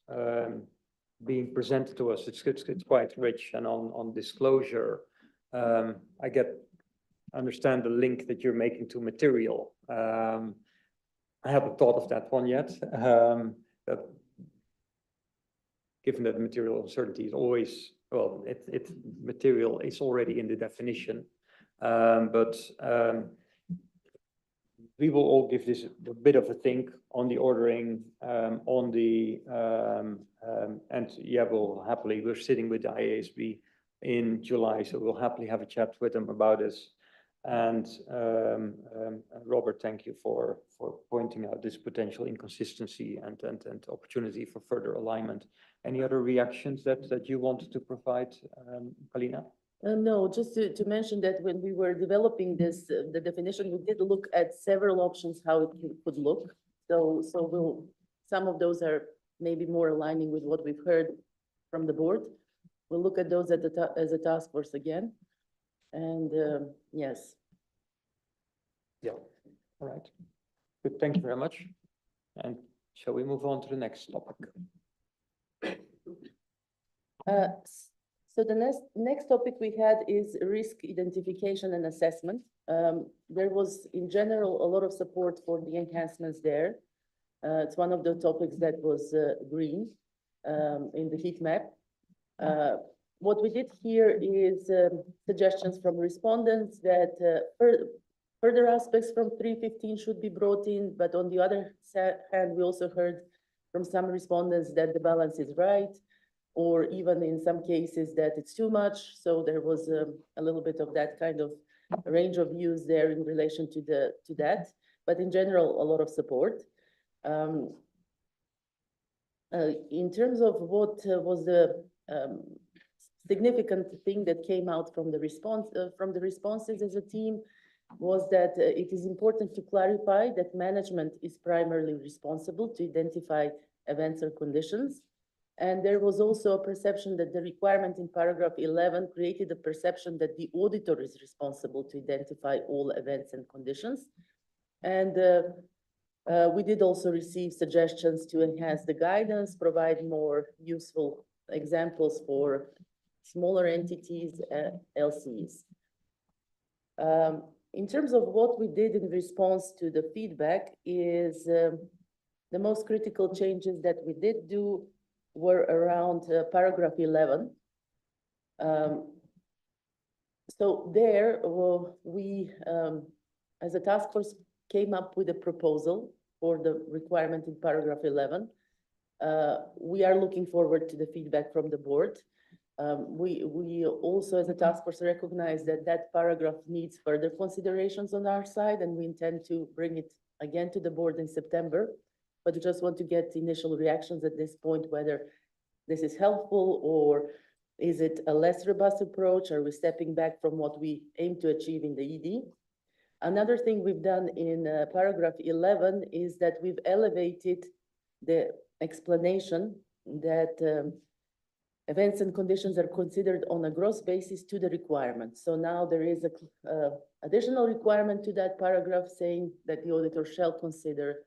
being presented to us. It's quite rich, and on disclosure, I understand the link that you're making to material. I haven't thought of that one yet. Given that material uncertainty is always, well, material is already in the definition. We will all give this a bit of a think on the ordering, and yeah, we're sitting with the IAASB in July, so we'll happily have a chat with them about this. And Robert, thank you for pointing out this potential inconsistency and opportunity for further alignment. Any other reactions that you wanted to provide, Kalina? No, just to mention that when we were developing this, the definition, we did look at several options how it could look. So some of those are maybe more aligning with what we've heard from the board. We'll look at those as a task force again. And yes. Yeah, all right. Good, thank you very much. And shall we move on to the next topic? So the next topic we had is risk identification and assessment. There was, in general, a lot of support for the enhancements there. It's one of the topics that was green in the heat map. What we did here is suggestions from respondents that further aspects from 315 should be brought in, but on the other hand, we also heard from some respondents that the balance is right, or even in some cases that it's too much. So there was a little bit of that kind of range of views there in relation to that, but in general, a lot of support. In terms of what was the significant thing that came out from the responses as a team was that it is important to clarify that management is primarily responsible to identify events or conditions. And there was also a perception that the requirement in paragraph 11 created a perception that the auditor is responsible to identify all events and conditions. And we did also receive suggestions to enhance the guidance, provide more useful examples for smaller entities, LCs. In terms of what we did in response to the feedback is the most critical changes that we did do were around paragraph 11. So there we, as a task force, came up with a proposal for the requirement in paragraph 11. We are looking forward to the feedback from the board. We also, as a task force, recognize that that paragraph needs further considerations on our side, and we intend to bring it again to the board in September. But we just want to get initial reactions at this point, whether this is helpful or is it a less robust approach? Are we stepping back from what we aim to achieve in the ED? Another thing we've done in paragraph 11 is that we've elevated the explanation that events and conditions are considered on a gross basis to the requirement. So now there is a additional requirement to that paragraph saying that the auditor shall consider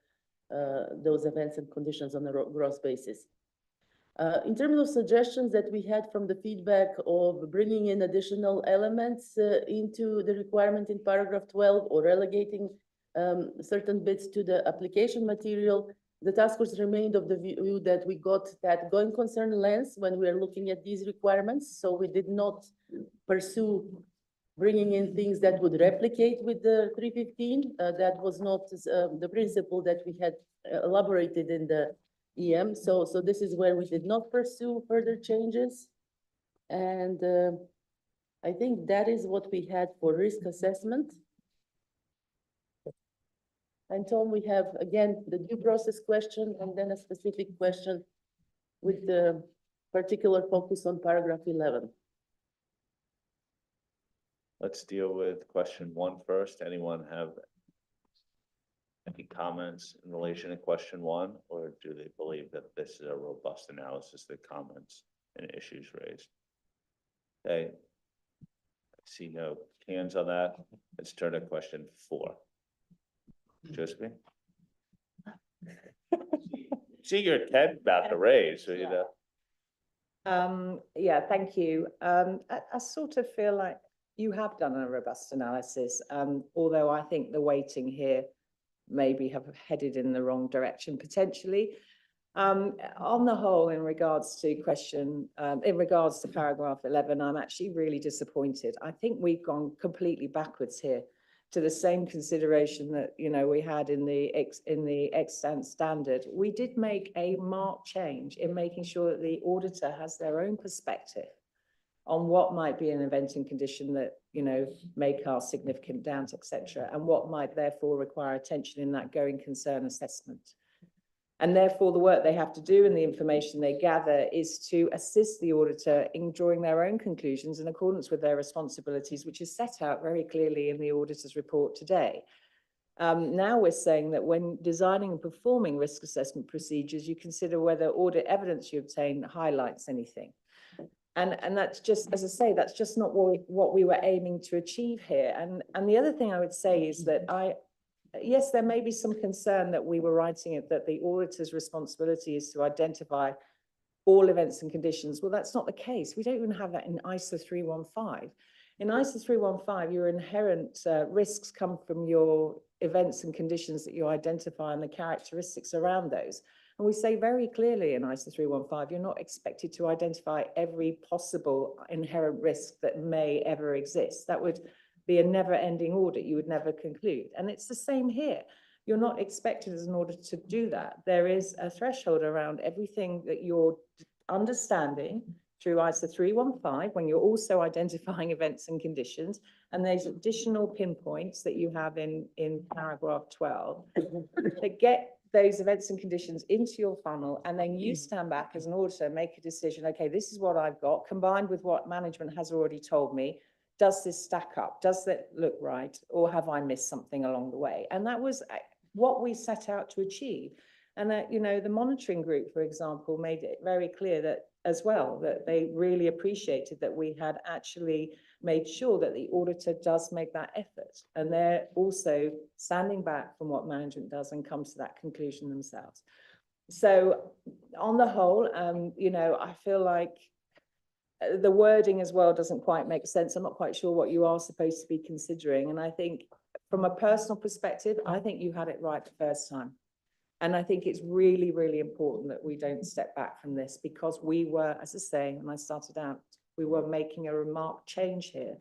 those events and conditions on a gross basis. In terms of suggestions that we had from the feedback of bringing in additional elements into the requirement in paragraph 12 or relegating certain bits to the application material, the task force remained of the view that we got that going concern lens when we are looking at these requirements. So we did not pursue bringing in things that would replicate with the 315. That was not the principle that we had elaborated in the EM. So this is where we did not pursue further changes. And I think that is what we had for risk assessment. And Tom, we have, again, the due process question and then a specific question with the particular focus on paragraph 11. Let's deal with question 1 first. Anyone have any comments in relation to question 1, or do they believe that this is a robust analysis that comments and issues raised? Okay. I see no hands on that. Let's turn to question 4. Josephine? See your head about to raise, so you know. Yeah, thank you. I sort of feel like you have done a robust analysis, although I think the weighting here maybe have headed in the wrong direction potentially. On the whole, in regards to paragraph 11, I'm actually really disappointed. I think we've gone completely backwards here to the same consideration that, you know, we had in the extant standard. We did make a marked change in making sure that the auditor has their own perspective on what might be an event and condition that, you know, may cause significant doubt, etc., and what might therefore require attention in that going concern assessment. And therefore, the work they have to do and the information they gather is to assist the auditor in drawing their own conclusions in accordance with their responsibilities, which is set out very clearly in the auditor's report today. Now we're saying that when designing and performing risk assessment procedures, you consider whether audit evidence you obtain highlights anything. And that's just, as I say, that's just not what we were aiming to achieve here. And the other thing I would say is that yes, there may be some concern that we were writing it, that the auditor's responsibility is to identify all events and conditions. Well, that's not the case. We don't even have that in ISO 315. In ISO 315, your inherent risks come from your events and conditions that you identify and the characteristics around those. And we say very clearly in ISO 315, you're not expected to identify every possible inherent risk that may ever exist. That would be a never-ending audit. You would never conclude. And it's the same here. You're not expected as an auditor to do that. There is a threshold around everything that you're understanding through ISO 315 when you're also identifying events and conditions, and there's additional pinpoints that you have in paragraph 12 that get those events and conditions into your funnel, and then you stand back as an auditor, make a decision, okay, this is what I've got, combined with what management has already told me. Does this stack up? Does that look right? Or have I missed something along the way? And that was what we set out to achieve. And that, you know, the monitoring group, for example, made it very clear that as well, that they really appreciated that we had actually made sure that the auditor does make that effort. And they're also standing back from what management does and come to that conclusion themselves. So on the whole, you know, I feel like the wording as well doesn't quite make sense. I'm not quite sure what you are supposed to be considering. And I think from a personal perspective, I think you had it right the first time. And I think it's really, really important that we don't step back from this, because we were, as I say, when I started out, we were making a remarked change here,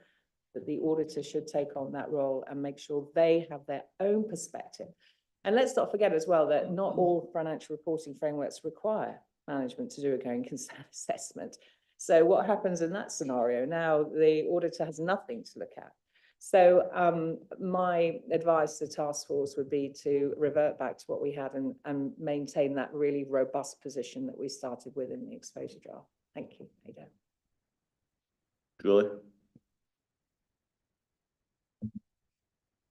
that the auditor should take on that role and make sure they have their own perspective. And let's not forget as well that not all financial reporting frameworks require management to do a going concern assessment. So what happens in that scenario? Now the auditor has nothing to look at. So my advice to the task force would be to revert back to what we had and maintain that really robust position that we started with in the exposure draft. Thank you, Ada. Julie?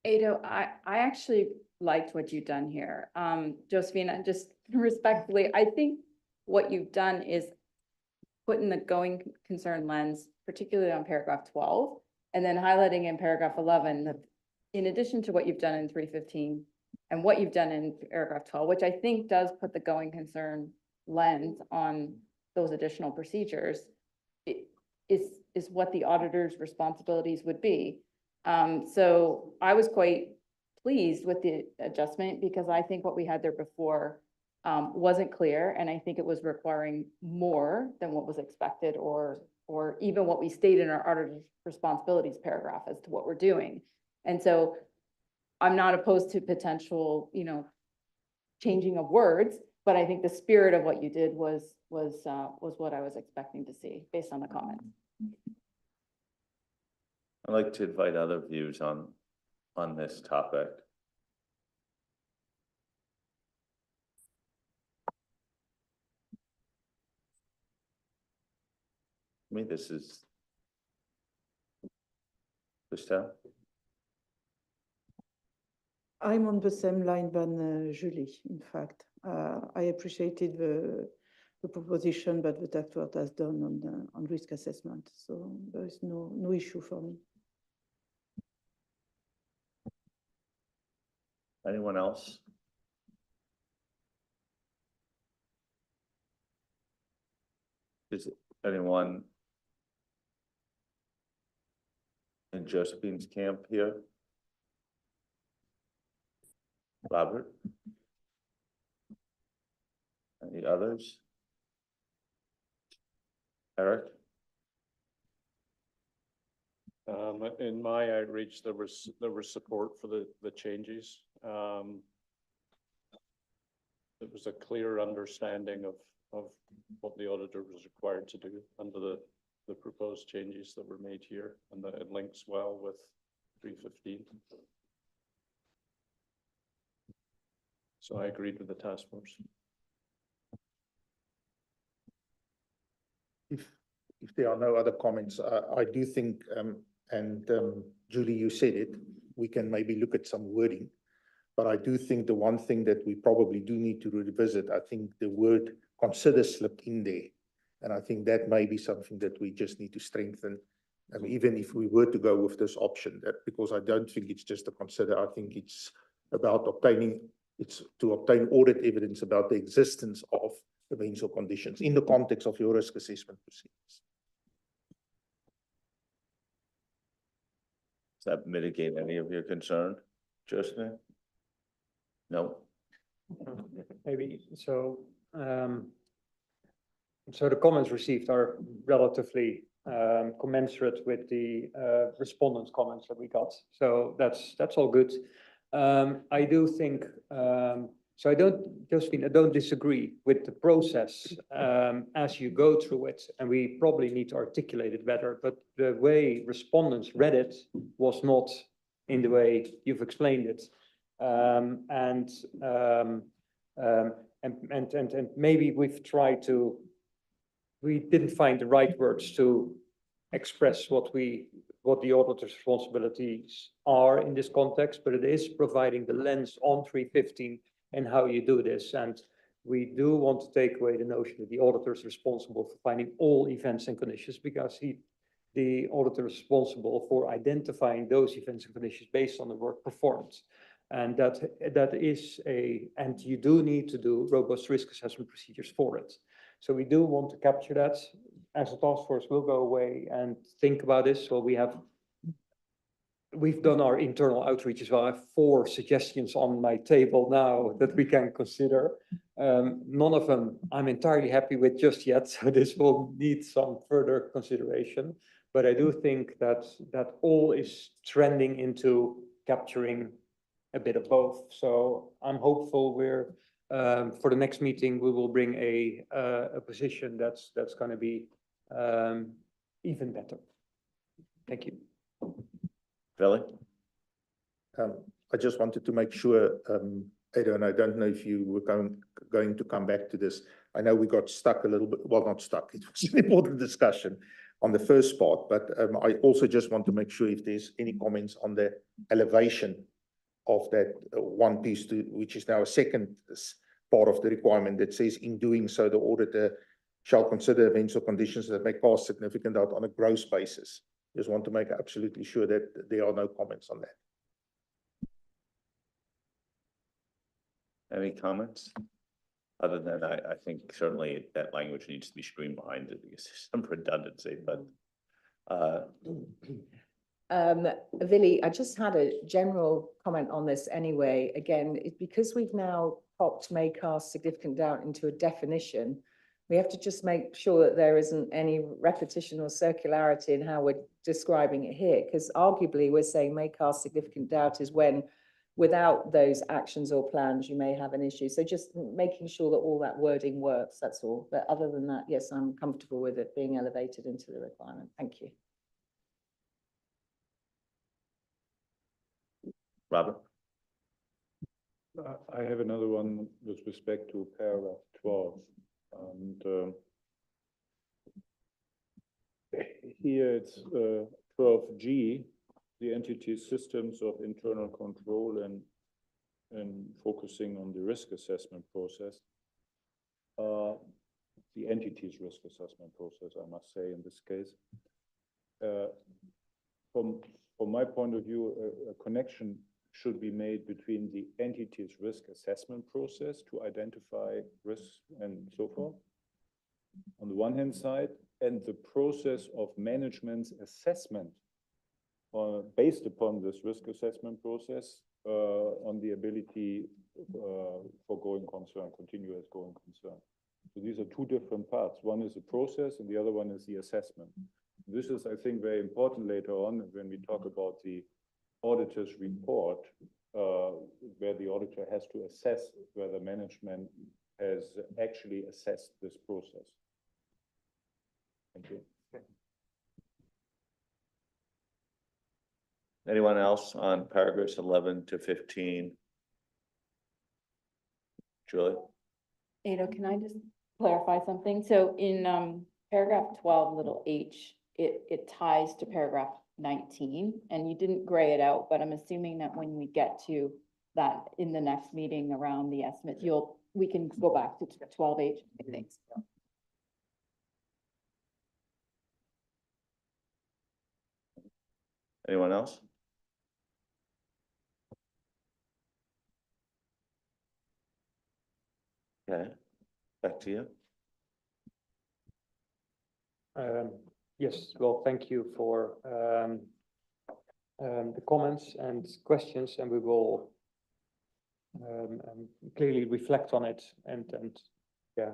Ada, I actually liked what you've done here. Josephine, just respectfully, I think what you've done is put in the going concern lens, particularly on paragraph 12, and then highlighting in paragraph 11, that in addition to what you've done in 315 and what you've done in paragraph 12, which I think does put the going concern lens on those additional procedures, is what the auditor's responsibilities would be. So I was quite pleased with the adjustment, because I think what we had there before wasn't clear, and I think it was requiring more than what was expected, or even what we state in our auditor's responsibilities paragraph as to what we're doing. And so I'm not opposed to potential, you know, changing of words, but I think the spirit of what you did was what I was expecting to see based on the comments. I'd like to invite other views on this topic. I mean, this is Christelle. I'm on the same line than Julie, in fact. I appreciated the proposition that the tax court has done on risk assessment. So there is no issue for me. Anyone else? Is anyone in Josephine's camp here? Robert? Any others? Eric? In my outreach, there was support for the changes. There was a clear understanding of what the auditor was required to do under the proposed changes that were made here, and that it links well with 315. So I agreed with the task force. If there are no other comments, I do think, Julie, you said it, we can maybe look at some wording. But I do think the one thing that we probably do need to revisit, I think the word consider slipped in there. And I think that may be something that we just need to strengthen. I mean, even if we were to go with this option, because I don't think it's just a consider, I think it's about obtaining audit evidence about the existence of events or conditions in the context of your risk assessment proceedings. Does that mitigate any of your concern, Josephine? No. Maybe so. So the comments received are relatively commensurate with the respondents' comments that we got. So that's all good. I do think so. Josephine, I don't disagree with the process as you go through it, and we probably need to articulate it better. But the way respondents read it was not in the way you've explained it. And maybe we've tried to, we didn't find the right words to express what the auditor's responsibilities are in this context, but it is providing the lens on 315 and how you do this. And we do want to take away the notion that the auditor is responsible for finding all events and conditions, because the auditor is responsible for identifying those events and conditions based on the work performed. And that is and you do need to do robust risk assessment procedures for it. So we do want to capture that. As a task force, we'll go away and think about this. So we've done our internal outreach as well. I have 4 suggestions on my table now that we can consider. None of them I'm entirely happy with just yet, so this will need some further consideration. But I do think that all is trending into capturing a bit of both. So I'm hopeful for the next meeting, we will bring a position that's going to be even better. Thank you. Billy? I just wanted to make sure, Ada, and I don't know if you were going to come back to this. I know we got stuck a little bit, well, not stuck, it was an important discussion on the first part, but I also just want to make sure if there's any comments on the elevation of that one piece, which is now a second part of the requirement that says, in doing so, the auditor shall consider events or conditions that may cast significant doubt on a gross basis. Just want to make absolutely sure that there are no comments on that. Any comments? Other than I think certainly that language needs to be streamlined because there's some redundancy, but Vili, I just had a general comment on this anyway. Again, because we've now popped may cast significant doubt into a definition, we have to just make sure that there isn't any repetition or circularity in how we're describing it here, because arguably we're saying may cast significant doubt is when without those actions or plans, you may have an issue. So just making sure that all that wording works, that's all. But other than that, yes, I'm comfortable with it being elevated into the requirement. Thank you. Robert? I have another one with respect to paragraph 12. And here it's 12G, the entity systems of internal control and focusing on the risk assessment process. The entity's risk assessment process, I must say, in this case. From my point of view, a connection should be made between the entity's risk assessment process to identify risks and so forth, on the one hand side, and the process of management's assessment based upon this risk assessment process on the ability for going concern, continuous going concern. So these are 2 different parts. One is the process and the other one is the assessment. This is, I think, very important later on when we talk about the auditor's report, where the auditor has to assess whether management has actually assessed this process. Thank you. Anyone else on paragraphs 11 to 15? Julie? Ada, can I just clarify something? So in paragraph 12, little h, it ties to paragraph 19, and you didn't gray it out, but I'm assuming that when we get to that in the next meeting around the estimates, we can go back to 12H, I think. Anyone else? Okay, back to you. Yes, well, thank you for the comments and questions, and we will clearly reflect on it and yeah,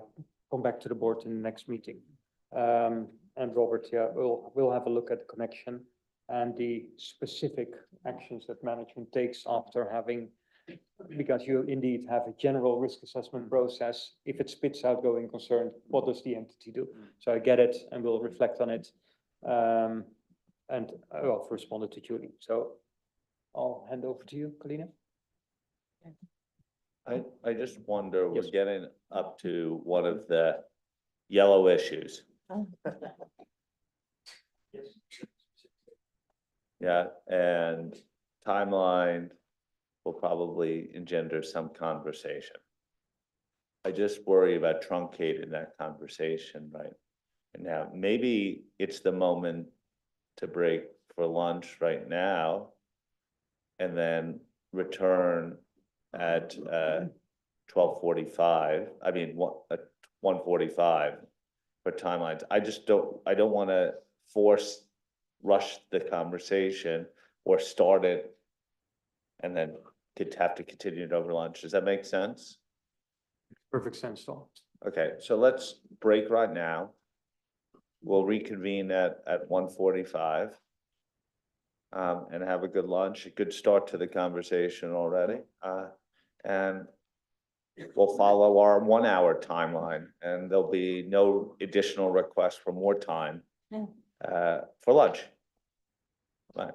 come back to the board in the next meeting. And Robert, yeah, we'll have a look at the connection and the specific actions that management takes after having, because you indeed have a general risk assessment process. If it spits out going concern, what does the entity do? So I get it, and we'll reflect on it. And I've responded to Julie. So I'll hand over to you, Colina. I just wonder, we're Yes. getting up to one of the yellow issues. Yeah, and timeline will probably engender some conversation. I just worry about truncating that conversation right now. Maybe it's the moment to break for lunch right now and then return at 12:45, I mean, 1:45 for timelines. I don't want to rush the conversation or start it and then could have to continue it over lunch. Does that make sense? Perfect sense, Tom. Okay, so let's break right now. We'll reconvene at 1:45. And have a good lunch, a good start to the conversation already. And we'll follow our 1 hour timeline, and there'll be no additional requests for more time for lunch. Right.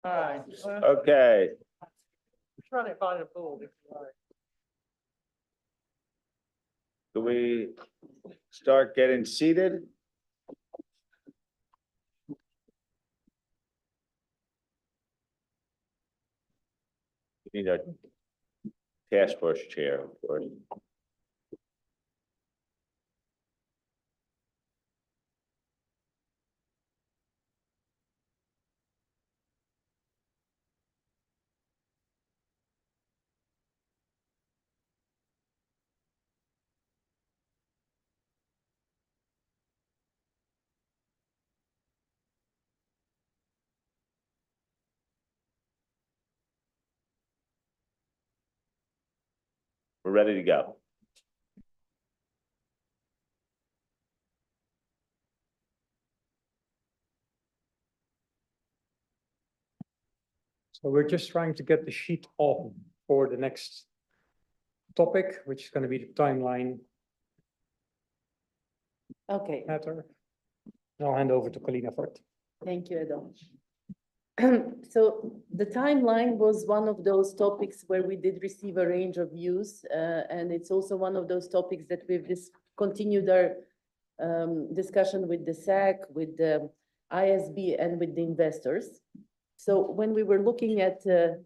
All right. Okay, Trying to find a pool. do we start getting seated? We need a task force chair, of course. We're ready to go. So we're just trying to get the sheet off for the next topic, which is going to be the timeline Okay, matter. I'll hand over to Colina for it. thank you, Adam. So the timeline was one of those topics where we did receive a range of views, and it's also one of those topics that we've continued our discussion with the SAC, with the IAASB, and with the investors. So when we were looking at the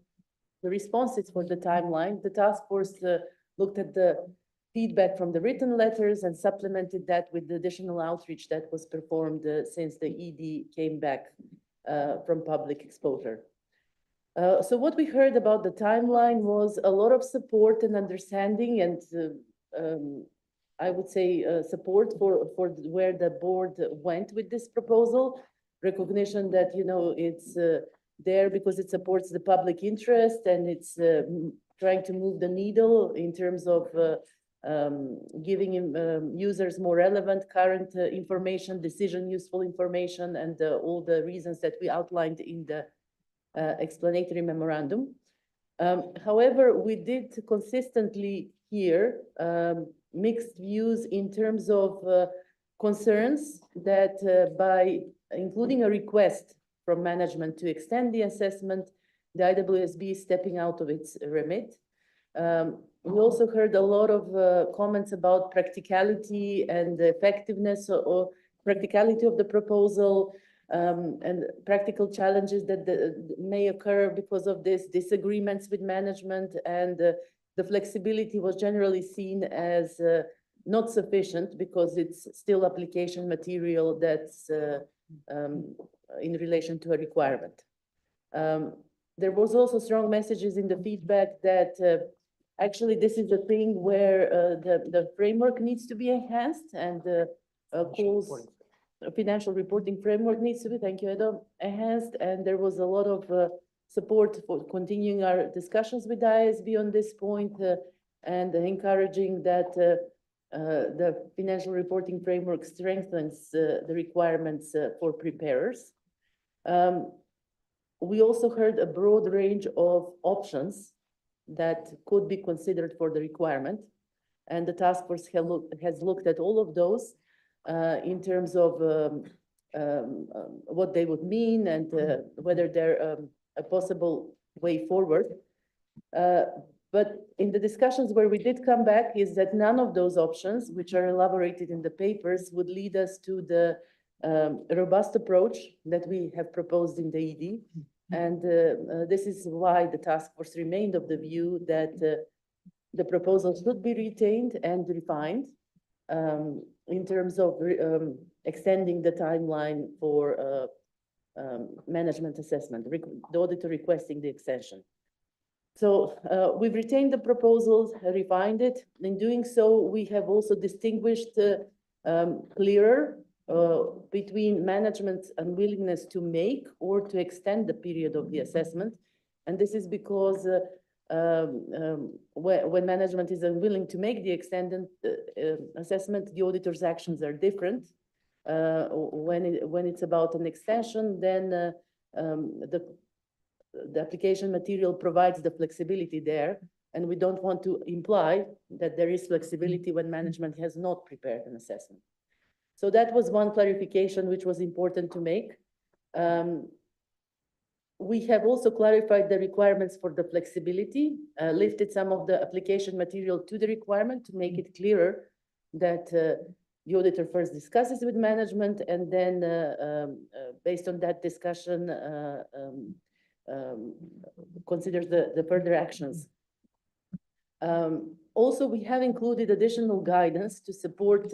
responses for the timeline, the task force looked at the feedback from the written letters and supplemented that with the additional outreach that was performed since the ED came back from public exposure. So what we heard about the timeline was a lot of support and understanding and I would say support for where the board went with this proposal, recognition that, you know, it's there because it supports the public interest and it's trying to move the needle in terms of giving users more relevant current information, decision useful information, and all the reasons that we outlined in the explanatory memorandum. However, we did consistently hear mixed views in terms of concerns that by including a request from management to extend the assessment, the IAASB is stepping out of its remit. We also heard a lot of comments about practicality and the effectiveness or practicality of the proposal and practical challenges that may occur because of this, disagreements with management, and the flexibility was generally seen as not sufficient because it's still application material that's in relation to a requirement. There was also strong messages in the feedback that actually this is a thing where the framework needs to be enhanced and financial reporting framework needs to be, thank you, Adam, enhanced. And there was a lot of support for continuing our discussions with IAASB on this point and encouraging that the financial reporting framework strengthens the requirements for preparers. We also heard a broad range of options that could be considered for the requirement. And the task force has looked at all of those in terms of what they would mean and whether they're a possible way forward. But in the discussions where we did come back is that none of those options, which are elaborated in the papers, would lead us to the robust approach that we have proposed in the ED. And this is why the task force remained of the view that the proposal should be retained and refined in terms of extending the timeline for management assessment, the auditor requesting the extension. So we've retained the proposals, refined it. In doing so, we have also distinguished clearer between management's unwillingness to make or to extend the period of the assessment. And this is because when management is unwilling to make the extended assessment, the auditor's actions are different. When it's about an extension, then the application material provides the flexibility there, and we don't want to imply that there is flexibility when management has not prepared an assessment. So that was one clarification which was important to make. we have also clarified the requirements for the flexibility, lifted some of the application material to the requirement to make it clearer that the auditor first discusses with management and then based on that discussion considers the further actions. Also, we have included additional guidance to support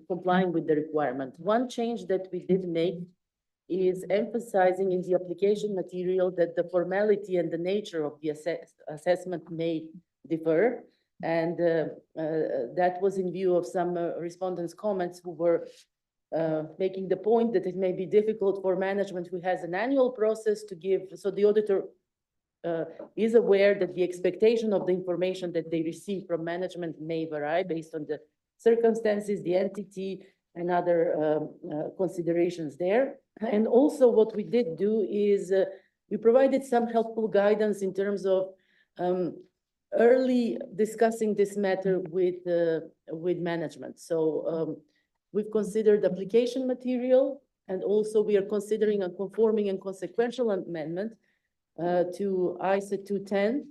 complying with the requirement. One change that we did make is emphasizing in the application material that the formality and the nature of the assessment may differ. And that was in view of some respondents' comments who were making the point that it may be difficult for management who has an annual process to give. So the auditor is aware that the expectation of the information that they receive from management may vary based on the circumstances, the entity, and other considerations there. And also what we did do is we provided some helpful guidance in terms of early discussing this matter with management. So we've considered application material, and also we are considering a conforming and consequential amendment to ISA 210,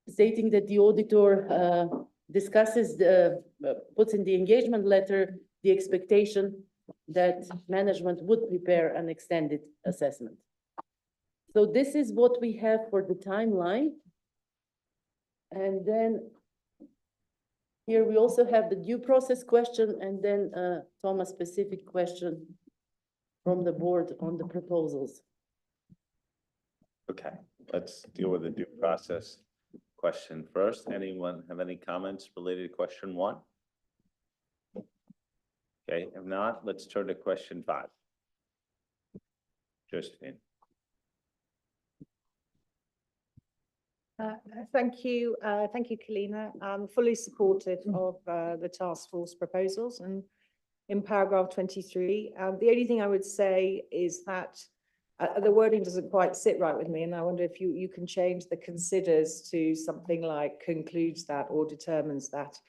stating that the auditor discusses puts in the engagement letter the expectation that management would prepare an extended assessment. So this is what we have for the timeline. And then here we also have the due process question, and then Tom, a specific question from the board on the proposals. Okay, let's deal with the due process question first. Anyone have any comments related to question 1? Okay, if not, let's turn to question 5. Josephine. Thank you, Kalina. I'm fully supportive of the task force proposals, and in paragraph 23, the only thing I would say is that the wording doesn't quite sit right with me, and I wonder if you can change the considers to something like concludes that or determines that,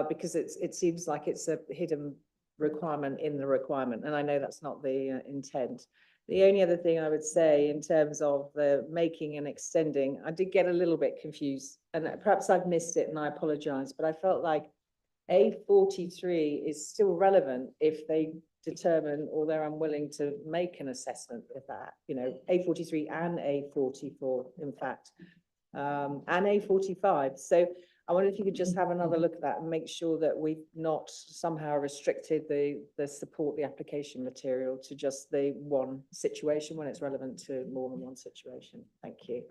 because it seems like it's a hidden requirement in the requirement, and I know that's not the intent. The only other thing I would say in terms of the making and extending, I did get a little bit confused, and perhaps I've missed it and I apologize, but I felt like A43 is still relevant if they determine or they're unwilling to make an assessment of that, A43 and A44, in fact, and A45. So I wonder if you could just have another look at that and make sure that we've not somehow restricted the support, the application material to just the one situation when it's relevant to more than one situation. Thank you.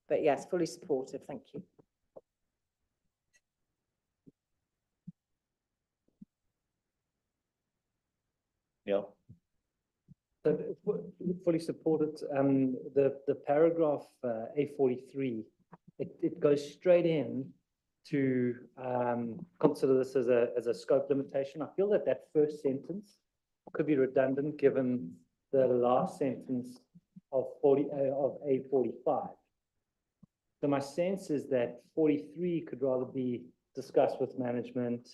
But yes, fully supportive. Thank you. Yeah. So fully supported. The paragraph A43, it goes straight in to consider this as a scope limitation. I feel that first sentence could be redundant given the last sentence of A45. So my sense is that 43 could rather be discussed with management.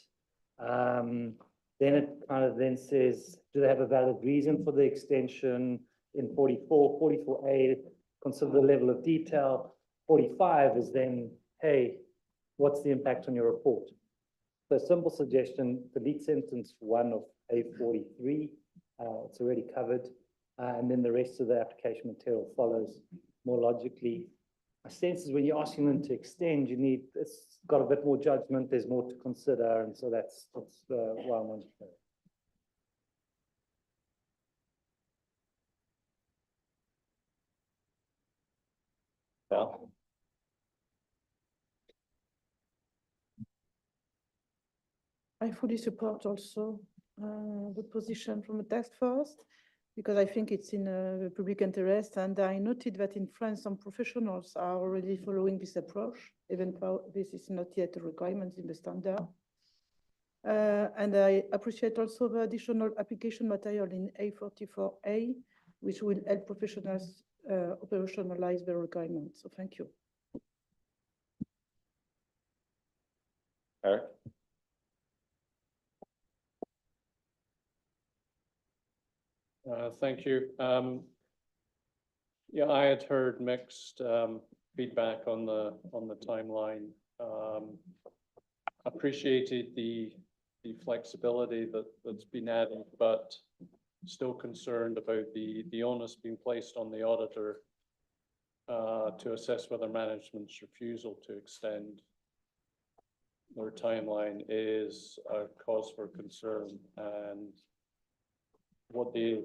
Then it kind of then says, do they have a valid reason for the extension? In 44A, consider the level of detail. 45 is then, hey, what's the impact on your report? So simple suggestion, delete sentence 1 of A43. It's already covered. And then the rest of the application material follows more logically. My sense is when you're asking them to extend, it's got a bit more judgment, there's more to consider. And so that's why I wanted to know. Well. I fully support also the position from the task force, because I think it's in the public interest. And I noted that in France, some professionals are already following this approach, even though this is not yet a requirement in the standard. And I appreciate also the additional application material in A44A, which will help professionals operationalize the requirements. So thank you. Eric? Thank you. Yeah, I had heard mixed feedback on the timeline. Appreciated the flexibility that's been added, but still concerned about the onus being placed on the auditor to assess whether management's refusal to extend their timeline is a cause for concern, and what the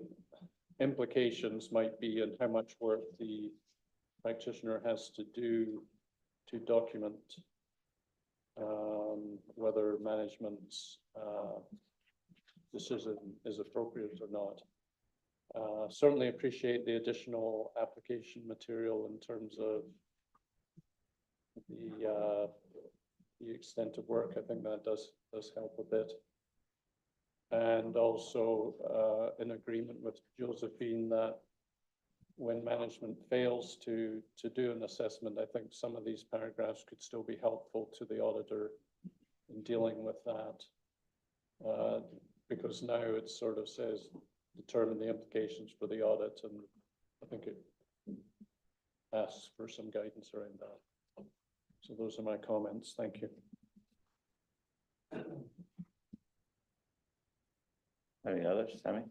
implications might be and how much work the practitioner has to do to document whether management's decision is appropriate or not. Certainly appreciate the additional application material in terms of the extent of work. I think that does help a bit. And also in agreement with Josephine that when management fails to do an assessment, I think some of these paragraphs could still be helpful to the auditor in dealing with that. Because now it sort of says, determine the implications for the audit, and I think it asks for some guidance around that. So those are my comments. Thank you. Any others, Sammy?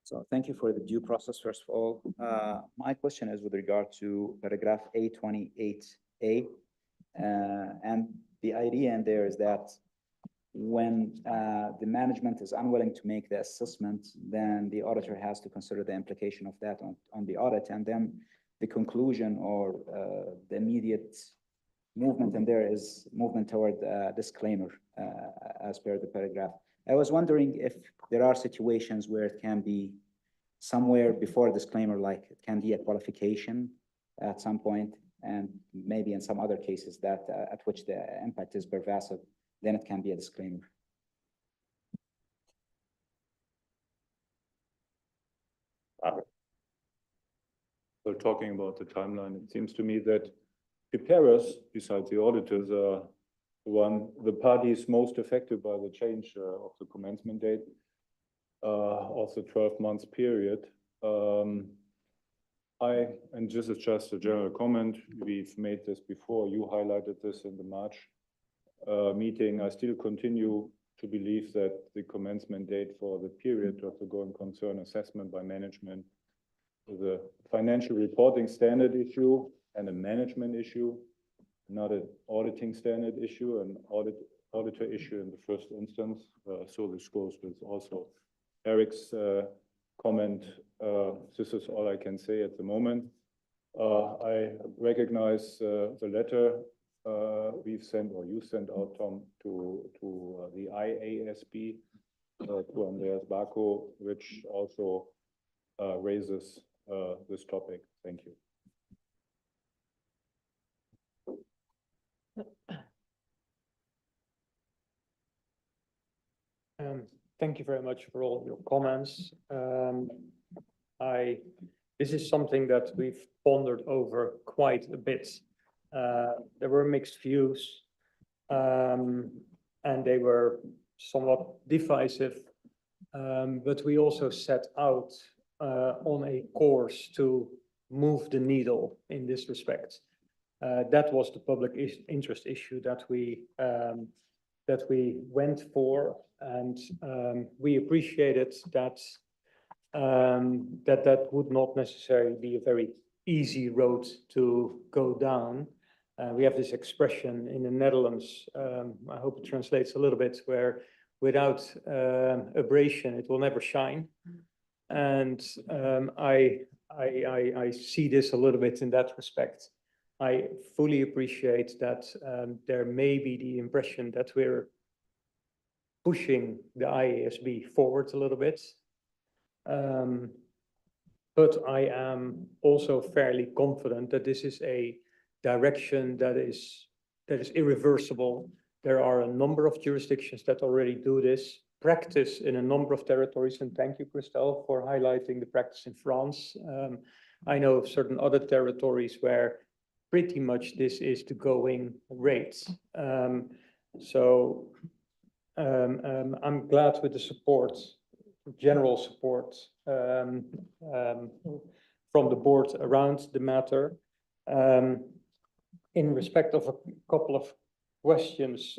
So thank you for the due process, first of all. My question is with regard to paragraph A28A. And the idea in there is that when the management is unwilling to make the assessment, then the auditor has to consider the implication of that on the audit, and then the conclusion or the immediate movement in there is movement toward disclaimer as per the paragraph. I was wondering if there are situations where it can be somewhere before a disclaimer, like it can be a qualification at some point, and maybe in some other cases that at which the impact is pervasive, then it can be a disclaimer. So talking about the timeline, it seems to me that preparers, besides the auditors, are the parties most affected by the change of the commencement date of the 12 months period. And this is just a general comment, we've made this before, you highlighted this in the March meeting. I still continue to believe that the commencement date for the period of the going concern assessment by management is a financial reporting standard issue and a management issue, not an auditing standard issue, an auditor issue in the first instance. So this goes with also Eric's comment. This is all I can say at the moment. I recognize the letter we've sent, or you sent out, Tom, to the IAASB, to Andreas Barco, which also raises this topic. Thank you. Thank you very much for all your comments. This is something that we've pondered over quite a bit. There were mixed views, and they were somewhat divisive, but we also set out on a course to move the needle in this respect. That was the public interest issue that we went for, and we appreciated that that would not necessarily be a very easy road to go down. We have this expression in the Netherlands, I hope it translates a little bit, where without abrasion, it will never shine. And I see this a little bit in that respect. I fully appreciate that there may be the impression that we're pushing the IAASB forward a little bit. But I am also fairly confident that this is a direction that is irreversible. There are a number of jurisdictions that already do this, practice in a number of territories, and thank you, Christelle, for highlighting the practice in France. I know of certain other territories where pretty much this is the going rate. So I'm glad with the support, general support from the board around the matter. In respect of a couple of questions,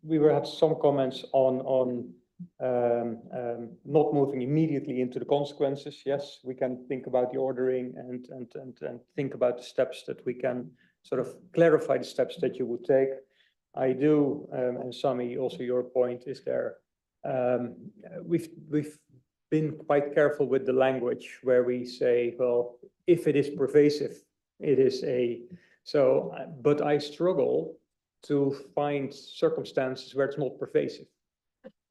we had some comments on not moving immediately into the consequences. Yes, we can think about the ordering and think about the steps that we can sort of clarify the steps that you would take. I do, and Sami, also your point is there. We've been quite careful with the language where we say, well, if it is pervasive, it is so, but I struggle to find circumstances where it's not pervasive.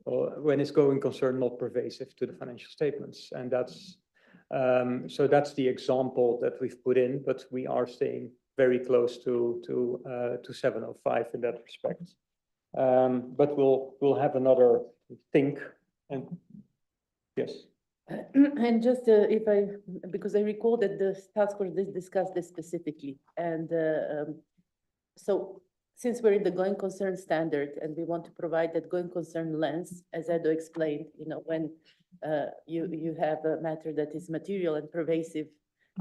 When it's going concern not pervasive to the financial statements. And that's, so that's the example that we've put in, but we are staying very close to 705 in that respect. But we'll have another think and yes. And just because I recall that the task force discussed this specifically. And so since we're in the going concern standard and we want to provide that going concern lens, as Edo explained, when you have a matter that is material and pervasive,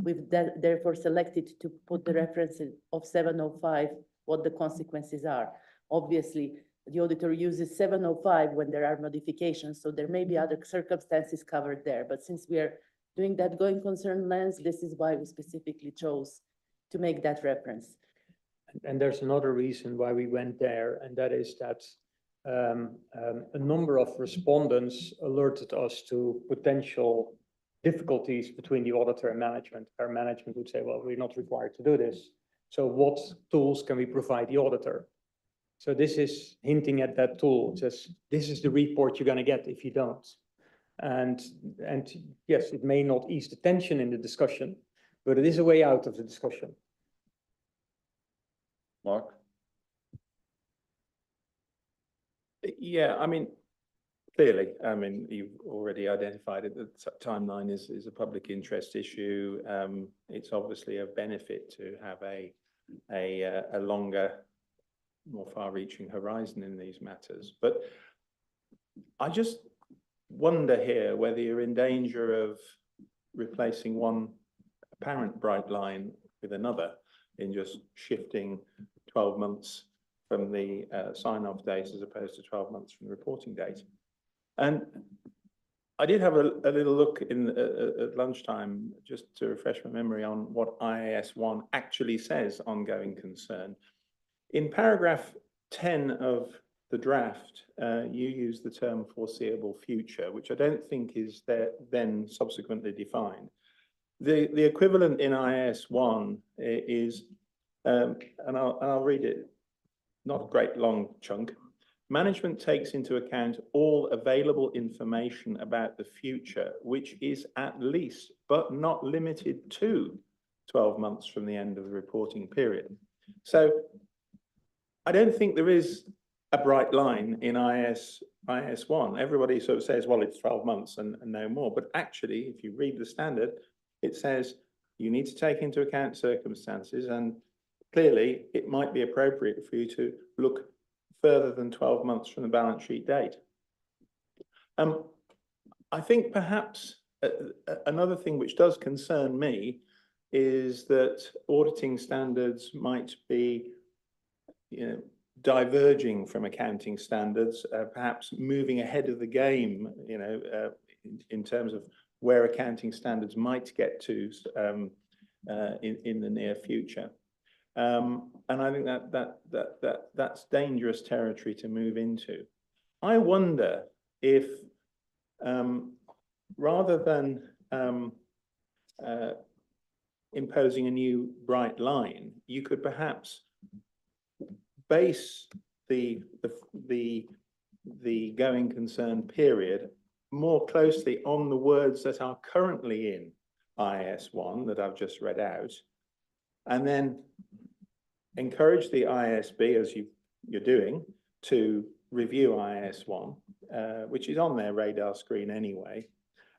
we've therefore selected to put the reference of 705, what the consequences are. Obviously, the auditor uses 705 when there are modifications, so there may be other circumstances covered there. But since we are doing that going concern lens, this is why we specifically chose to make that reference. And there's another reason why we went there, and that is that a number of respondents alerted us to potential difficulties between the auditor and management. Our management would say, well, we're not required to do this. So what tools can we provide the auditor? So this is hinting at that tool. It says, this is the report you're going to get if you don't. And yes, it may not ease the tension in the discussion, but it is a way out of the discussion. Mark? Yeah, I mean, clearly, I mean, you've already identified it, that timeline is a public interest issue. It's obviously a benefit to have a longer, more far-reaching horizon in these matters. But I just wonder here whether you're in danger of replacing one apparent bright line with another in just shifting 12 months from the sign-off date as opposed to 12 months from the reporting date. And I did have a little look at lunchtime just to refresh my memory on what IAS 1 actually says on going concern. In paragraph 10 of the draft, you use the term foreseeable future, which I don't think is then subsequently defined. The equivalent in IAS 1 is, and I'll read it, not a great long chunk. Management takes into account all available information about the future, which is at least, but not limited to, 12 months from the end of the reporting period. So I don't think there is a bright line in IAS 1. Everybody sort of says, well, it's 12 months and no more. But actually, if you read the standard, it says you need to take into account circumstances, and clearly it might be appropriate for you to look further than 12 months from the balance sheet date. I think perhaps another thing which does concern me is that auditing standards might be, diverging from accounting standards, perhaps moving ahead of the game, in terms of where accounting standards might get to in the near future. And I think that's dangerous territory to move into. I wonder if, rather than imposing a new bright line, you could perhaps base the going concern period more closely on the words that are currently in IAS 1 that I've just read out, and then encourage the IASB, as you're doing, to review IAS 1, which is on their radar screen anyway.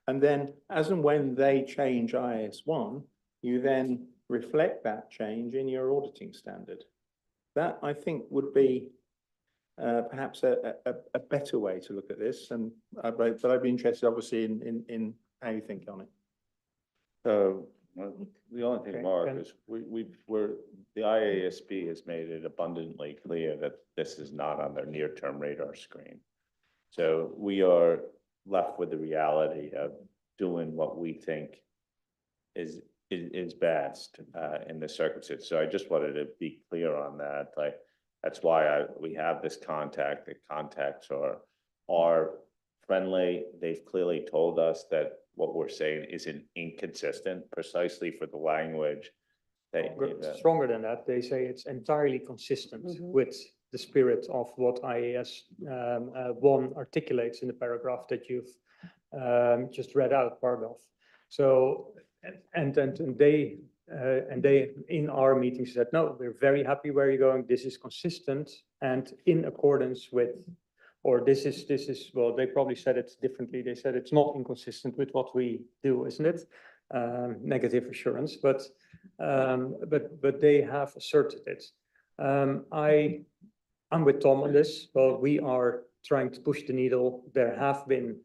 And then, as and when they change IAS 1, you then reflect that change in your auditing standard. That, I think, would be perhaps a better way to look at this, and but I'd be interested, obviously, in how you think on it. So, the only thing, Okay, Mark, and- is the IAASB has made it abundantly clear that this is not on their near-term radar screen. So we are left with the reality of doing what we think is best in this circumstance. So I just wanted to be clear on that. Like, that's why we have this contact. The contacts are friendly. They've clearly told us that what we're saying isn't inconsistent precisely for the language. Stronger than that, they say it's entirely consistent with the spirit of what IAS 1 articulates in the paragraph that you've just read out part of. So, and they in our meeting said, no, we're very happy where you're going. This is consistent and in accordance with, or this is, well, they probably said it differently. They said it's not inconsistent with what we do, isn't it? Negative assurance, but they have asserted it. I'm with Tom on this. Well, we are trying to push the needle. There have been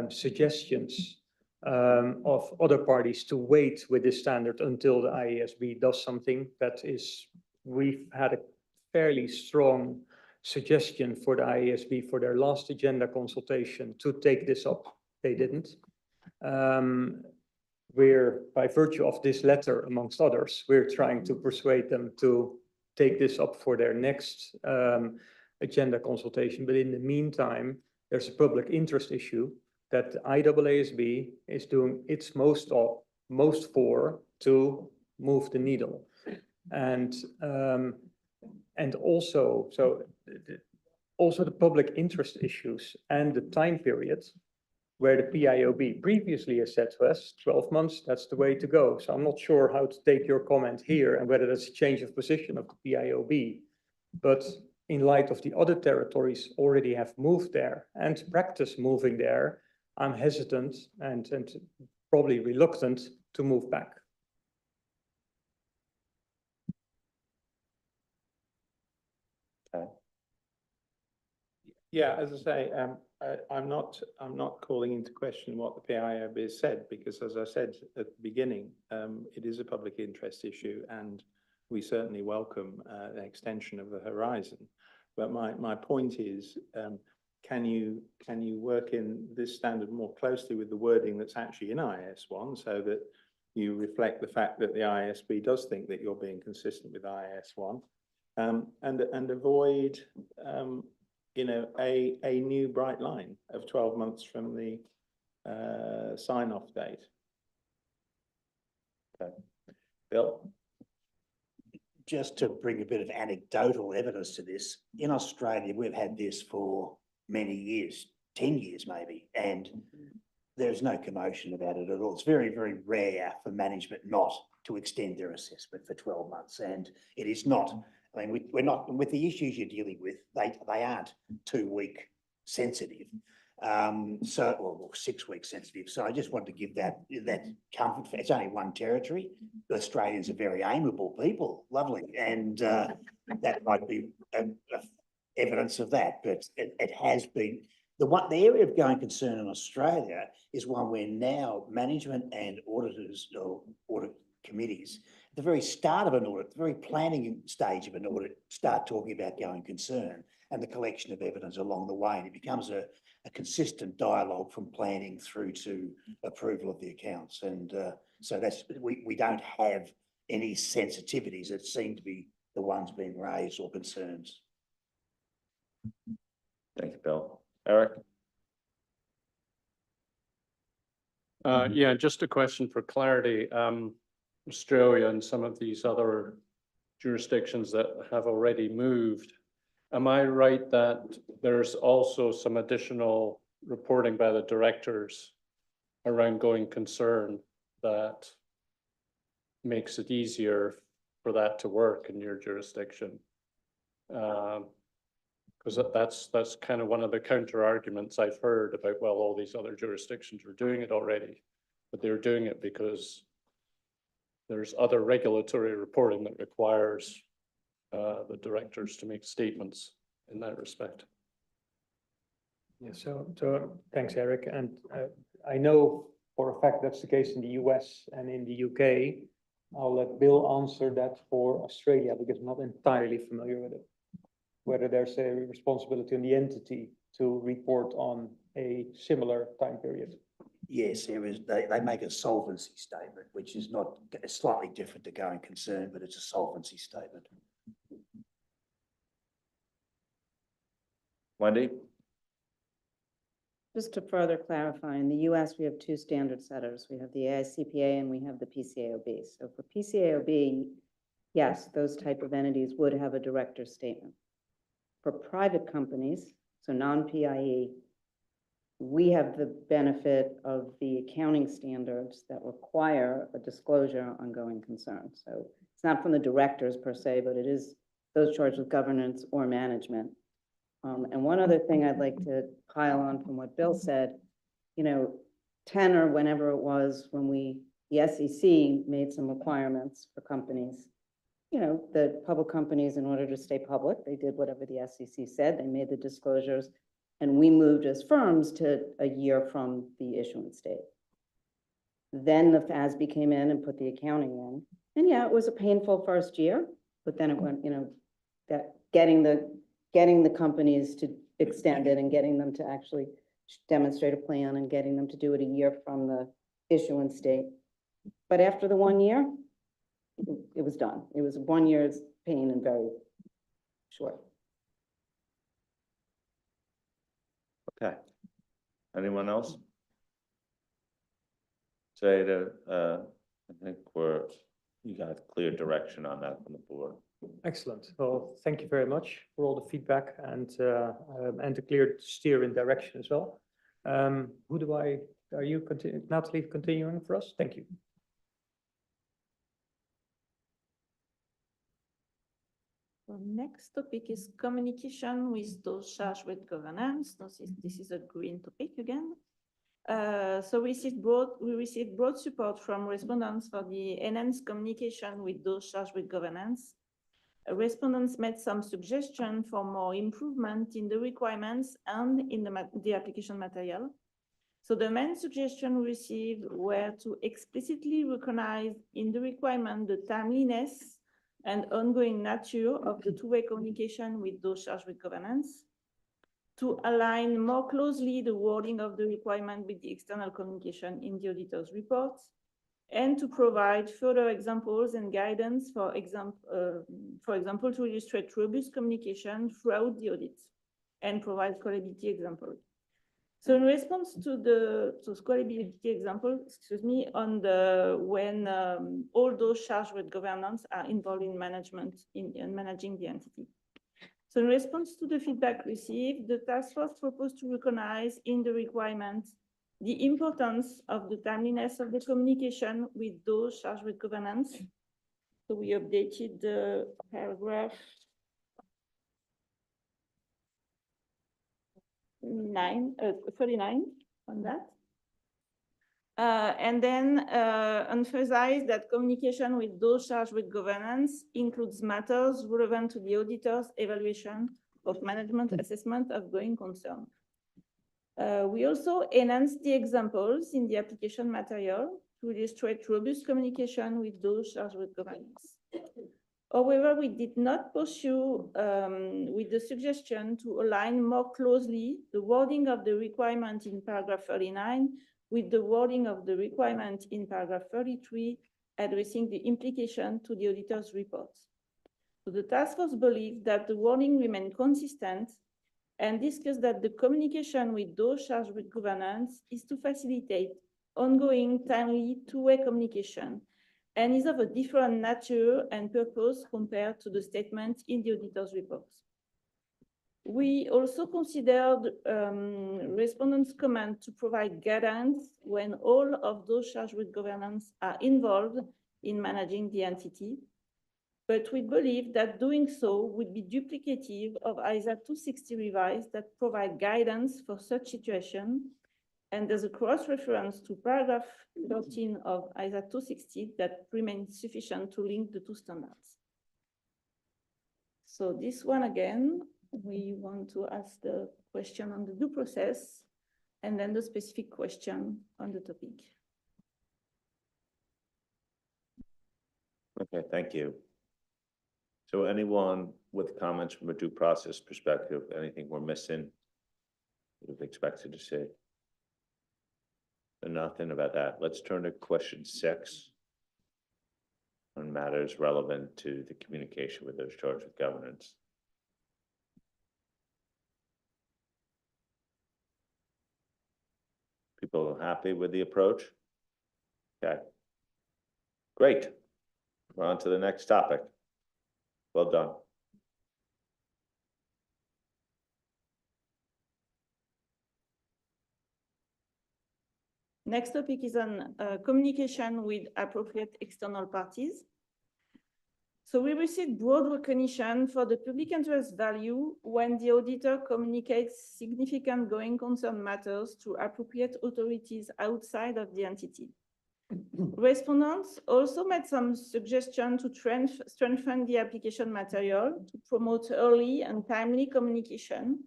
suggestions of other parties to wait with this standard until the IASB does something. That is, we've had a fairly strong suggestion for the IASB for their last agenda consultation to take this up. They didn't. We're, by virtue of this letter, amongst others, we're trying to persuade them to take this up for their next agenda consultation. But in the meantime, there's a public interest issue that the IAASB is doing its most for to move the needle. And also, also the public interest issues and the time period where the PIOB previously has said to us, 12 months, that's the way to go. So I'm not sure how to take your comment here and whether that's a change of position of the PIOB. But in light of the other territories already have moved there and practice moving there, I'm hesitant and probably reluctant to move back. Okay. Yeah, as I say, I'm not calling into question what the PIOB has said, because as I said at the beginning, it is a public interest issue, and we certainly welcome an extension of the horizon. But my point is, can you work in this standard more closely with the wording that's actually in IAS 1, so that you reflect the fact that the IASB does think that you're being consistent with IAS 1, and avoid a new bright line of 12 months from the sign-off date. Okay. Bill? Just to bring a bit of anecdotal evidence to this, in Australia, we've had this for many years, 10 years maybe, and there's no commotion about it at all. It's very, very rare for management not to extend their assessment for 12 months. And it is not, I mean, we're not, with the issues you're dealing with, they aren't 2 week sensitive. Or 6 week sensitive. So I just want to give that comfort. It's only one territory. The Australians are very amiable people, lovely, and that might be evidence of that. But it has been the area of going concern in Australia is one where now management and auditors or audit committees, at the very start of an audit, the very planning stage of an audit, start talking about going concern and the collection of evidence along the way, and it becomes a consistent dialogue from planning through to approval of the accounts. And so that's, we don't have any sensitivities that seem to be the ones being raised or concerns. Thank you, Bill. Eric? Yeah, just a question for clarity. Australia and some of these other jurisdictions that have already moved, am I right that there's also some additional reporting by the directors around going concern that makes it easier for that to work in your jurisdiction? Because that's kind of one of the counter arguments I've heard about, well, all these other jurisdictions are doing it already, but they're doing it because there's other regulatory reporting that requires the directors to make statements in that respect. Yeah, so thanks, Eric. And I know for a fact that's the case in the US and in the UK. I'll let Bill answer that for Australia because I'm not entirely familiar with it. Whether there's a responsibility on the entity to report on a similar time period. Yes, they make a solvency statement, which is not, it's slightly different to going concern, but it's a solvency statement. Wendy? Just to further clarify, in the US, we have two standard setters. We have the AICPA and we have the PCAOB. So for PCAOB, yes, those type of entities would have a director's statement. For private companies, so non-PIE, we have the benefit of the accounting standards that require a disclosure on going concern. So it's not from the directors per se, but it is those charged with governance or management. And one other thing I'd like to pile on from what Bill said, 10 or whenever it was when the SEC made some requirements for companies, the public companies, in order to stay public, they did whatever the SEC said, they made the disclosures, and we moved as firms to a year from the issuance date. Then the FASB came in and put the accounting in. And yeah, it was a painful first year, but then it went, that getting the companies to extend it and getting them to actually demonstrate a plan and getting them to do it a year from the issuance date. But after the 1 year, it was done. It was 1 year's pain and very short. Okay. Anyone else? Jada, I think you got clear direction on that from the board. Excellent. Well, thank you very much for all the feedback and the clear steer in direction as well. Are you Natalie continuing for us? Thank you. The next topic is communication with those charged with governance. This is a green topic again. So we received broad support from respondents for the enhanced communication with those charged with governance. Respondents made some suggestions for more improvement in the requirements and in the application material. So the main suggestions received were to explicitly recognize in the requirement the timeliness and ongoing nature of the two-way communication with those charged with governance, to align more closely the wording of the requirement with the external communication in the auditor's report, and to provide further examples and guidance, for example, to illustrate robust communication throughout the audit and provide scalability examples. So in response to the scalability example, when all those charged with governance are involved in managing the entity. So in response to the feedback received, the task force proposed to recognize in the requirements the importance of the timeliness of the communication with those charged with governance. So we updated the paragraph 39 on that. And then emphasize that communication with those charged with governance includes matters relevant to the auditor's evaluation of management assessment of going concern. We also enhanced the examples in the application material to illustrate robust communication with those charged with governance. However, we did not pursue with the suggestion to align more closely the wording of the requirement in paragraph 39 with the wording of the requirement in paragraph 33, addressing the implication to the auditor's report. So the task force believed that the wording remained consistent and discussed that the communication with those charged with governance is to facilitate ongoing, timely, two-way communication and is of a different nature and purpose compared to the statement in the auditor's report. We also considered respondents' comment to provide guidance when all of those charged with governance are involved in managing the entity. But we believe that doing so would be duplicative of ISA 260 revised that provide guidance for such situation And there's a cross-reference to paragraph 13 of ISA 260 that remains sufficient to link the two standards. So this one again, we want to ask the question on the due process and then the specific question on the topic. Okay, thank you. So anyone with comments from a due process perspective, anything we're missing? We've expected to see. Nothing about that. Let's turn to question 6 on matters relevant to the communication with those charged with governance. People happy with the approach? Okay. Great. We're on to the next topic. Well done. Next topic is on communication with appropriate external parties. So we received broad recognition for the public interest value when the auditor communicates significant going concern matters to appropriate authorities outside of the entity. Respondents also made some suggestions to strengthen the application material to promote early and timely communication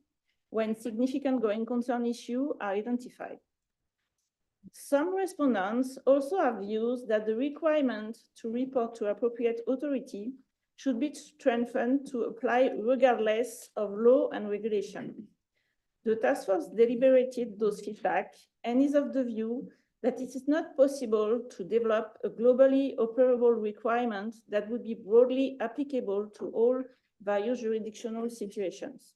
when significant going concern issues are identified. Some respondents also have views that the requirement to report to appropriate authority should be strengthened to apply regardless of law and regulation. The task force deliberated those feedback and is of the view that it is not possible to develop a globally operable requirement that would be broadly applicable to all various jurisdictional situations.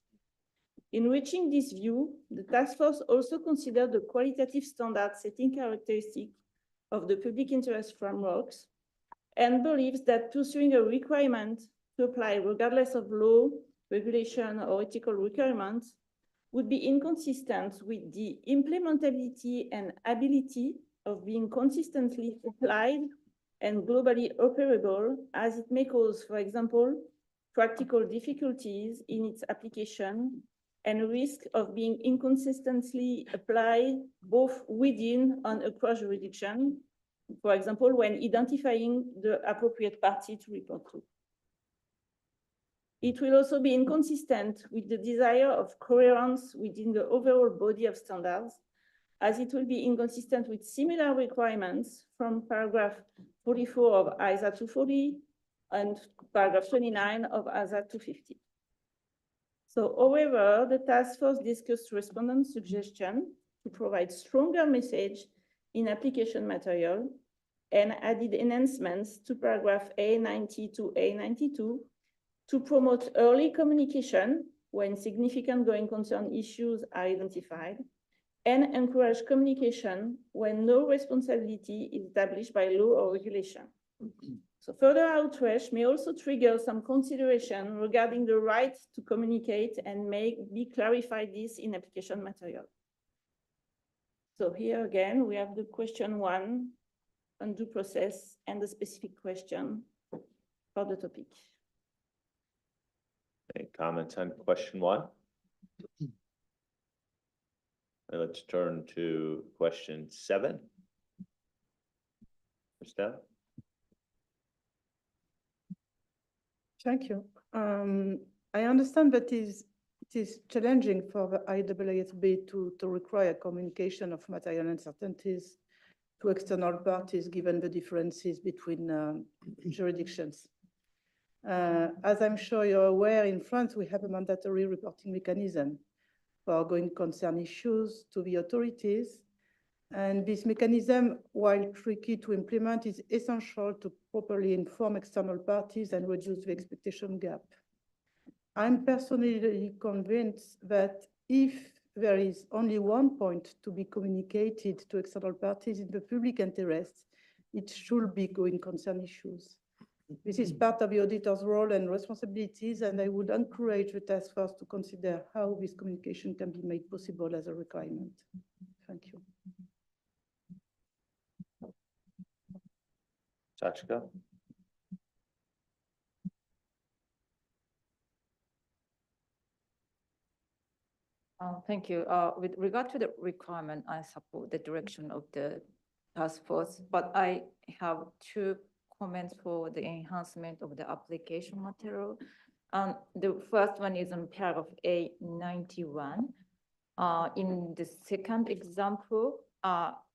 In reaching this view, the task force also considered the qualitative standard setting characteristic of the public interest frameworks and believes that pursuing a requirement to apply regardless of law, regulation, or ethical requirements would be inconsistent with the implementability and ability of being consistently applied and globally operable, as it may cause, for example, practical difficulties in its application and risk of being inconsistently applied both within and across jurisdiction, for example, when identifying the appropriate party to report to. It will also be inconsistent with the desire of coherence within the overall body of standards, as it will be inconsistent with similar requirements from paragraph 44 of ISA 240 and paragraph 29 of ISA 250. So, however, the task force discussed respondent suggestion to provide stronger message in application material and added enhancements to paragraph A90 to A92 to promote early communication when significant going concern issues are identified and encourage communication when no responsibility is established by law or regulation. So further outreach may also trigger some consideration regarding the right to communicate and may be clarified this in application material. So here again, we have the question 1 on due process and the specific question for the topic. Any comments on question 1? Let's turn to question 7. Christelle? Thank you. I understand that it is challenging for the IAASB to require communication of material uncertainties to external parties, given the differences between jurisdictions. As I'm sure you're aware, in France, we have a mandatory reporting mechanism for going concern issues to the authorities. And this mechanism, while tricky to implement, is essential to properly inform external parties and reduce the expectation gap. I'm personally convinced that if there is only one point to be communicated to external parties in the public interest, it should be going concern issues. This is part of the auditor's role and responsibilities, and I would encourage the task force to consider how this communication can be made possible as a requirement. Thank you. Sachika? Thank you. With regard to the requirement, I support the direction of the task force, but I have two comments for the enhancement of the application material. The first one is on paragraph A91. In the second example,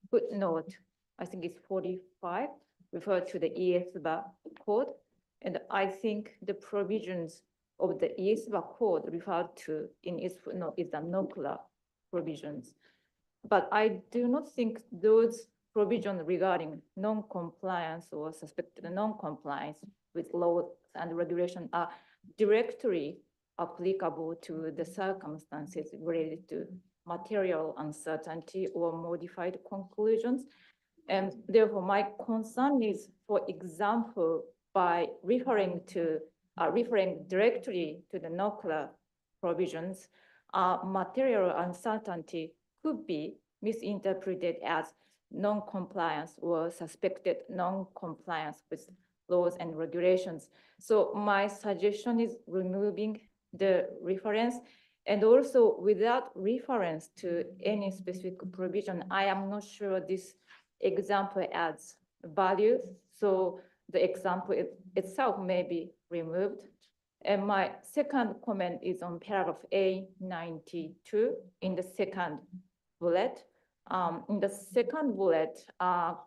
footnote, I think it's 45, refer to the IAASB code. And I think the provisions of the IAASB code referred to in its footnote is the NOCLA provisions. But I do not think those provisions regarding non-compliance or suspected non-compliance with laws and regulation are directly applicable to the circumstances related to material uncertainty or modified conclusions. And therefore, my concern is, for example, by referring directly to the NOCLA provisions, material uncertainty could be misinterpreted as non-compliance or suspected non-compliance with laws and regulations. So my suggestion is removing the reference, and also without reference to any specific provision, I am not sure this example adds value. So the example itself may be removed. And my second comment is on paragraph A92 in the second bullet. In the second bullet,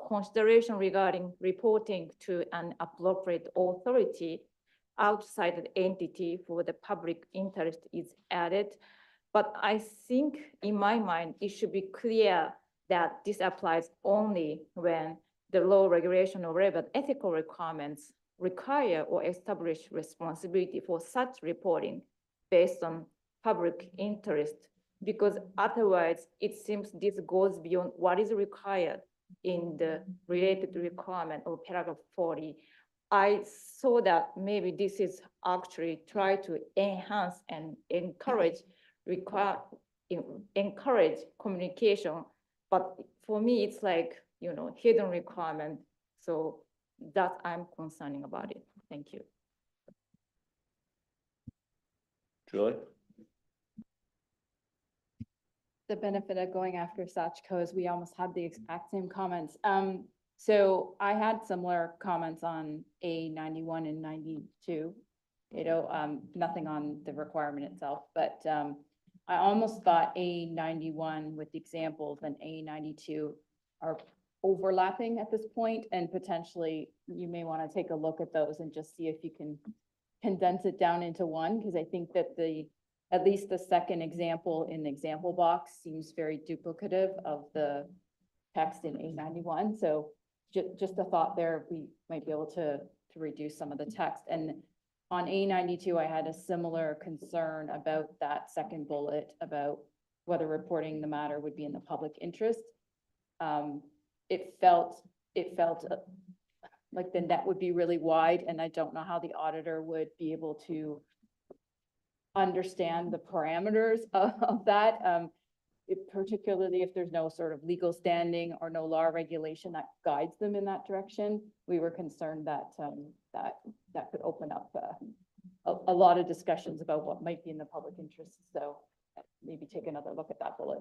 consideration regarding reporting to an appropriate authority outside the entity for the public interest is added. But I think in my mind, it should be clear that this applies only when the law, regulation, or relevant ethical requirements require or establish responsibility for such reporting based on public interest, because otherwise it seems this goes beyond what is required in the related requirement of paragraph 40. I saw that maybe this is actually try to enhance and encourage communication, but for me it's like, you know, hidden requirement. So that I'm concerning about it. Thank you. Julie? The benefit of going after such codes, we almost had the exact same comments. So I had similar comments on A91 and 92, you know, nothing on the requirement itself, but I almost thought A91 with the examples and A92 are overlapping at this point, and potentially you may want to take a look at those and just see if you can condense it down into one, because I think that at least the second example in the example box seems very duplicative of the text in A91. So just a thought there, we might be able to reduce some of the text. And on A92, I had a similar concern about that second bullet about whether reporting the matter would be in the public interest. It felt like the net would be really wide, and I don't know how the auditor would be able to understand the parameters of that. Particularly if there's no sort of legal standing or no law regulation that guides them in that direction. We were concerned that that could open up a lot of discussions about what might be in the public interest. So maybe take another look at that bullet.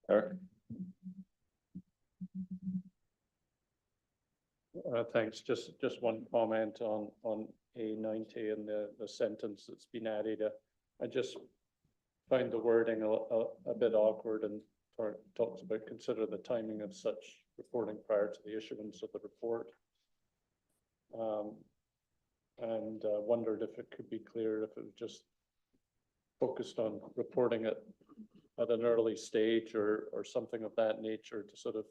Eric? Thanks. Just one comment on A90 and the sentence that's been added. I just find the wording a bit awkward, and talks about consider the timing of such reporting prior to the issuance of the report. And wondered if it could be clear if it was just focused on reporting it at an early stage or something of that nature to sort of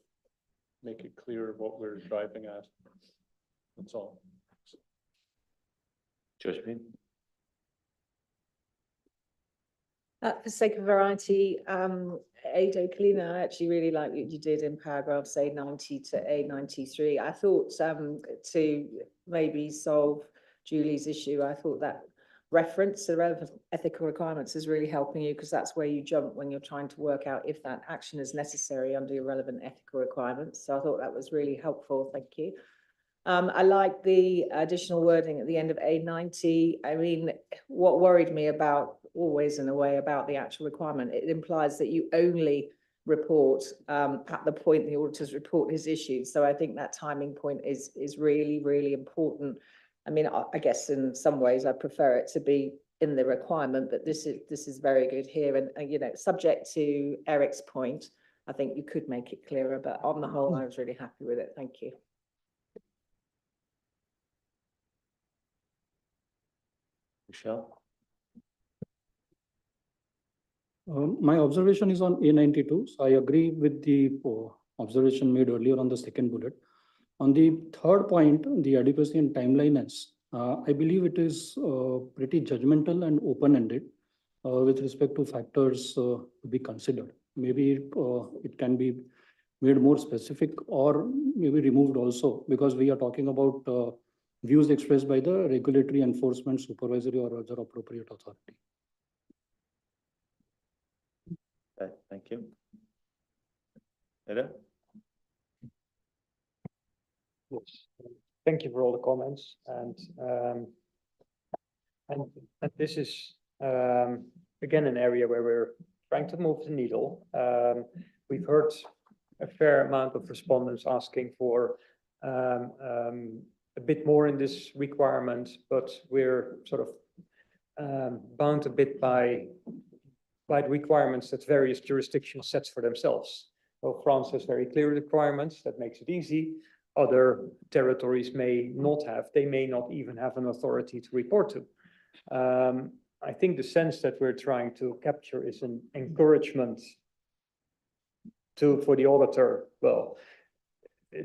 make it clear what we're driving at. That's all. Josephine? For the sake of variety, Ado Kalina, I actually really like what you did in paragraphs A90 to A93. I thought to maybe solve Julie's issue, I thought that reference to the relevant ethical requirements is really helping you, because that's where you jump when you're trying to work out if that action is necessary under your relevant ethical requirements. So I thought that was really helpful. Thank you. I like the additional wording at the end of A90. I mean, what worried me about, always in a way, about the actual requirement, it implies that you only report at the point the auditor's report is issued. So I think that timing point is really, really important. I mean, I guess in some ways I prefer it to be in the requirement, but this is very good here. And you know, subject to Eric's point, I think you could make it clearer, but on the whole, I was really happy with it. Thank you. Michelle? My observation is on A92. So I agree with the observation made earlier on the second bullet. On the third point, the adequacy and timeliness, I believe it is pretty judgmental and open-ended with respect to factors to be considered. Maybe it can be made more specific or maybe removed also, because we are talking about views expressed by the regulatory, enforcement, supervisory, or other appropriate authority. Okay, thank you. Eda? Yes. Thank you for all the comments, and this is again an area where we're trying to move the needle. We've heard a fair amount of respondents asking for a bit more in this requirement, but we're sort of bound a bit by the requirements that various jurisdictions set for themselves. So France has very clear requirements that makes it easy. Other territories may not have, they may not even have an authority to report to. I think the sense that we're trying to capture is an encouragement for the auditor, well,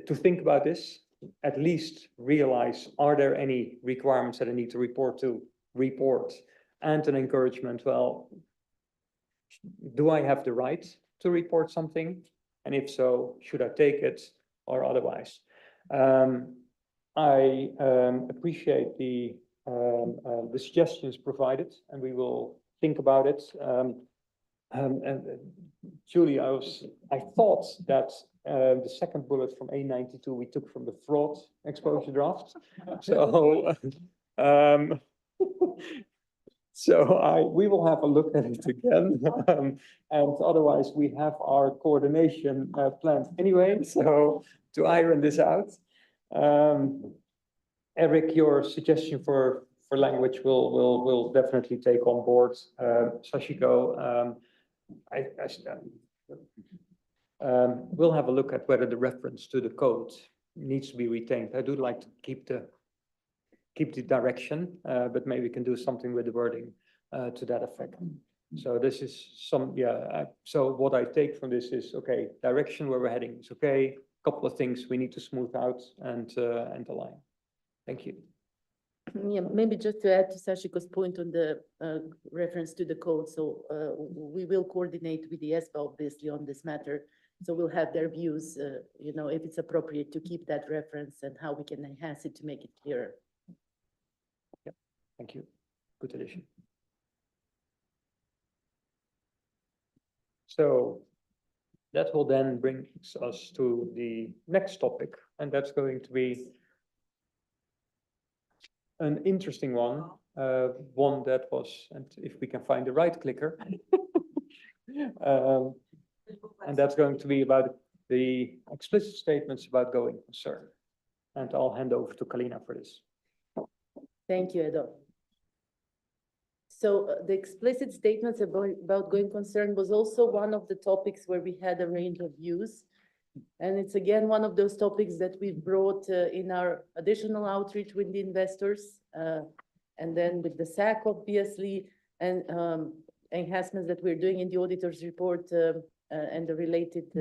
to think about this, at least realize, are there any requirements that I need to report, and an encouragement, well, do I have the right to report something? And if so, should I take it or otherwise? I appreciate the suggestions provided, and we will think about it. And Julie, I thought that the second bullet from A92 we took from the fraud exposure draft. So we will have a look at it again, and otherwise we have our coordination planned anyway. So to iron this out, Eric, your suggestion for language will definitely take on board. Sashiko, we'll have a look at whether the reference to the code needs to be retained. I do like to keep the direction, but maybe we can do something with the wording to that effect. So this is so what I take from this is, okay, direction where we're heading is okay. Couple of things we need to smooth out and align. Thank you. Yeah, maybe just to add to Sashiko's point on the reference to the code. So we will coordinate with the IAASB obviously on this matter. So we'll have their views, you know, if it's appropriate to keep that reference and how we can enhance it to make it clearer. Yeah, thank you. Good addition. So that will then bring us to the next topic, and that's going to be an interesting one, one that was, and if we can find the right clicker, and that's going to be about the explicit statements about going concern. And I'll hand over to Kalina for this. Thank you, Edo. So the explicit statements about going concern was also one of the topics where we had a range of views. And it's again one of those topics that we brought in our additional outreach with the investors, and then with the SAC obviously, and enhancements that we're doing in the auditor's report and the related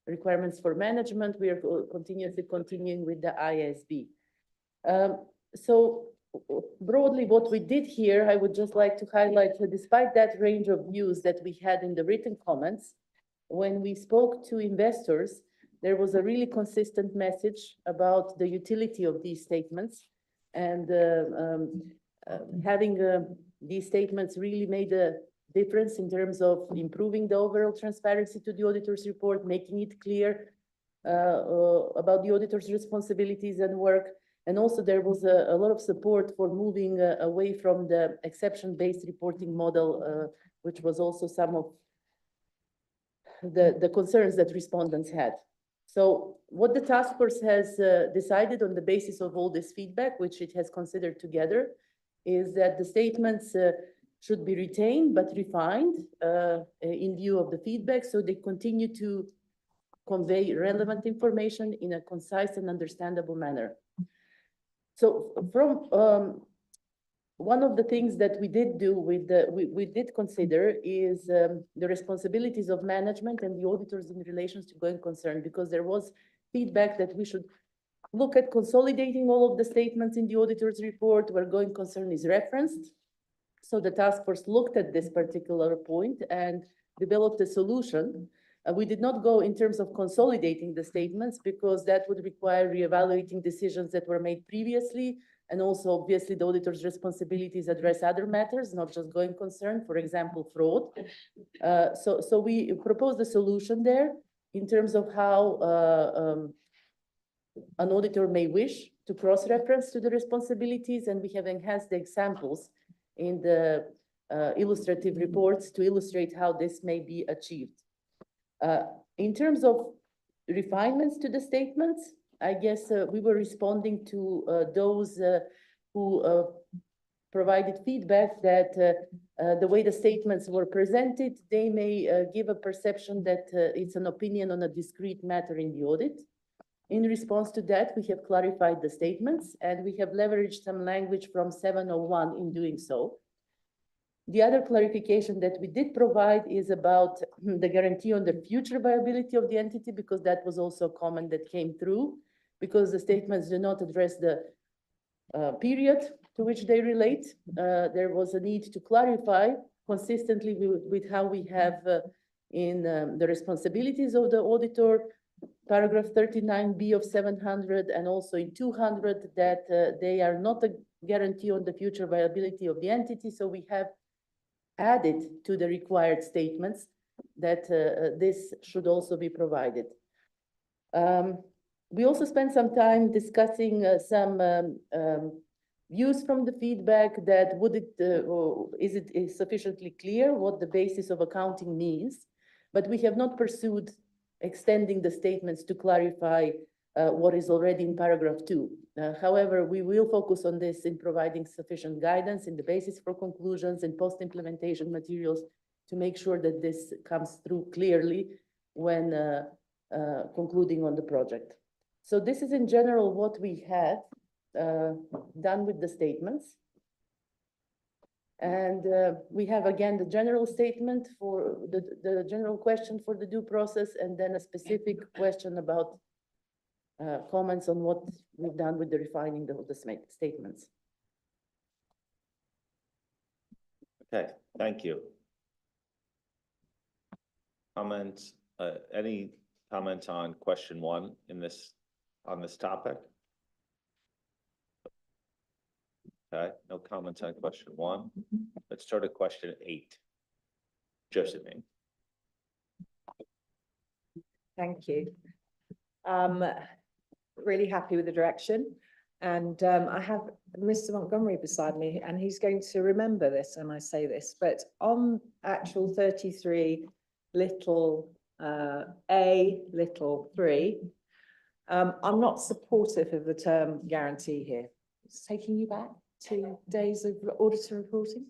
requirements for management. We are continuing with the IAASB. So broadly, what we did here, I would just like to highlight that despite that range of views that we had in the written comments, when we spoke to investors, there was a really consistent message about the utility of these statements, and having these statements really made a difference in terms of improving the overall transparency to the auditor's report, making it clear about the auditor's responsibilities and work. And also there was a lot of support for moving away from the exception-based reporting model, which was also some of the concerns that respondents had. So what the task force has decided on the basis of all this feedback, which it has considered together, is that the statements should be retained but refined in view of the feedback, so they continue to convey relevant information in a concise and understandable manner. So from one of the things that we did do with we did consider is the responsibilities of management and the auditors in relations to going concern, because there was feedback that we should look at consolidating all of the statements in the auditor's report where going concern is referenced. So the task force looked at this particular point and developed a solution. We did not go in terms of consolidating the statements because that would require reevaluating decisions that were made previously. And also, obviously, the auditor's responsibilities address other matters, not just going concern, for example, fraud. So we proposed a solution there in terms of how an auditor may wish to cross-reference to the responsibilities, and we have enhanced the examples in the illustrative reports to illustrate how this may be achieved. In terms of refinements to the statements, I guess we were responding to those who provided feedback that the way the statements were presented, they may give a perception that it's an opinion on a discrete matter in the audit. In response to that, we have clarified the statements and we have leveraged some language from 701 in doing so. The other clarification that we did provide is about the guarantee on the future viability of the entity, because that was also a comment that came through, because the statements do not address the period to which they relate. There was a need to clarify consistently with how we have in the responsibilities of the auditor, paragraph 39B of 700, and also in 200, that they are not a guarantee on the future viability of the entity. So we have added to the required statements that this should also be provided. We also spent some time discussing some views from the feedback that is it sufficiently clear what the basis of accounting means, but we have not pursued extending the statements to clarify what is already in paragraph 2. However, we will focus on this in providing sufficient guidance in the basis for conclusions and post-implementation materials to make sure that this comes through clearly when concluding on the project. So this is in general what we have done with the statements. And we have again the general statement for the general question for the due process, and then a specific question about comments on what we've done with the refining of the statements. Okay, thank you. Comments, any comments on question 1 on this topic? Okay, no comments on question 1. Let's start at question 8. Josephine. Thank you. Really happy with the direction. And I have Mr. Montgomery beside me, and he's going to remember this, and I say this, but on actual 33 little a little 3, I'm not supportive of the term guarantee here. It's taking you back to days of auditor reporting.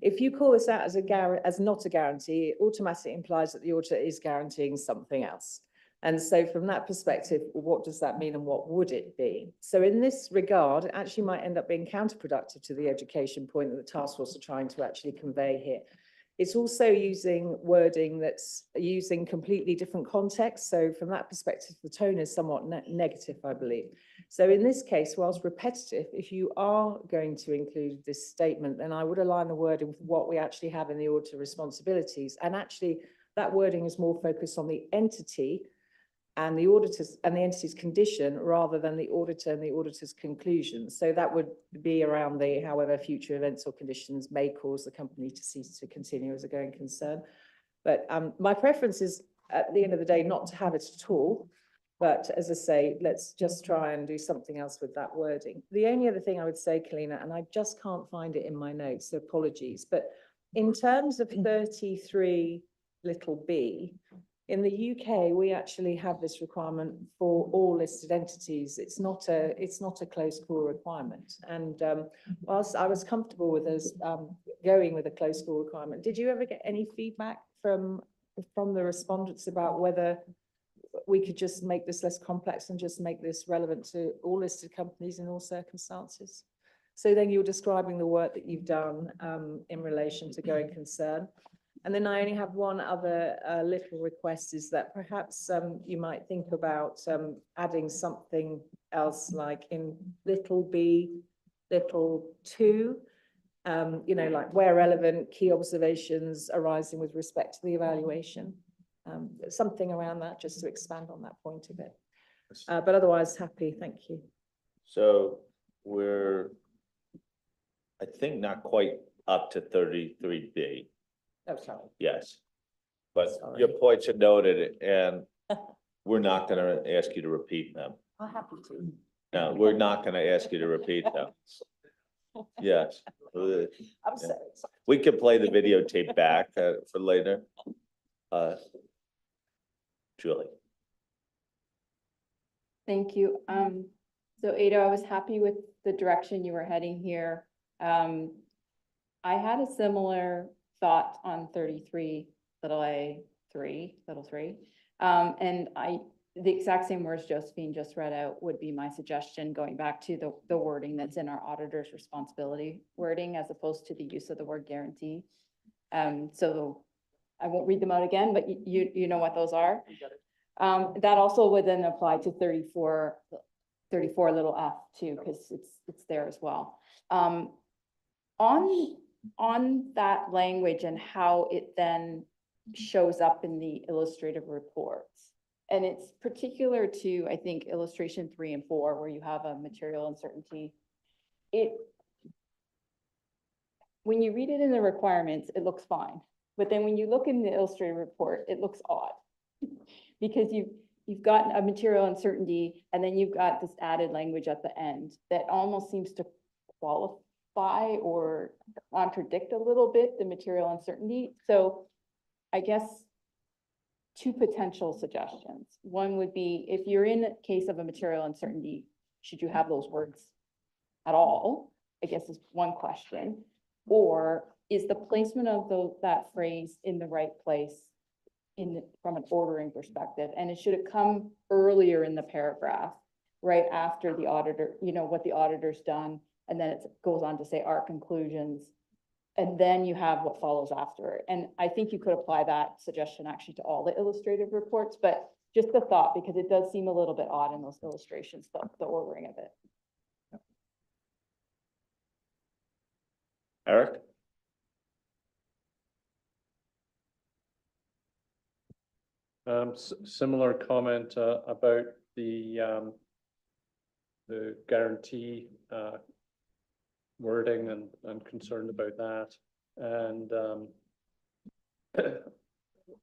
If you call this out as not a guarantee, it automatically implies that the auditor is guaranteeing something else. And so from that perspective, what does that mean and what would it be? So in this regard, it actually might end up being counterproductive to the education point that the task force are trying to actually convey here. It's also using wording that's using completely different contexts. So from that perspective, the tone is somewhat negative, I believe. So in this case, whilst repetitive, if you are going to include this statement, then I would align the wording with what we actually have in the auditor responsibilities. And actually, that wording is more focused on the entity and the auditors and the entity's condition rather than the auditor and the auditor's conclusions. So that would be around the however future events or conditions may cause the company to cease to continue as a going concern. But my preference is at the end of the day not to have it at all. But as I say, let's just try and do something else with that wording. The only other thing I would say, Kalina, and I just can't find it in my notes, so apologies, but in terms of 33 little b, in the UK, we actually have this requirement for all listed entities. It's not a closed call requirement. And whilst I was comfortable with us going with a closed call requirement, did you ever get any feedback from the respondents about whether we could just make this less complex and just make this relevant to all listed companies in all circumstances? So then you're describing the work that you've done in relation to going concern. And then I only have one other little request, is that perhaps you might think about adding something else, like in little b, little 2, you know, like where relevant, key observations arising with respect to the evaluation. Something around that, just to expand on that point a bit. But otherwise, happy, thank you. So we're, I think, not quite up to 33B. Oh, sorry. Yes. But Sorry. your points are noted, and we're not gonna ask you to repeat them. I'm happy to. No, we're not gonna ask you to repeat them. Yes. I'm Yeah. so excited. We can play the videotape back for later. Julie. Thank you. So Ada, I was happy with the direction you were heading here. I had a similar thought on 33 little a 3 little 3. And the exact same words Josephine just read out would be my suggestion, going back to the wording that's in our auditor's responsibility wording, as opposed to the use of the word guarantee. So I won't read them out again, but you know what those are. That also would then apply to 34 little f too, because it's there as well. On that language and how it then shows up in the illustrative reports. And it's particular to, I think, illustration 3 and 4, where you have a material uncertainty. When you read it in the requirements, it looks fine. But then when you look in the illustrative report, it looks odd. Because you've got a material uncertainty, and then you've got this added language at the end that almost seems to qualify or contradict a little bit the material uncertainty. So I guess 2 potential suggestions. One would be, if you're in a case of a material uncertainty, should you have those words at all? I guess is one question. Or is the placement of that phrase in the right place from an ordering perspective? And should it come earlier in the paragraph, right after the auditor, you know, what the auditor's done, and then it goes on to say our conclusions, and then you have what follows after it. And I think you could apply that suggestion actually to all the illustrative reports, but just a thought, because it does seem a little bit odd in those illustrations, the ordering of it. Eric? Similar comment about the guarantee wording, and concerned about that. And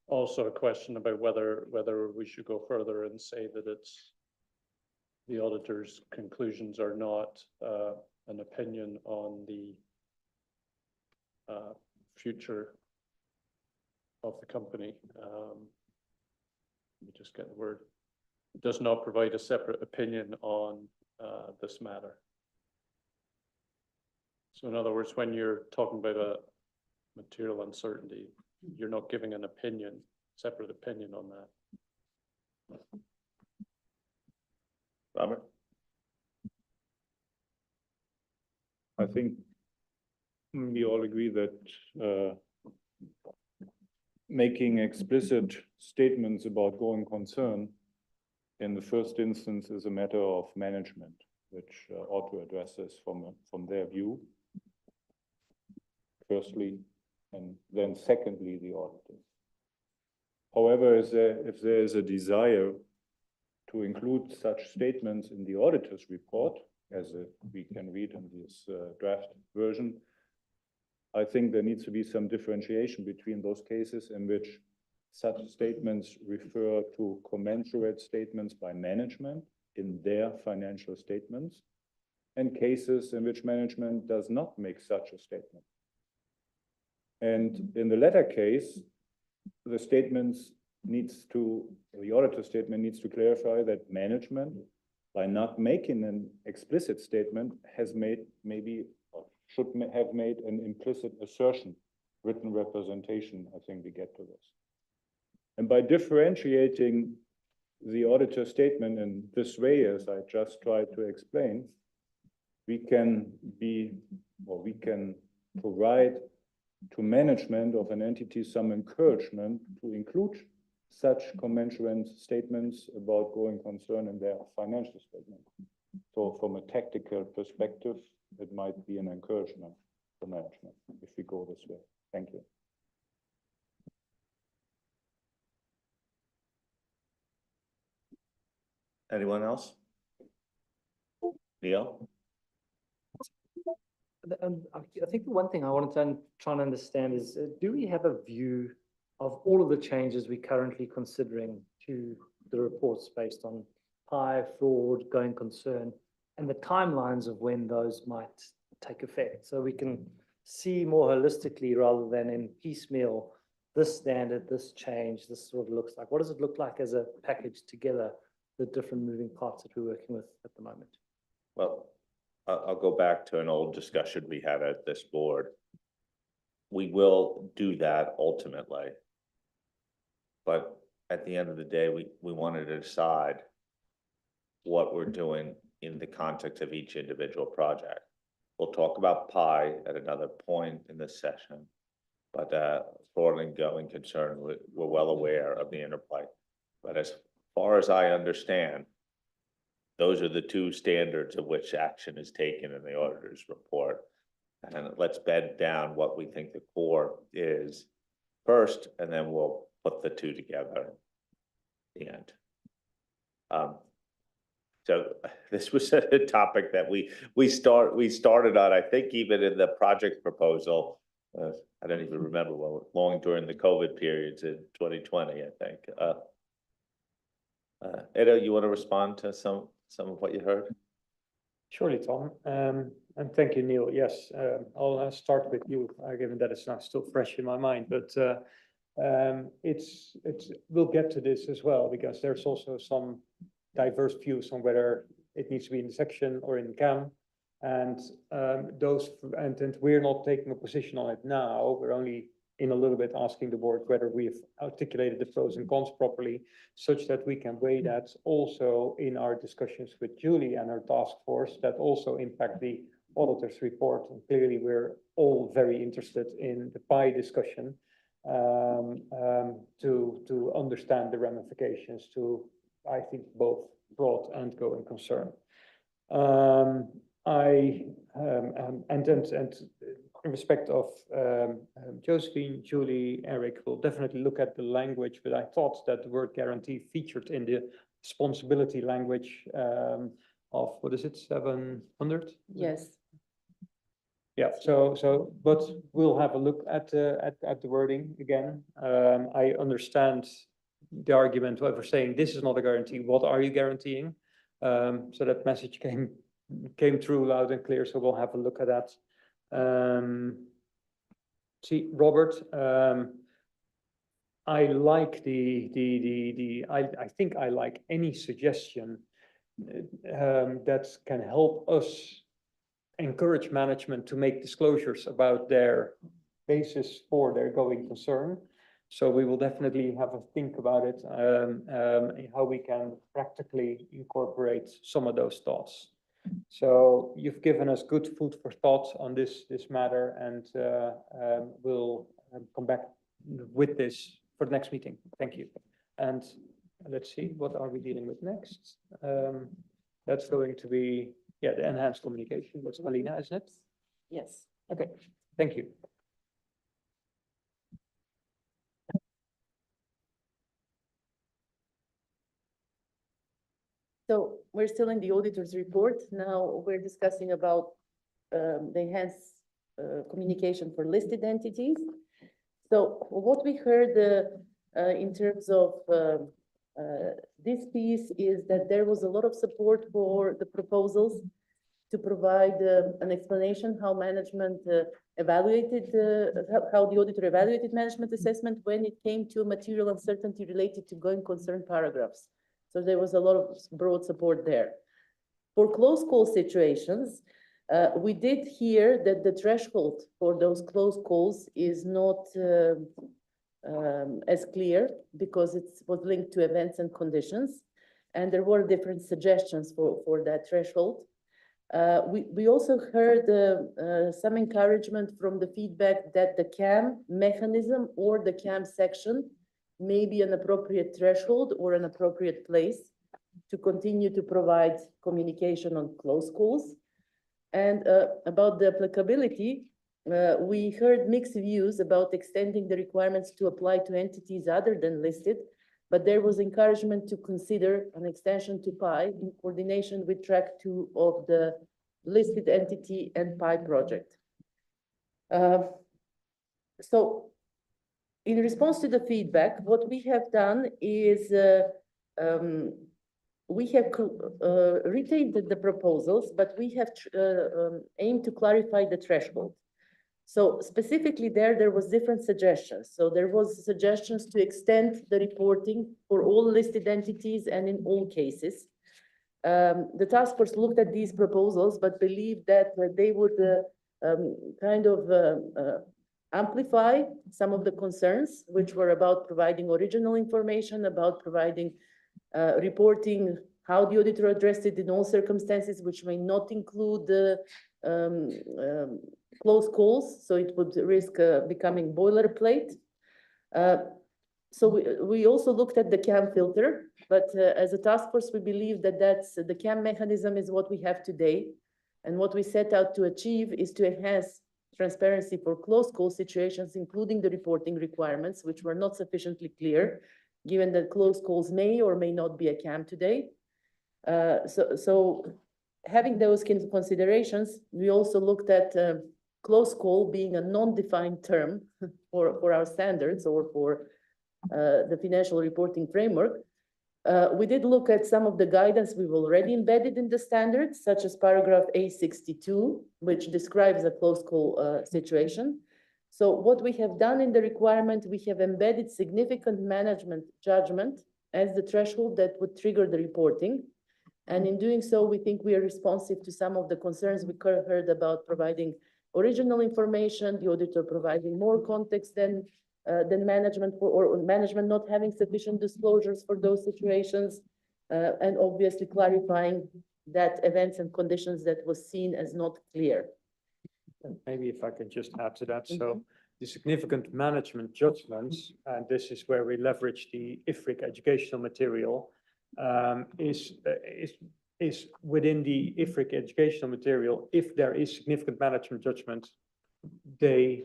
also a question about whether we should go further and say that it's the auditor's conclusions are not an opinion on the future of the company. Let me just get the word. It does not provide a separate opinion on this matter. So in other words, when you're talking about a material uncertainty, you're not giving an opinion, separate opinion on that. Robert? I think we all agree that making explicit statements about going concern in the first instance is a matter of management, which ought to address this from their view, firstly, and then secondly, the auditors. However, if there is a desire to include such statements in the auditor's report, as we can read in this draft version, I think there needs to be some differentiation between those cases in which such statements refer to commensurate statements by management in their financial statements, and cases in which management does not make such a statement. And in the latter case, the auditor statement needs to clarify that management, by not making an explicit statement, has made should have made an implicit assertion, written representation. I think we get to this. And by differentiating the auditor statement in this way, as I just tried to explain, we can provide to management of an entity some encouragement to include such commensurate statements about going concern in their financial statement. So from a tactical perspective, it might be an encouragement for management if we go this way. Thank you. Anyone else? Leo? I think the one thing I wanted to try and understand is, do we have a view of all of the changes we're currently considering to the reports based on PI, fraud, going concern, and the timelines of when those might take effect? So we can see more holistically rather than in piecemeal, this standard, this change, this is what it looks like. What does it look like as a package together, the different moving parts that we're working with at the moment? Well, I'll go back to an old discussion we had at this board. We will do that ultimately. But at the end of the day, we wanted to decide what we're doing in the context of each individual project. We'll talk about PI at another point in this session, but fraud and going concern, we're well aware of the interplay. But as far as I understand, those are the two standards of which action is taken in the auditor's report. And let's bed down what we think the core is first, and then we'll put the two together at the end. So this was a topic that we started on, I think even in the project proposal. I don't even remember long during the COVID periods in 2020, I think. Edo, you want to respond to some of what you heard? Surely, Tom. And thank you, Neil. Yes, I'll start with you, given that it's now still fresh in my mind. But we'll get to this as well, because there's also some diverse views on whether it needs to be in the section or in CAM. And we're not taking a position on it now. We're only in a little bit asking the board whether we've articulated the pros and cons properly, such that we can weigh that also in our discussions with Julie and her task force that also impact the auditor's report. And clearly, we're all very interested in the PI discussion to understand the ramifications to, I think, both fraud and going concern. In respect of Josephine, Julie, Eric will definitely look at the language, but I thought that the word guarantee featured in the responsibility language of, what is it, 700? Yes. Yeah, but we'll have a look at the wording again. I understand the argument over saying this is not a guarantee. What are you guaranteeing? So that message came through loud and clear. So we'll have a look at that. See, Robert, I like I think I like any suggestion that can help us encourage management to make disclosures about their basis for their going concern. So we will definitely have a think about it, how we can practically incorporate some of those thoughts. So you've given us good food for thought on this matter, and we'll come back with this for the next meeting. Thank you. And let's see, what are we dealing with next? That's going to be, yeah, the enhanced communication. That's Alina, isn't it? Yes. Okay, thank you. So we're still in the auditor's report. Now we're discussing about the enhanced communication for listed entities. So what we heard in terms of this piece is that there was a lot of support for the proposals to provide an explanation how management evaluated, how the auditor evaluated management assessment when it came to material uncertainty related to going concern paragraphs. So there was a lot of broad support there. For close call situations, we did hear that the threshold for those close calls is not as clear because it was linked to events and conditions. And there were different suggestions for that threshold. We also heard some encouragement from the feedback that the CAM mechanism or the CAM section may be an appropriate threshold or an appropriate place to continue to provide communication on close calls. And about the applicability, we heard mixed views about extending the requirements to apply to entities other than listed, but there was encouragement to consider an extension to PI in coordination with track 2 of the listed entity and PI project. So in response to the feedback, what we have done is we have retained the proposals, but we have aimed to clarify the threshold. So specifically there was different suggestions. So there was suggestions to extend the reporting for all listed entities and in all cases. The task force looked at these proposals, but believed that they would kind of amplify some of the concerns, which were about providing original information, about providing reporting how the auditor addressed it in all circumstances, which may not include the close calls, so it would risk becoming boilerplate. So we also looked at the CAM filter, but as a task force, we believe that the CAM mechanism is what we have today. And what we set out to achieve is to enhance transparency for close call situations, including the reporting requirements, which were not sufficiently clear, given that close calls may or may not be a CAM today. So having those considerations, we also looked at close call being a non-defined term for our standards or for the financial reporting framework. We did look at some of the guidance we've already embedded in the standards, such as paragraph A62, which describes a close call situation. So what we have done in the requirement, we have embedded significant management judgment as the threshold that would trigger the reporting. And in doing so, we think we are responsive to some of the concerns we heard about providing original information, the auditor providing more context than management, or management not having sufficient disclosures for those situations, and obviously clarifying that events and conditions that was seen as not clear. And maybe if I can just add to that. So the significant management judgments, and this is where we leverage the IFRIC educational material, is within the IFRIC educational material. If there is significant management judgment, they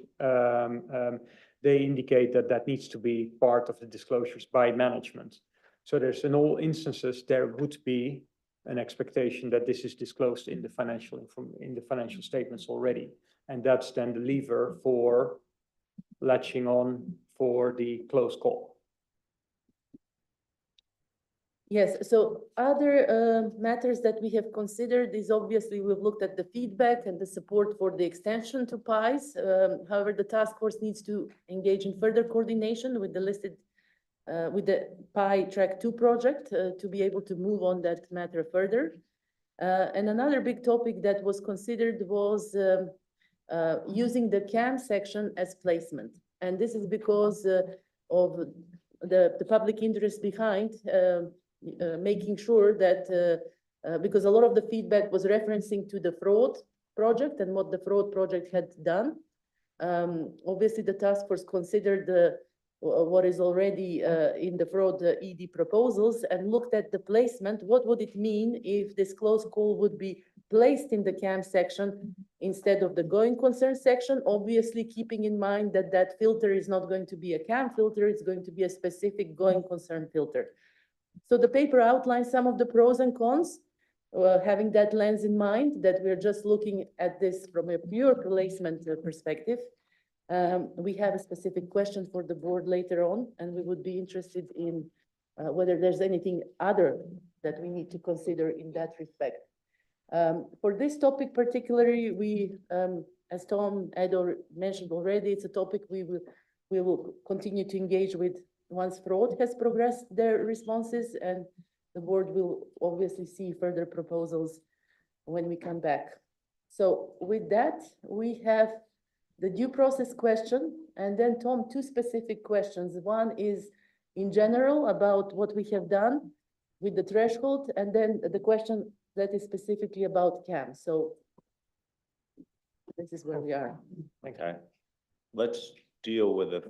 indicate that that needs to be part of the disclosures by management. So there's in all instances, there would be an expectation that this is disclosed in the financial statements already. And that's then the lever for latching on for the close call. Yes, so other matters that we have considered is obviously we've looked at the feedback and the support for the extension to PIs. However, the task force needs to engage in further coordination with the listed, with the PI Track 2 project to be able to move on that matter further. And another big topic that was considered was using the CAM section as placement. And this is because of the public interest behind making sure that, because a lot of the feedback was referencing to the fraud project and what the fraud project had done. Obviously, the task force considered what is already in the fraud ED proposals and looked at the placement. What would it mean if this close call would be placed in the CAM section instead of the going concern section? Obviously, keeping in mind that that filter is not going to be a CAM filter, it's going to be a specific going concern filter. So the paper outlines some of the pros and cons, having that lens in mind, that we're just looking at this from a pure placement perspective. We have a specific question for the board later on, and we would be interested in whether there's anything other that we need to consider in that respect. For this topic particularly, as Tom had mentioned already, it's a topic we will continue to engage with once fraud has progressed their responses, and the board will obviously see further proposals when we come back. So with that, we have the due process question, and then Tom, two specific questions. One is in general about what we have done with the threshold, and then the question that is specifically about CAM. So this is where we are. Okay, let's deal with the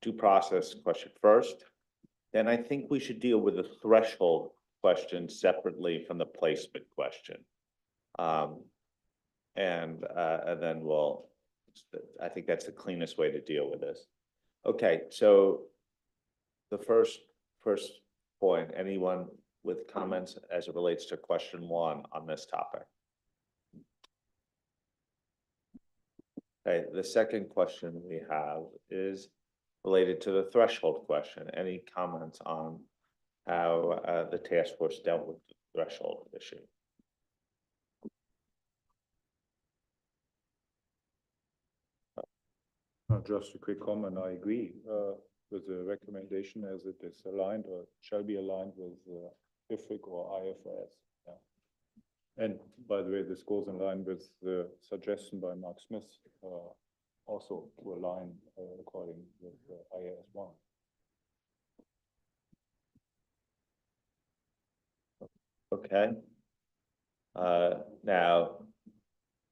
due process question first. Then I think we should deal with the threshold question separately from the placement question. And then I think that's the cleanest way to deal with this. Okay, so the first point, anyone with comments as it relates to question 1 on this topic? Okay, the second question we have is related to the threshold question. Any comments on how the task force dealt with the threshold issue? Just a quick comment. I agree with the recommendation as it is aligned or shall be aligned with IFRIC or IFRS. Yeah. And by the way, this goes in line with the suggestion by Mark Smith, also to align according with IAS 1. Okay. Now,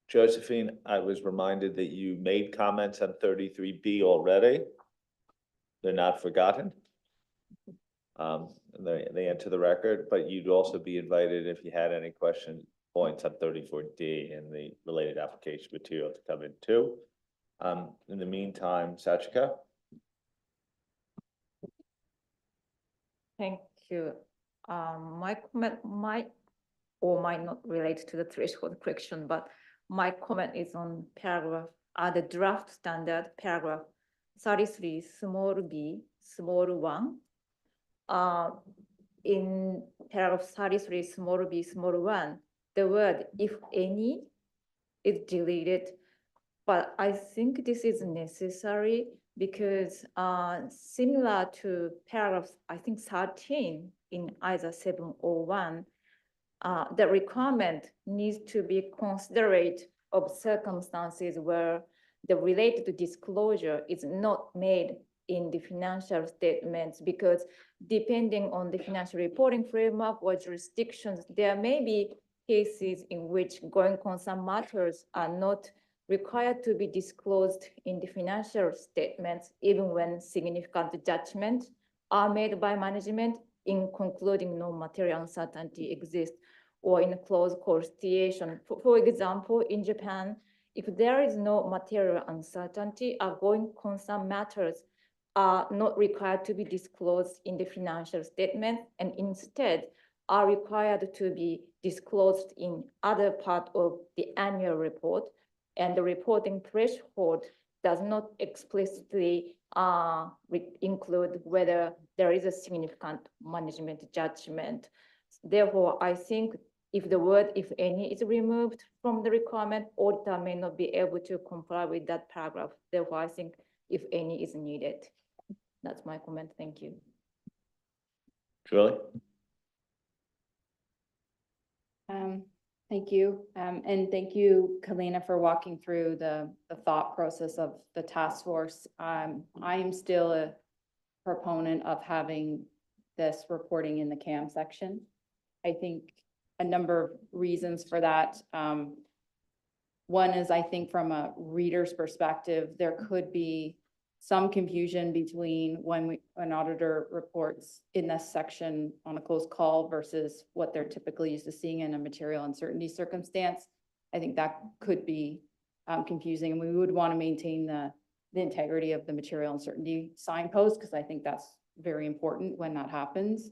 Josephine, I was reminded that you made comments on 33B already. They're not forgotten. They enter the record, but you'd also be invited if you had any points on 34D and the related application material to come in too. In the meantime, Sachika. Thank you. My comment might or might not relate to the threshold correction, but my comment is on paragraph, the draft standard paragraph 33, small b, small 1. In paragraph 33, small b, small 1, the word if any is deleted. But I think this is necessary because similar to paragraph, I think 13 in ISA 701, the requirement needs to be considerate of circumstances where the related disclosure is not made in the financial statements, because depending on the financial reporting framework or jurisdictions, there may be cases in which going concern matters are not required to be disclosed in the financial statements, even when significant judgments are made by management in concluding no material uncertainty exists, or in close call situation. For example, in Japan, if there is no material uncertainty, going concern matters are not required to be disclosed in the financial statement, and instead are required to be disclosed in other part of the annual report. And the reporting threshold does not explicitly include whether there is a significant management judgment. Therefore, I think if the word if any is removed from the requirement, auditor may not be able to comply with that paragraph. Therefore, I think if any is needed. That's my comment. Thank you. Julie? Thank you. And thank you, Kalina, for walking through the thought process of the task force. I am still a proponent of having this reporting in the CAM section. I think a number of reasons for that. One is, I think from a reader's perspective, there could be some confusion between when an auditor reports in this section on a closed call versus what they're typically used to seeing in a material uncertainty circumstance. I think that could be confusing, and we would want to maintain the integrity of the material uncertainty signpost, because I think that's very important when that happens.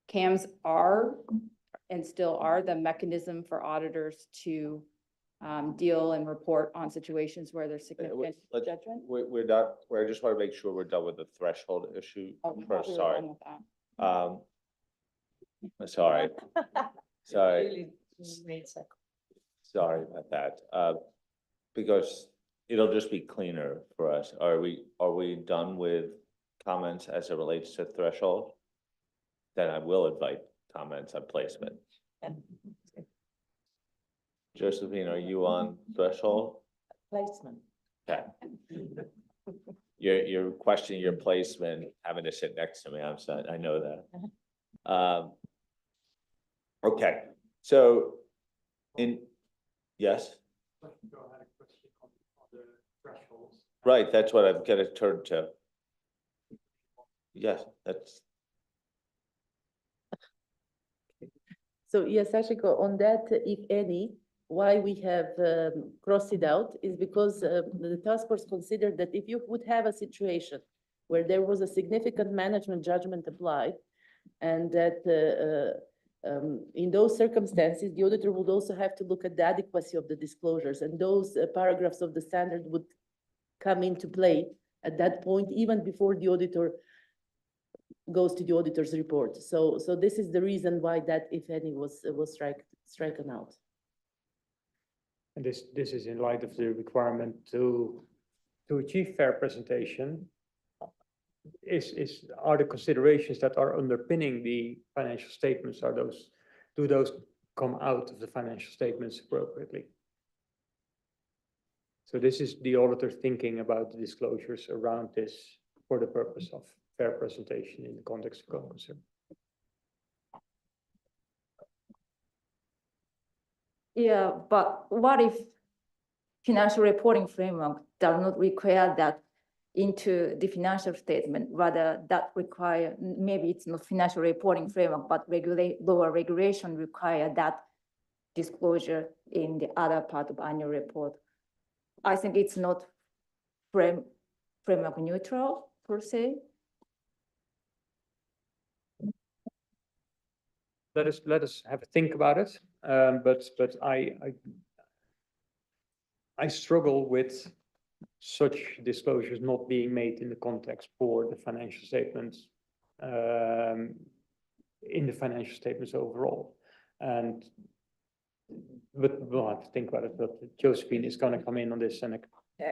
CAMs are and still are the mechanism for auditors to deal and report on situations where there's significant let's- judgment. We're not, I just want to make sure we're done with the threshold issue Oh, I thought first, we were sorry. done with that. Sorry, sorry, Really needs a- sorry about that. Because it'll just be cleaner for us. Are we done with comments as it relates to threshold? Then I will invite comments on placement. Josephine, are you on threshold? Placement. Okay. You're questioning your placement, having to sit next to me. I'm sorry, I know that. Okay, so yes, right, that's what I'm gonna turn to. Yes, that's, So yes, Ashiko, on that, if any, why we have crossed it out is because the task force considered that if you would have a situation where there was a significant management judgment applied, and that in those circumstances, the auditor would also have to look at the adequacy of the disclosures, and those paragraphs of the standard would come into play at that point, even before the auditor goes to the auditor's report. So this is the reason why that, if any, was stricken out. And this is in light of the requirement to achieve fair presentation. Are the considerations that are underpinning the financial statements, do those come out of the financial statements appropriately? So this is the auditor thinking about the disclosures around this for the purpose of fair presentation in the context of going concern. Yeah, but what if financial reporting framework does not require that into the financial statement, rather that require, maybe it's not financial reporting framework, but lower regulation require that disclosure in the other part of annual report. I think it's not framework neutral per se. Let us have a think about it. But I struggle with such disclosures not being made in the context for the financial statements, in the financial statements overall. But we'll have to think about it. But Josephine is going to come in on this, and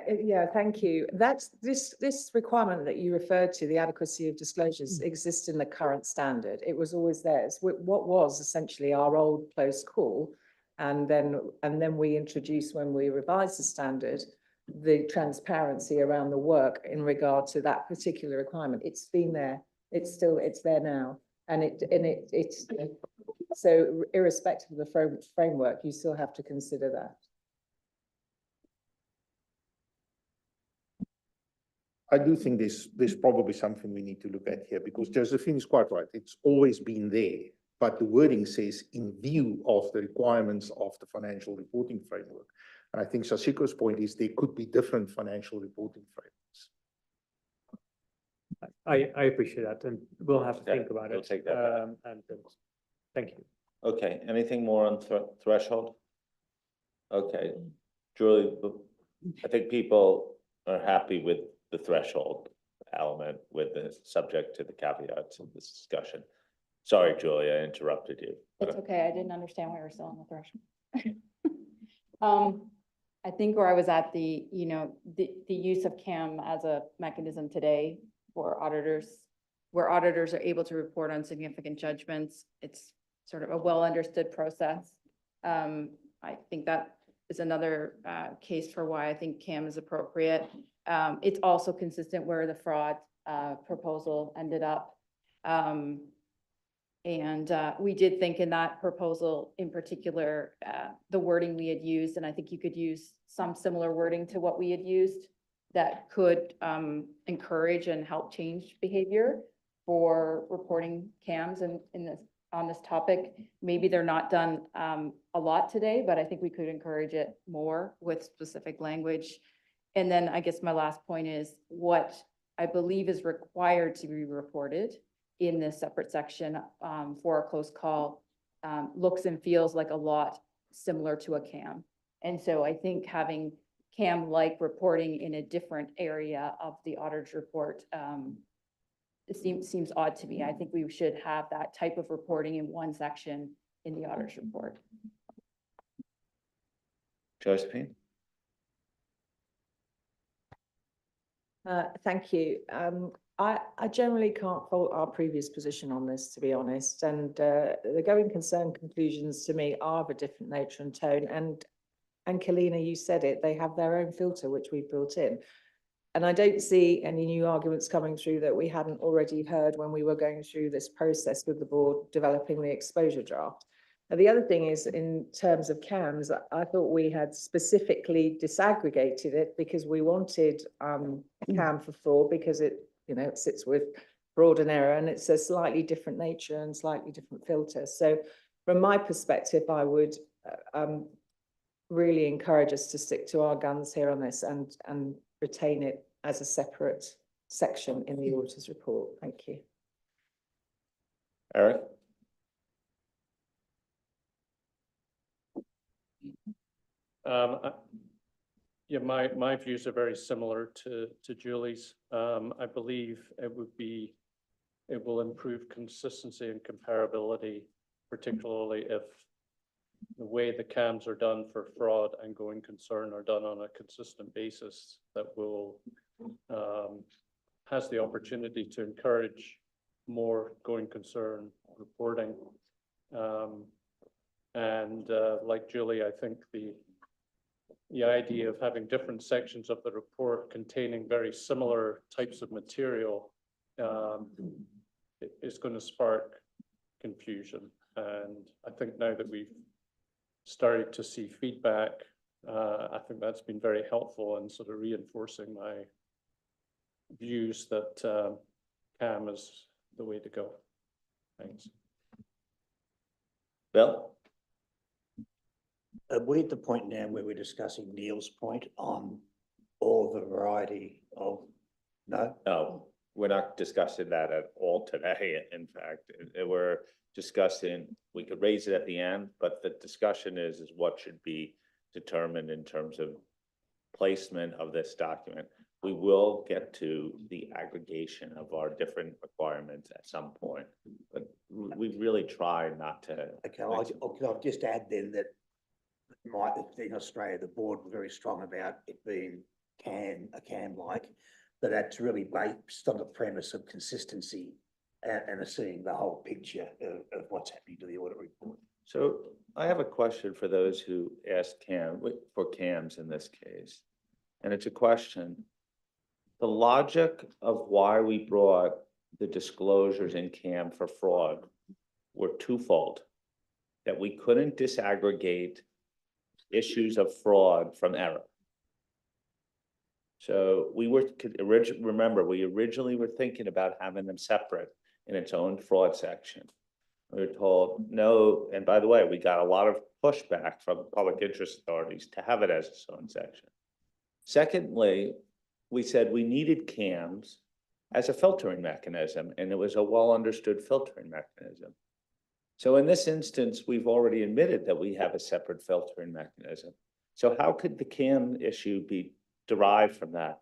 Yeah, thank you. That's this requirement that you referred to, the adequacy of disclosures, exists in the current standard. It was always there. It's what was essentially our old close call, and then we introduced, when we revised the standard, the transparency around the work in regard to that particular requirement. It's been there. It's there now, and it's so irrespective of the framework, you still have to consider that. I do think there's probably something we need to look at here, because Josephine is quite right. It's always been there, but the wording says in view of the requirements of the financial reporting framework. And I think Sasiko's point is there could be different financial reporting frameworks. I appreciate that, and we'll have to think about we'll it. take that back. Thank you. Okay, anything more on threshold? Okay, Julie, I think people are happy with the threshold element, with the subject to the caveats of this discussion. Sorry, Julie, I interrupted you. It's okay, I didn't understand why we're still on the threshold. I think where I was at the use of CAM as a mechanism today for auditors, where auditors are able to report on significant judgments. It's sort of a well-understood process. I think that is another case for why I think CAM is appropriate. It's also consistent where the fraud proposal ended up. And we did think in that proposal in particular, the wording we had used, and I think you could use some similar wording to what we had used that could encourage and help change behavior for reporting CAMs on this topic. Maybe they're not done a lot today, but I think we could encourage it more with specific language. And then I guess my last point is what I believe is required to be reported in this separate section for a close call looks and feels like a lot similar to a CAM. And so I think having CAM-like reporting in a different area of the auditor's report it seems odd to me. I think we should have that type of reporting in one section in the auditor's report. Josephine? Thank you. I generally can't fault our previous position on this, to be honest. And the going concern conclusions to me are of a different nature and tone. And Kalina, you said it, they have their own filter, which we've built in. And I don't see any new arguments coming through that we hadn't already heard when we were going through this process with the board developing the exposure draft. Now, the other thing is, in terms of CAMs, I thought we had specifically disaggregated it because we wanted CAM for fraud because it, it sits with fraud and error, and it's a slightly different nature and slightly different filter. So from my perspective, I would really encourage us to stick to our guns here on this and retain it as a separate section in the auditor's report. Thank you. Eric? Yeah, my views are very similar to Julie's. I believe it will improve consistency and comparability, particularly if the way the CAMs are done for fraud and going concern are done on a consistent basis that will has the opportunity to encourage more going concern reporting. Like Julie, I think the idea of having different sections of the report containing very similar types of material is going to spark confusion. And I think now that we've started to see feedback, I think that's been very helpful in sort of reinforcing my views that CAM is the way to go. Thanks. Bill? We're at the point now where we're discussing Neil's point on all the variety of, No, we're not discussing that at all today. In fact, we're discussing, we could raise it at the end, but the discussion is what should be determined in terms of placement of this document. We will get to the aggregation of our different requirements at some point, but we really try not to. Okay, I'll just add then that in Australia, the board were very strong about it being a CAM-like, but that's really based on the premise of consistency and seeing the whole picture of what's happening to the audit report. So I have a question for those who asked for CAMs in this case. And it's a question. The logic of why we brought the disclosures in CAM for fraud were twofold. That we couldn't disaggregate issues of fraud from error. So we were, remember, we originally were thinking about having them separate in its own fraud section. We were told no, and by the way, we got a lot of pushback from public interest authorities to have it as its own section. Secondly, we said we needed CAMs as a filtering mechanism, and it was a well-understood filtering mechanism. So in this instance, we've already admitted that we have a separate filtering mechanism. So how could the CAM issue be derived from that?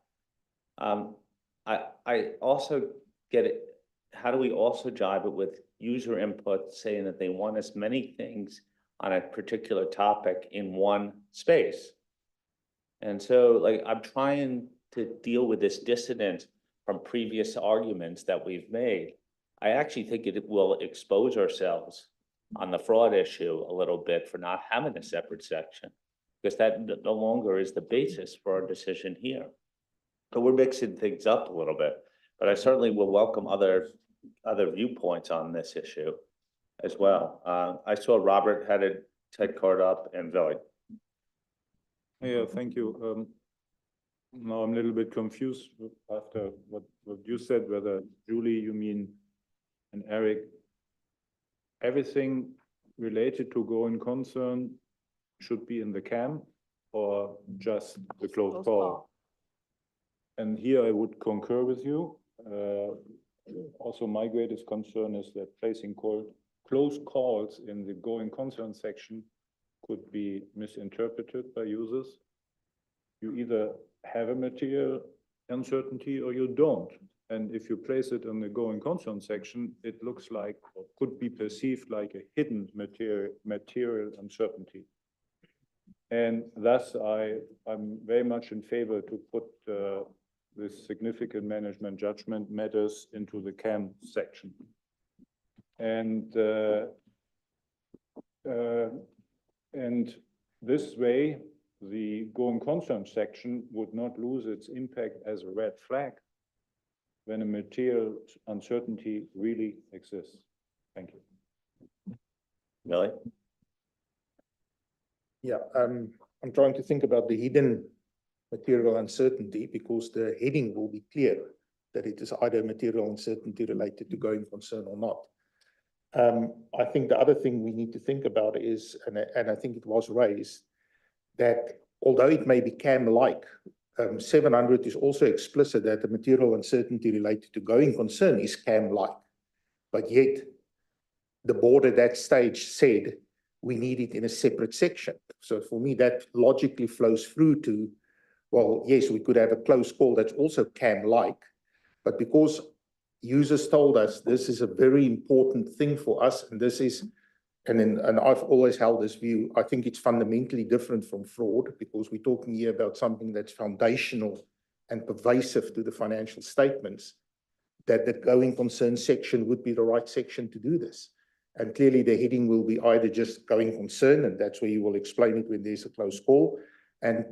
I also get it. How do we also jive it with user input saying that they want as many things on a particular topic in one space? And so like, I'm trying to deal with this dissonance from previous arguments that we've made. I actually think it will expose ourselves on the fraud issue a little bit for not having a separate section, because that no longer is the basis for our decision here. So we're mixing things up a little bit, but I certainly will welcome other viewpoints on this issue as well. I saw Robert had a Ted card up and Billy. Yeah, thank you. Now I'm a little bit confused after what you said, whether Julie, you mean, and Eric, everything related to going concern should be in the CAM or just the closed call? And here I would concur with you. Also, my greatest concern is that placing closed calls in the going concern section could be misinterpreted by users. You either have a material uncertainty or you don't. And if you place it in the going concern section, it looks like, or could be perceived like a hidden material uncertainty. And thus, I'm very much in favor to put this significant management judgment matters into the CAM section. And this way, the going concern section would not lose its impact as a red flag when a material uncertainty really exists. Thank you. Really? Yeah, I'm trying to think about the hidden material uncertainty because the heading will be clear that it is either material uncertainty related to going concern or not. I think the other thing we need to think about is, and I think it was raised, that although it may be CAM-like, 700 is also explicit that the material uncertainty related to going concern is CAM-like. But yet, the board at that stage said we need it in a separate section. So for me, that logically flows through to, well, yes, we could have a close call that's also CAM-like, but because users told us this is a very important thing for us, and this is, and I've always held this view, I think it's fundamentally different from fraud because we're talking here about something that's foundational and pervasive to the financial statements, that the going concern section would be the right section to do this. And clearly the heading will be either just going concern, and that's where you will explain it when there's a close call. And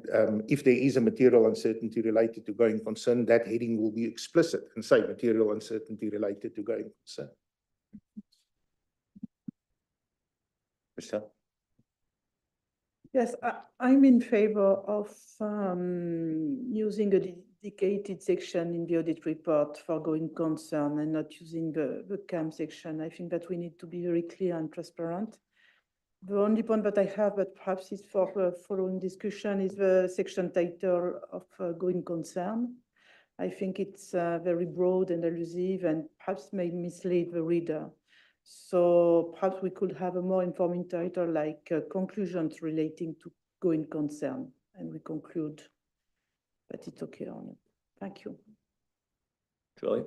if there is a material uncertainty related to going concern, that heading will be explicit and say material uncertainty related to going concern. Michelle? Yes, I'm in favor of using a dedicated section in the audit report for going concern and not using the CAM section. I think that we need to be very clear and transparent. The only point that I have, but perhaps it's for the following discussion, is the section title of going concern. I think it's very broad and elusive and perhaps may mislead the reader. So perhaps we could have a more informing title like conclusions relating to going concern, and we conclude that it's okay on it. Thank you. Julie?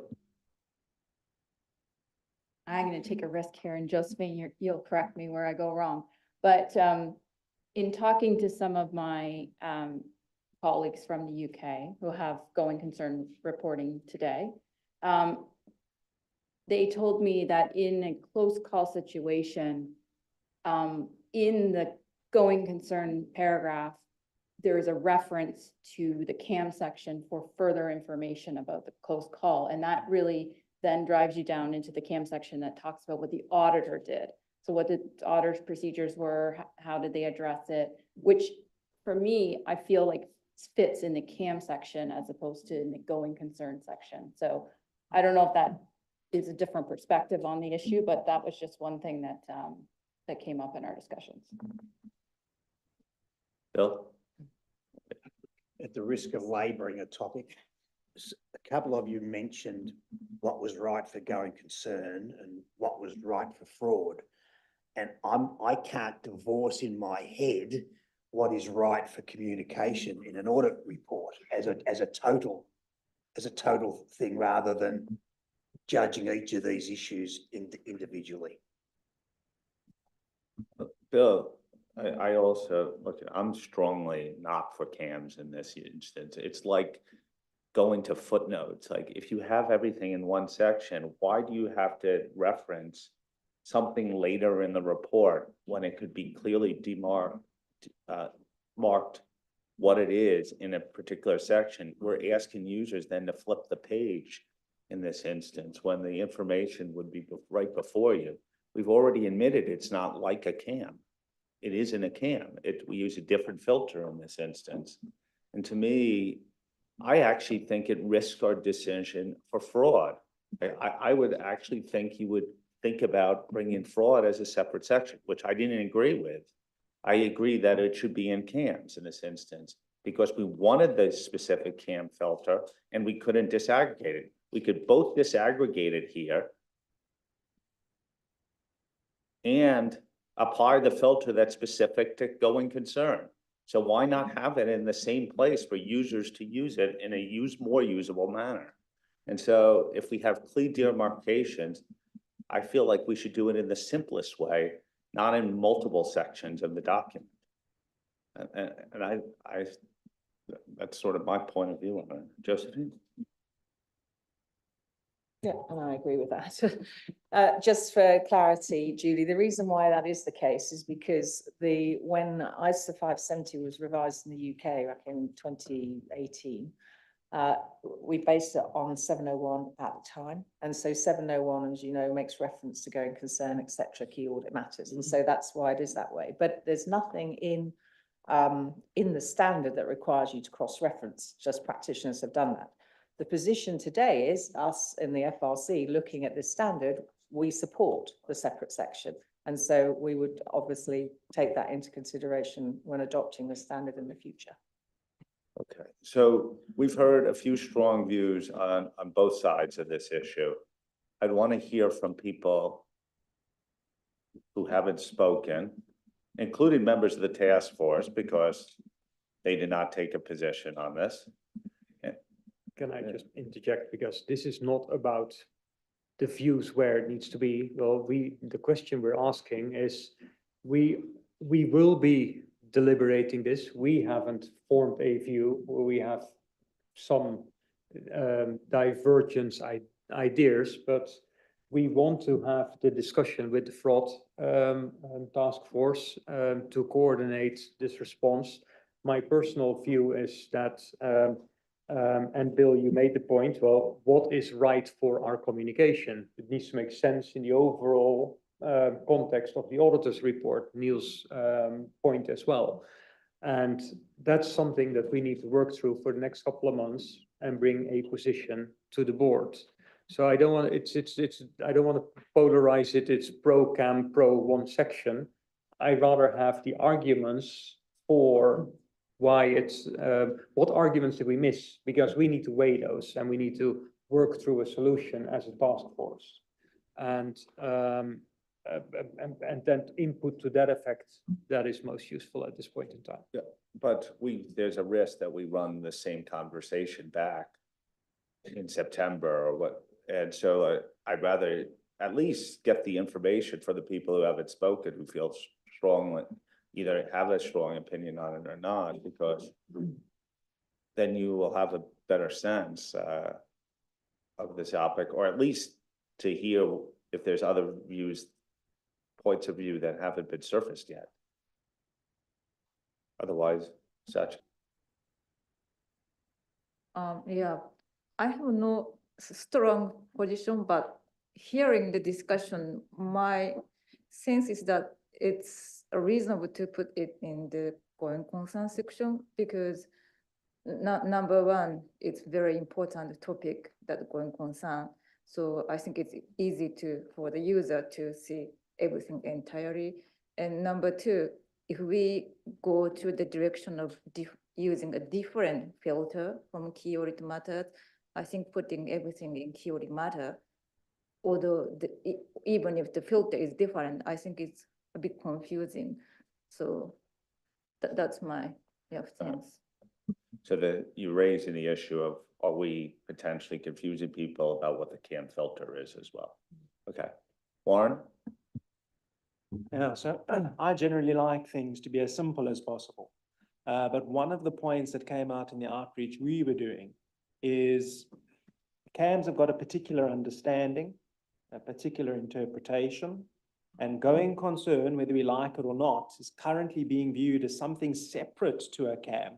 I'm going to take a risk here, and Josephine, you'll correct me where I go wrong. But in talking to some of my colleagues from the UK who have going concern reporting today, they told me that in a close call situation, in the going concern paragraph, there is a reference to the CAM section for further information about the close call. And that really then drives you down into the CAM section that talks about what the auditor did. So what the auditor's procedures were, how did they address it, which for me, I feel like fits in the CAM section as opposed to in the going concern section. So I don't know if that is a different perspective on the issue, but that was just one thing that that came up in our discussions. Bill? At the risk of laboring a topic, a couple of you mentioned what was right for going concern and what was right for fraud. And I can't divorce in my head what is right for communication in an audit report as a total thing rather than judging each of these issues individually. Bill, I also, look, I'm strongly not for CAMs in this instance. It's like going to footnotes. Like if you have everything in one section, why do you have to reference something later in the report when it could be clearly marked what it is in a particular section? We're asking users then to flip the page in this instance when the information would be right before you. We've already admitted it's not like a CAM. It isn't a CAM. We use a different filter in this instance. And to me, I actually think it risks our decision for fraud. I would actually think you would think about bringing fraud as a separate section, which I didn't agree with. I agree that it should be in CAMs in this instance because we wanted the specific CAM filter and we couldn't disaggregate it. We could both disaggregate it here and apply the filter that's specific to going concern. So why not have it in the same place for users to use it in a more usable manner? And so if we have clear demarcations, I feel like we should do it in the simplest way, not in multiple sections of the document. And I, that's sort of my point of view on it. Josephine? Yeah, and I agree with that. Just for clarity, Julie, the reason why that is the case is because when ISA 570 was revised in the UK back in 2018, we based it on 701 at the time. And so 701, as you know, makes reference to going concern, etc., key audit matters. And so that's why it is that way. But there's nothing in the standard that requires you to cross-reference. Just practitioners have done that. The position today is us in the FRC looking at this standard, we support the separate section. And so we would obviously take that into consideration when adopting the standard in the future. Okay, so we've heard a few strong views on both sides of this issue. I'd want to hear from people who haven't spoken, including members of the task force, because they did not take a position on this. Can I just interject, because this is not about the views where it needs to be. Well, the question we're asking is, we will be deliberating this. We haven't formed a view, where we have some divergence ideas, but we want to have the discussion with the fraud task force to coordinate this response. My personal view is that and Bill, you made the point, well, what is right for our communication? It needs to make sense in the overall context of the auditor's report, Neil's point as well. And that's something that we need to work through for the next couple of months and bring a position to the board. So I don't want I don't want to polarize it. It's pro CAM, pro one section. I'd rather have the arguments for why it's, what arguments did we miss? Because we need to weigh those and we need to work through a solution as a task force. And then input to that effect that is most useful at this point in time. Yeah, but there's a risk that we run the same conversation back in September or what, and so I'd rather at least get the information for the people who haven't spoken, who feel strongly, either have a strong opinion on it or not, because then you will have a better sense of this topic, or at least to hear if there's other views, points of view that haven't been surfaced yet. Otherwise, such. Yeah, I have no strong position, but hearing the discussion, my sense is that it's reasonable to put it in the going concern section, because number one, it's very important topic that going concern. So I think it's easy for the user to see everything entirely. And number two, if we go to the direction of using a different filter from key audit matters, I think putting everything in key audit matter, although even if the filter is different, I think it's a bit confusing. So that's my sense. So that you're raising the issue of, are we potentially confusing people about what the CAM filter is as well? Okay, Warren? Yeah, so I generally like things to be as simple as possible. But one of the points that came out in the outreach we were doing is CAMs have got a particular understanding, a particular interpretation, and going concern, whether we like it or not, is currently being viewed as something separate to a CAM.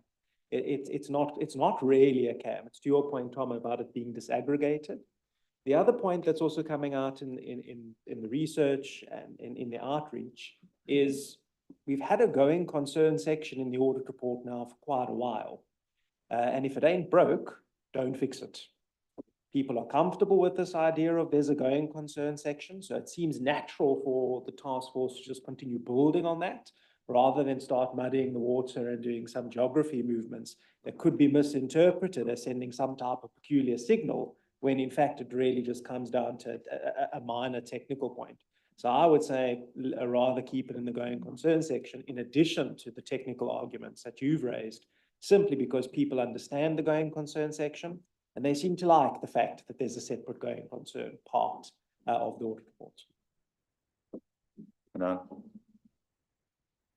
It's not really a CAM. It's to your point, Tom, about it being disaggregated. The other point that's also coming out in the research and in the outreach is we've had a going concern section in the audit report now for quite a while. And if it ain't broke, don't fix it. People are comfortable with this idea of there's a going concern section. So it seems natural for the task force to just continue building on that, rather than start muddying the water and doing some geography movements that could be misinterpreted as sending some type of peculiar signal, when in fact it really just comes down to a minor technical point. So I would say rather keep it in the going concern section in addition to the technical arguments that you've raised, simply because people understand the going concern section and they seem to like the fact that there's a separate going concern part of the audit report.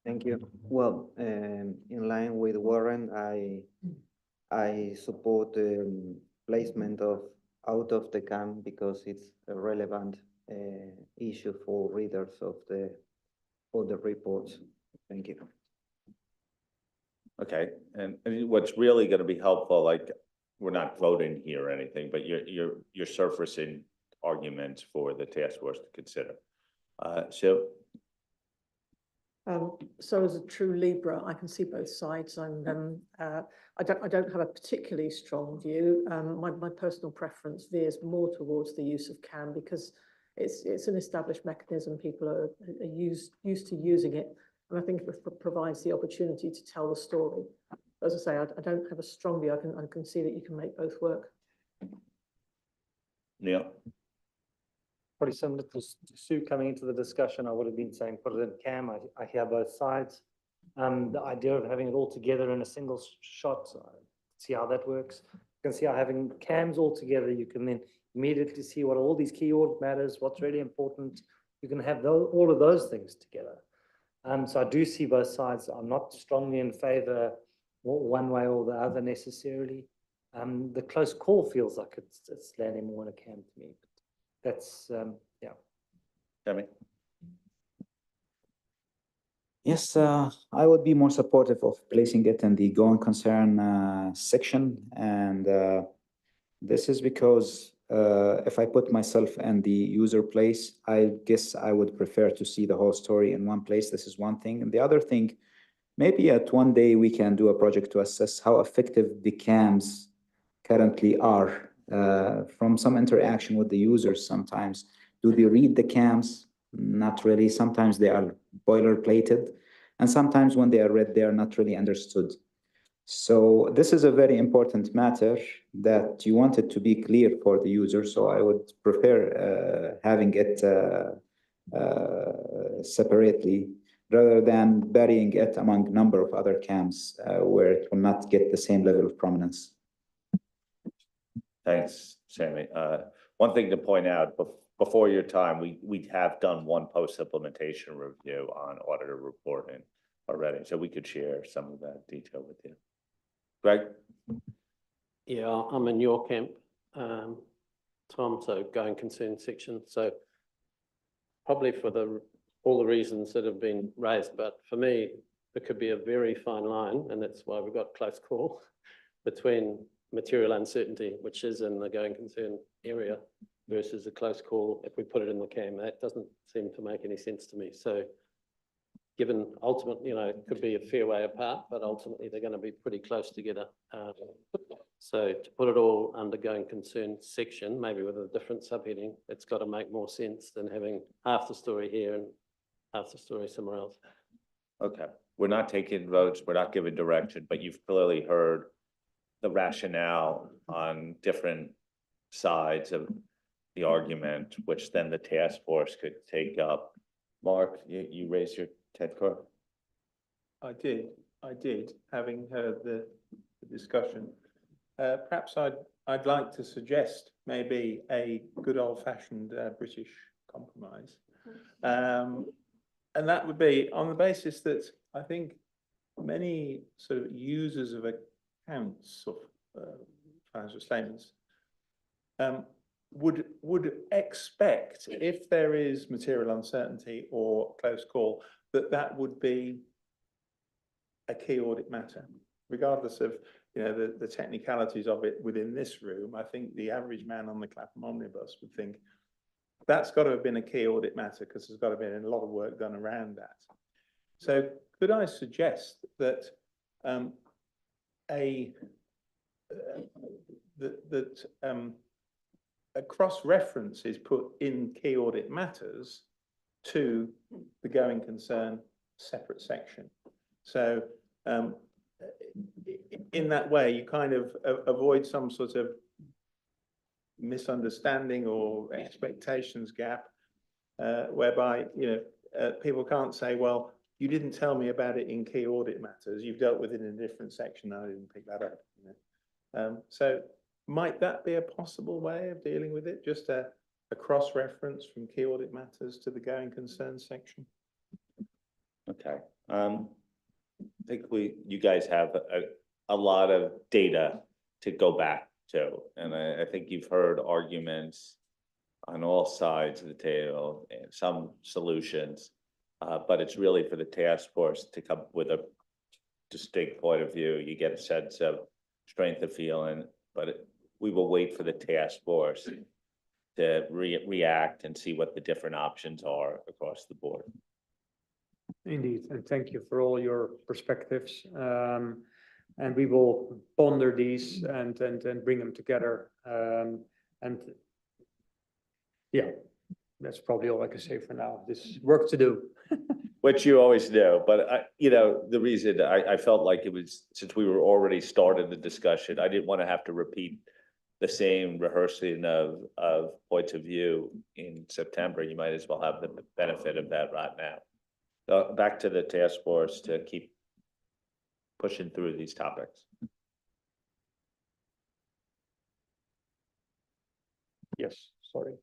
Thank you. Well, in line with Warren, I support the placement of out of the CAM because it's a relevant issue for readers of the reports. Thank you. Okay, and what's really gonna be helpful, like, we're not voting here or anything, but you're surfacing arguments for the task force to consider. So. So as a true Libra, I can see both sides. I don't have a particularly strong view. My personal preference veers more towards the use of CAM because it's an established mechanism. People are used to using it, and I think it provides the opportunity to tell the story. As I say, I don't have a strong view. I can see that you can make both work. Yeah. Probably similar to Sue coming into the discussion, I would have been saying put it in CAM. I hear both sides. The idea of having it all together in a single shot, see how that works. You can see how having CAMs all together, you can then immediately see what all these keyword matters, what's really important. You can have all of those things together. So I do see both sides. I'm not strongly in favor one way or the other necessarily. The close call feels like it's landing more in a CAM to me. That's, yeah. Jamie? Yes, I would be more supportive of placing it in the going concern section. And this is because if I put myself in the user place, I guess I would prefer to see the whole story in one place. This is one thing. And the other thing, maybe at one day we can do a project to assess how effective the CAMs currently are. From some interaction with the users sometimes. Do they read the CAMs? Not really. Sometimes they are boilerplated. And sometimes when they are read, they are not really understood. So this is a very important matter that you want it to be clear for the user. So I would prefer having it separately rather than burying it among a number of other CAMs where it will not get the same level of prominence. Thanks, Sammy. One thing to point out, before your time, we have done one post-implementation review on auditor reporting already, so we could share some of that detail with you. Greg? Yeah, I'm in your camp, Tom, so going concern section. So probably for all the reasons that have been raised, but for me, there could be a very fine line, and that's why we've got close call between material uncertainty, which is in the going concern area, versus a close call if we put it in the CAM. That doesn't seem to make any sense to me. So given ultimately, it could be a fair way apart, but ultimately they're going to be pretty close together. So to put it all under going concern section, maybe with a different subheading, it's got to make more sense than having half the story here and half the story somewhere else. Okay, we're not taking votes, we're not giving direction, but you've clearly heard the rationale on different sides of the argument, which then the task force could take up. Mark, you raised your TED card? I did, having heard the discussion. Perhaps I'd like to suggest maybe a good old-fashioned British compromise. And that would be on the basis that I think many sort of users of accounts of financial statements would expect, if there is material uncertainty or close call, that would be a key audit matter, regardless of the technicalities of it within this room. I think the average man on the Clapham omnibus would think that's got to have been a key audit matter because there's got to have been a lot of work done around that. So could I suggest that a cross-reference is put in key audit matters to the going concern separate section. So in that way, you kind of avoid some sort of misunderstanding or expectations gap. whereby, people can't say, well, you didn't tell me about it in key audit matters. You've dealt with it in a different section. I didn't pick that up. So might that be a possible way of dealing with it? Just a cross-reference from key audit matters to the going concern section? Okay. I think you guys have a lot of data to go back to, and I think you've heard arguments on all sides of the table and some solutions, but it's really for the task force to come with a distinct point of view. You get a sense of strength of feeling, but we will wait for the task force to react and see what the different options are across the board. Indeed, and thank you for all your perspectives. And we will ponder these and bring them together. And yeah, that's probably all I can say for now. There's work to do. Which you always do, but the reason I felt like it was, since we were already started the discussion, I didn't want to have to repeat the same rehearsing of points of view in September. You might as well have the benefit of that right now. Back to the task force to keep pushing through these topics. Yes, sorry.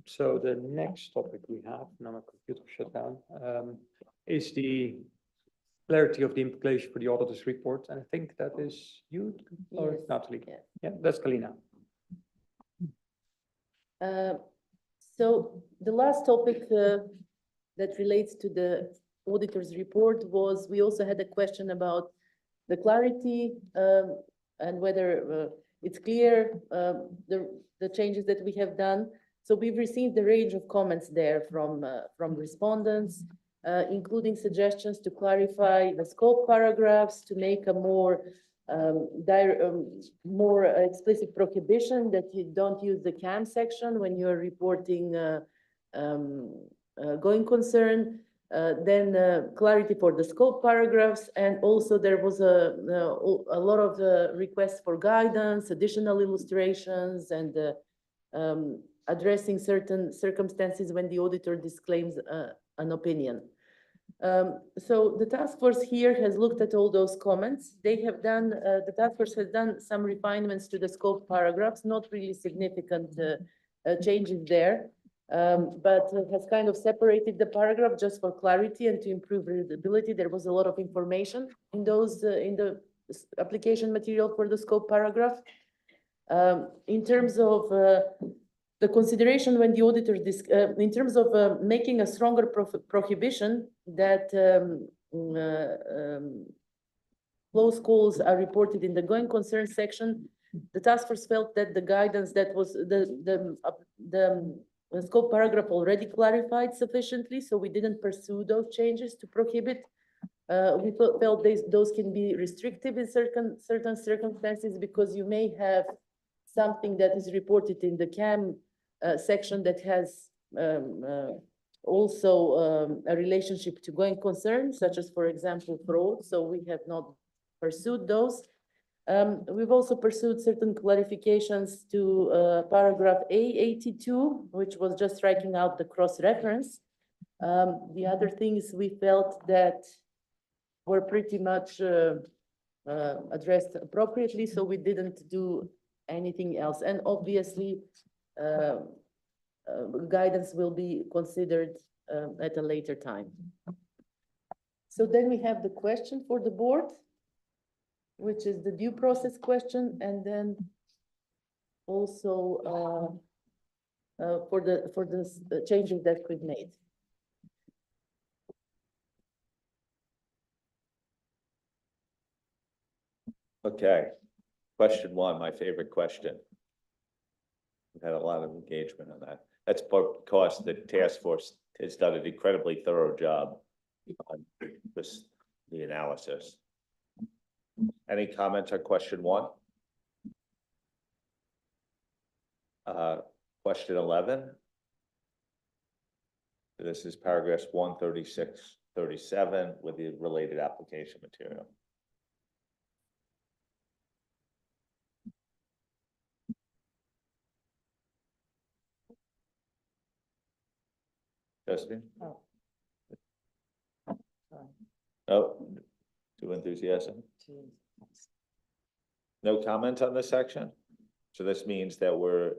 So the next topic we have, now my computer shut down, is the clarity of the implication for the auditor's report. And I think that is you, or Yes. Natalie? Yes. Yeah, that's Kalina. So the last topic that relates to the auditor's report was, we also had a question about the clarity and whether it's clear the changes that we have done. So we've received a range of comments there from respondents, including suggestions to clarify the scope paragraphs, to make a more explicit prohibition that you don't use the CAM section when you're reporting going concern, then clarity for the scope paragraphs, and also there was a lot of requests for guidance, additional illustrations, and addressing certain circumstances when the auditor disclaims an opinion. So the task force here has looked at all those comments. They have done, the task force has done some refinements to the scope paragraphs, not really significant changes there, but has kind of separated the paragraph just for clarity and to improve readability. There was a lot of information in those, in the application material for the scope paragraph. In terms of the consideration when the auditor, in terms of making a stronger prohibition that close calls are reported in the going concern section, the task force felt that the guidance that was the scope paragraph already clarified sufficiently, so we didn't pursue those changes to prohibit. We felt those can be restrictive in certain circumstances, because you may have something that is reported in the CAM section that has also a relationship to going concern, such as, for example, fraud. So we have not pursued those. We've also pursued certain clarifications to paragraph A82, which was just striking out the cross-reference. The other things we felt that were pretty much addressed appropriately, so we didn't do anything else. And obviously, guidance will be considered at a later time. So then we have the question for the board, which is the due process question, and then also for the changes that we've made. Okay, question one, my favorite question. We've had a lot of engagement on that. That's because the task force has done an incredibly thorough job on the analysis. Any comments on question one? Question 11. This is paragraphs 136, 37 with the related application material. Josephine? Oh. Oh, too enthusiastic? No comment on this section? So this means that we're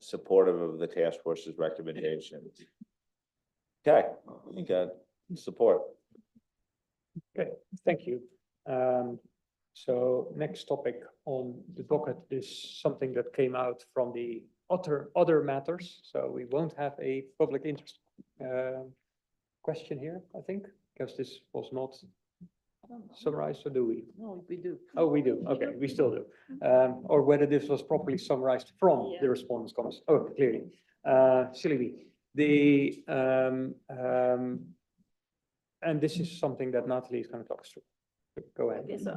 supportive of the task force's recommendations. Okay, you got support. Okay, thank you. So next topic on the docket is something that came out from the other matters. So we won't have a public interest question here, I think, because this was not summarized, or do we? No, we do. Oh, we do. Okay, we still do. Or whether this was properly summarized from the respondents' comments. Oh, clearly. Sylvie, and this is something that Natalie is going to talk us through. Go ahead. Okay, so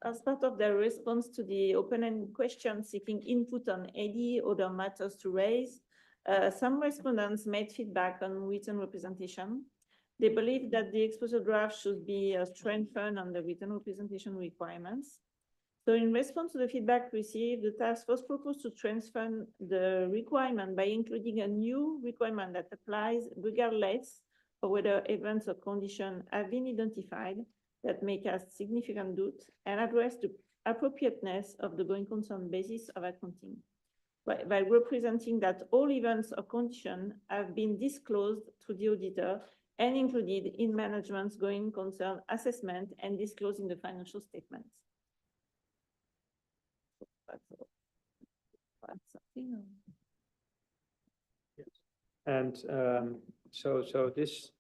as part of their response to the open-ended question seeking input on any other matters to raise, some respondents made feedback on written representation. They believe that the exposure draft should be strengthened on the written representation requirements. So in response to the feedback received, the task force proposed to strengthen the requirement by including a new requirement that applies regardless of whether events or conditions have been identified that may cast significant doubt and address the appropriateness of the going concern basis of accounting by representing that all events or conditions have been disclosed to the auditor and included in management's going concern assessment and disclosed in the financial statements. And so this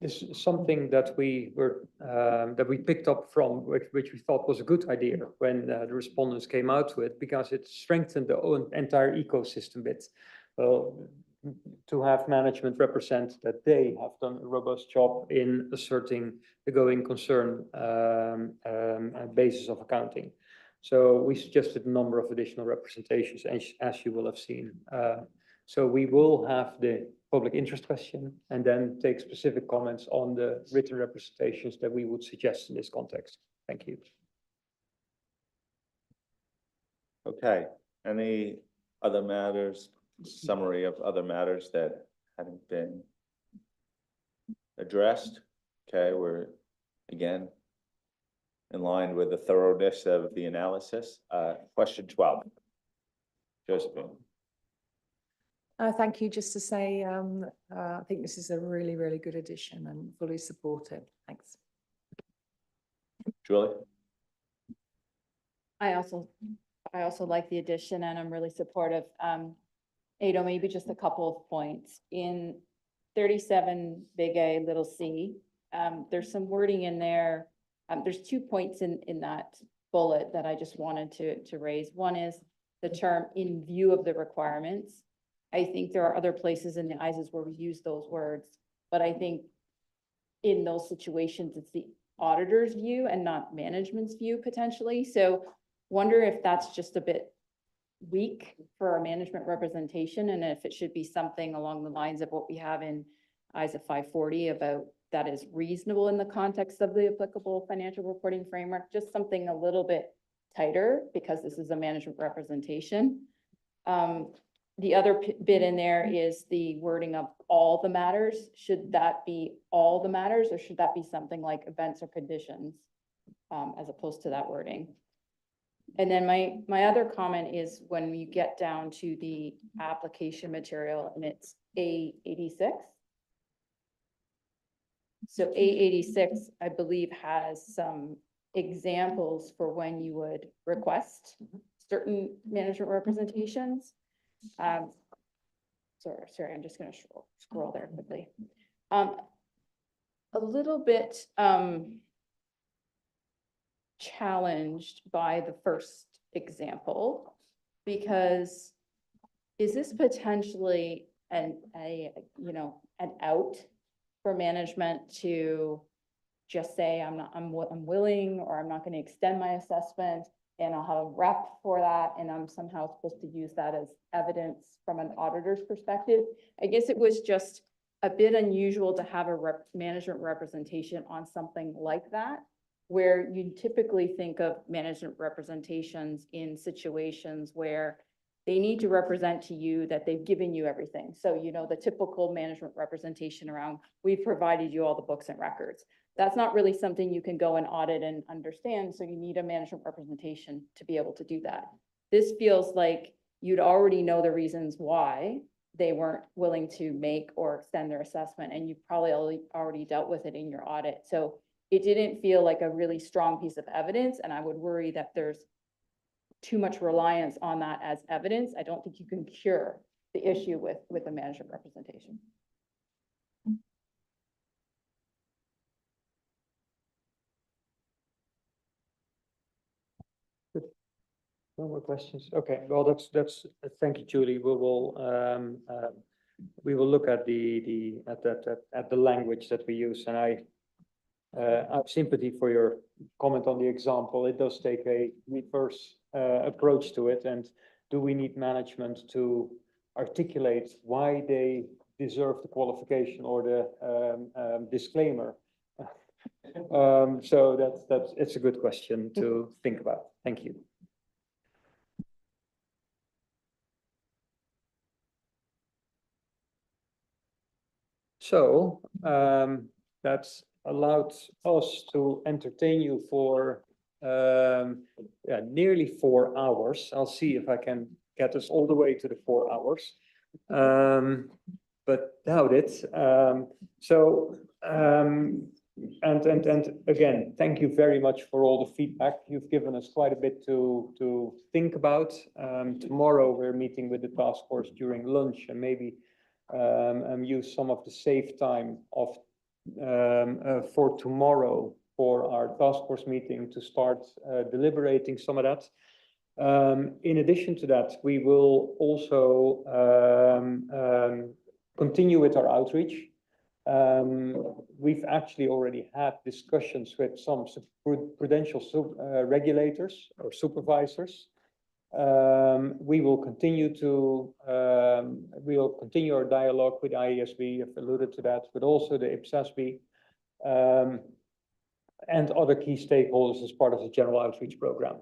this is something that we picked up from, which we thought was a good idea when the respondents came out with, because it strengthened the entire ecosystem bit. Well, to have management represent that they have done a robust job in asserting the going concern basis of accounting. So we suggested a number of additional representations, as you will have seen. So we will have the public interest question and then take specific comments on the written representations that we would suggest in this context. Thank you. Okay, any other matters, summary of other matters that haven't been addressed? Okay, we're again in line with the thoroughness of the analysis. Question 12. Josephine. Thank you. Just to say, I think this is a really, really good addition and fully support it. Thanks. Julie? I also like the addition and I'm really supportive. Ado, maybe just a couple of points. In 37 big A little c, there's some wording in there. There's 2 points in that bullet that I just wanted to raise. One is the term "in view of the requirements." I think there are other places in the IAASB where we use those words, but I think in those situations, it's the auditor's view and not management's view potentially. So wonder if that's just a bit weak for our management representation, and if it should be something along the lines of what we have in IAASB 540 about that is reasonable in the context of the applicable financial reporting framework, just something a little bit tighter because this is a management representation. The other bit in there is the wording of all the matters. Should that be all the matters, or should that be something like events or conditions as opposed to that wording? And then my other comment is when you get down to the application material and it's A86. So A86, I believe, has some examples for when you would request certain management representations. Sorry, I'm just going to scroll there quickly. A little bit challenged by the first example, because is this potentially an out for management to just say I'm willing, or I'm not going to extend my assessment, and I'll have a rep for that, and I'm somehow supposed to use that as evidence from an auditor's perspective? I guess it was just a bit unusual to have a management representation on something like that, where you typically think of management representations in situations where they need to represent to you that they've given you everything. So, you know, the typical management representation around, we've provided you all the books and records. That's not really something you can go and audit and understand, so you need a management representation to be able to do that. This feels like you'd already know the reasons why they weren't willing to make or extend their assessment, and you probably already dealt with it in your audit. So it didn't feel like a really strong piece of evidence, and I would worry that there's too much reliance on that as evidence. I don't think you can cure the issue with the management representation. No more questions? Okay, well, that's, thank you, Julie. We will look at the language that we use, and I have sympathy for your comment on the example. It does take a reverse approach to it, and do we need management to articulate why they deserve the qualification or the disclaimer? So it's a good question to think about. Thank you. So that's allowed us to entertain you for nearly 4 hours. I'll see if I can get us all the way to the 4 hours, but doubt it. And again, thank you very much for all the feedback. You've given us quite a bit to think about. Tomorrow we're meeting with the task force during lunch, and maybe use some of the safe time of for tomorrow for our task force meeting to start deliberating some of that. In addition to that, we will also continue with our outreach. We've actually already had discussions with some prudential regulators or supervisors. We will continue our dialogue with IAASB, I've alluded to that, but also the IAASB and other key stakeholders as part of the general outreach program.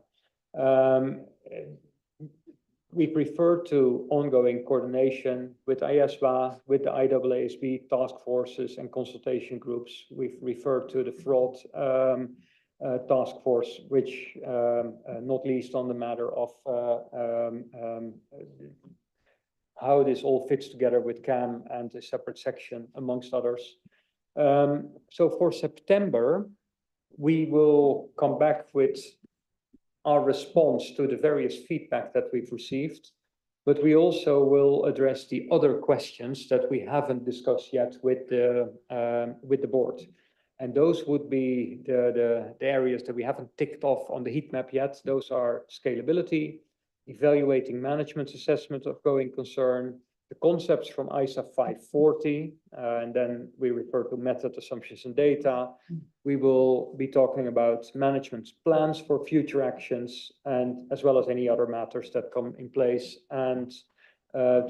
We refer to ongoing coordination with IAASB, with the IAASB task forces and consultation groups. We've referred to the fraud task force, which not least on the matter of how this all fits together with CAM and a separate section, amongst others. So for September, we will come back with our response to the various feedback that we've received, but we also will address the other questions that we haven't discussed yet with the board. And those would be the areas that we haven't ticked off on the heat map yet. Those are scalability, evaluating management's assessment of going concern, the concepts from ISA 540, and then we refer to method, assumptions, and data. We will be talking about management's plans for future actions, and as well as any other matters that come in place, and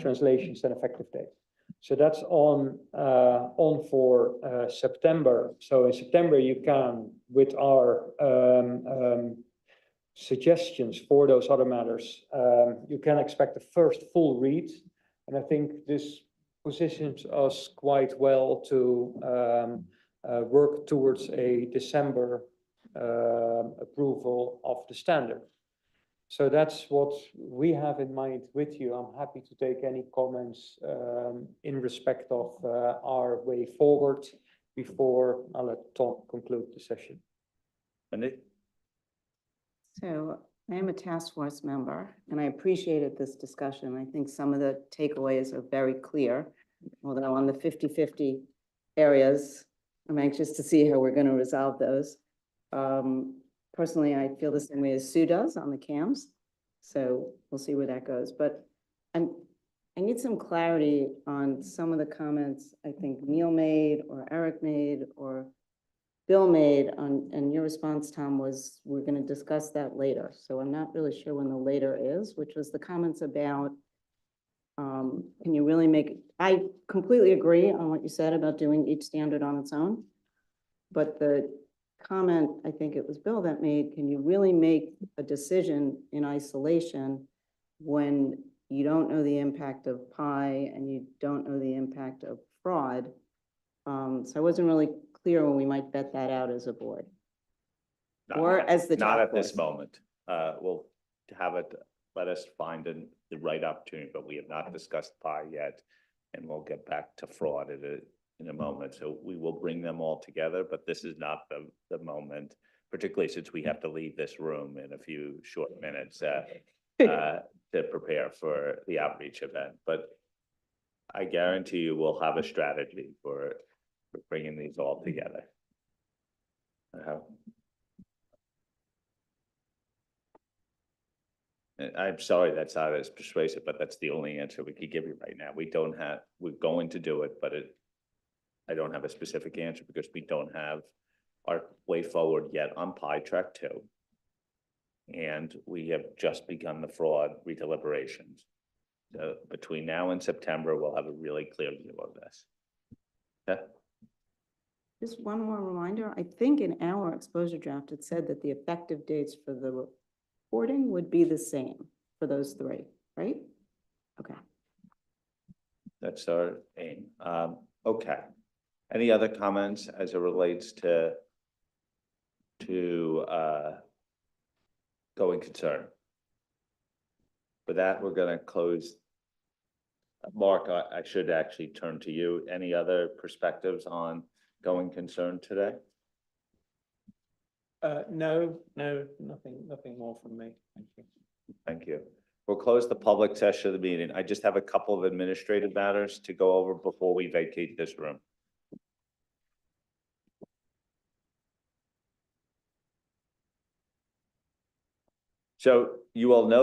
translations and effective date. So that's on for September. So in September, you can, with our suggestions for those other matters, you can expect the first full read. And I think this positions us quite well to work towards a December approval of the standard. So that's what we have in mind with you. I'm happy to take any comments in respect of our way forward before I'll let Tom conclude the session. Andy? So I am a task force member, and I appreciated this discussion. I think some of the takeaways are very clear, although on the 50-50 areas, I'm anxious to see how we're going to resolve those. Personally, I feel the same way as Sue does on the CAMs, so we'll see where that goes. But I need some clarity on some of the comments I think Neil made, or Eric made, or Bill made on, and your response, Tom, was we're going to discuss that later. So I'm not really sure when the later is, which was the comments about, can you really make, I completely agree on what you said about doing each standard on its own, but the comment, I think it was Bill that made, can you really make a decision in isolation when you don't know the impact of PI and you don't know the impact of fraud. So I wasn't really clear when we might vet that out as a board. Or as the Not task at this force. moment. We'll have it, let us find the right opportunity, but we have not discussed PI yet. And we'll get back to fraud in a moment. So we will bring them all together, but this is not the moment, particularly since we have to leave this room in a few short minutes to prepare for the outreach event. But I guarantee you we'll have a strategy for bringing these all together. I'm sorry that's not as persuasive, but that's the only answer we could give you right now. We're going to do it, but I don't have a specific answer because we don't have our way forward yet on PI track 2. And we have just begun the fraud redeliberations. So between now and September, we'll have a really clear view of this. Okay. Just one more reminder, I think in our exposure draft, it said that the effective dates for the reporting would be the same for those 3, right? Okay. That's our aim. Okay. Any other comments as it relates to going concern? With that, we're going to close. Mark, I should actually turn to you. Any other perspectives on going concern today? No, nothing more from me. Thank you. Thank you. We'll close the public session of the meeting. I just have a couple of administrative matters to go over before we vacate this room. So you all know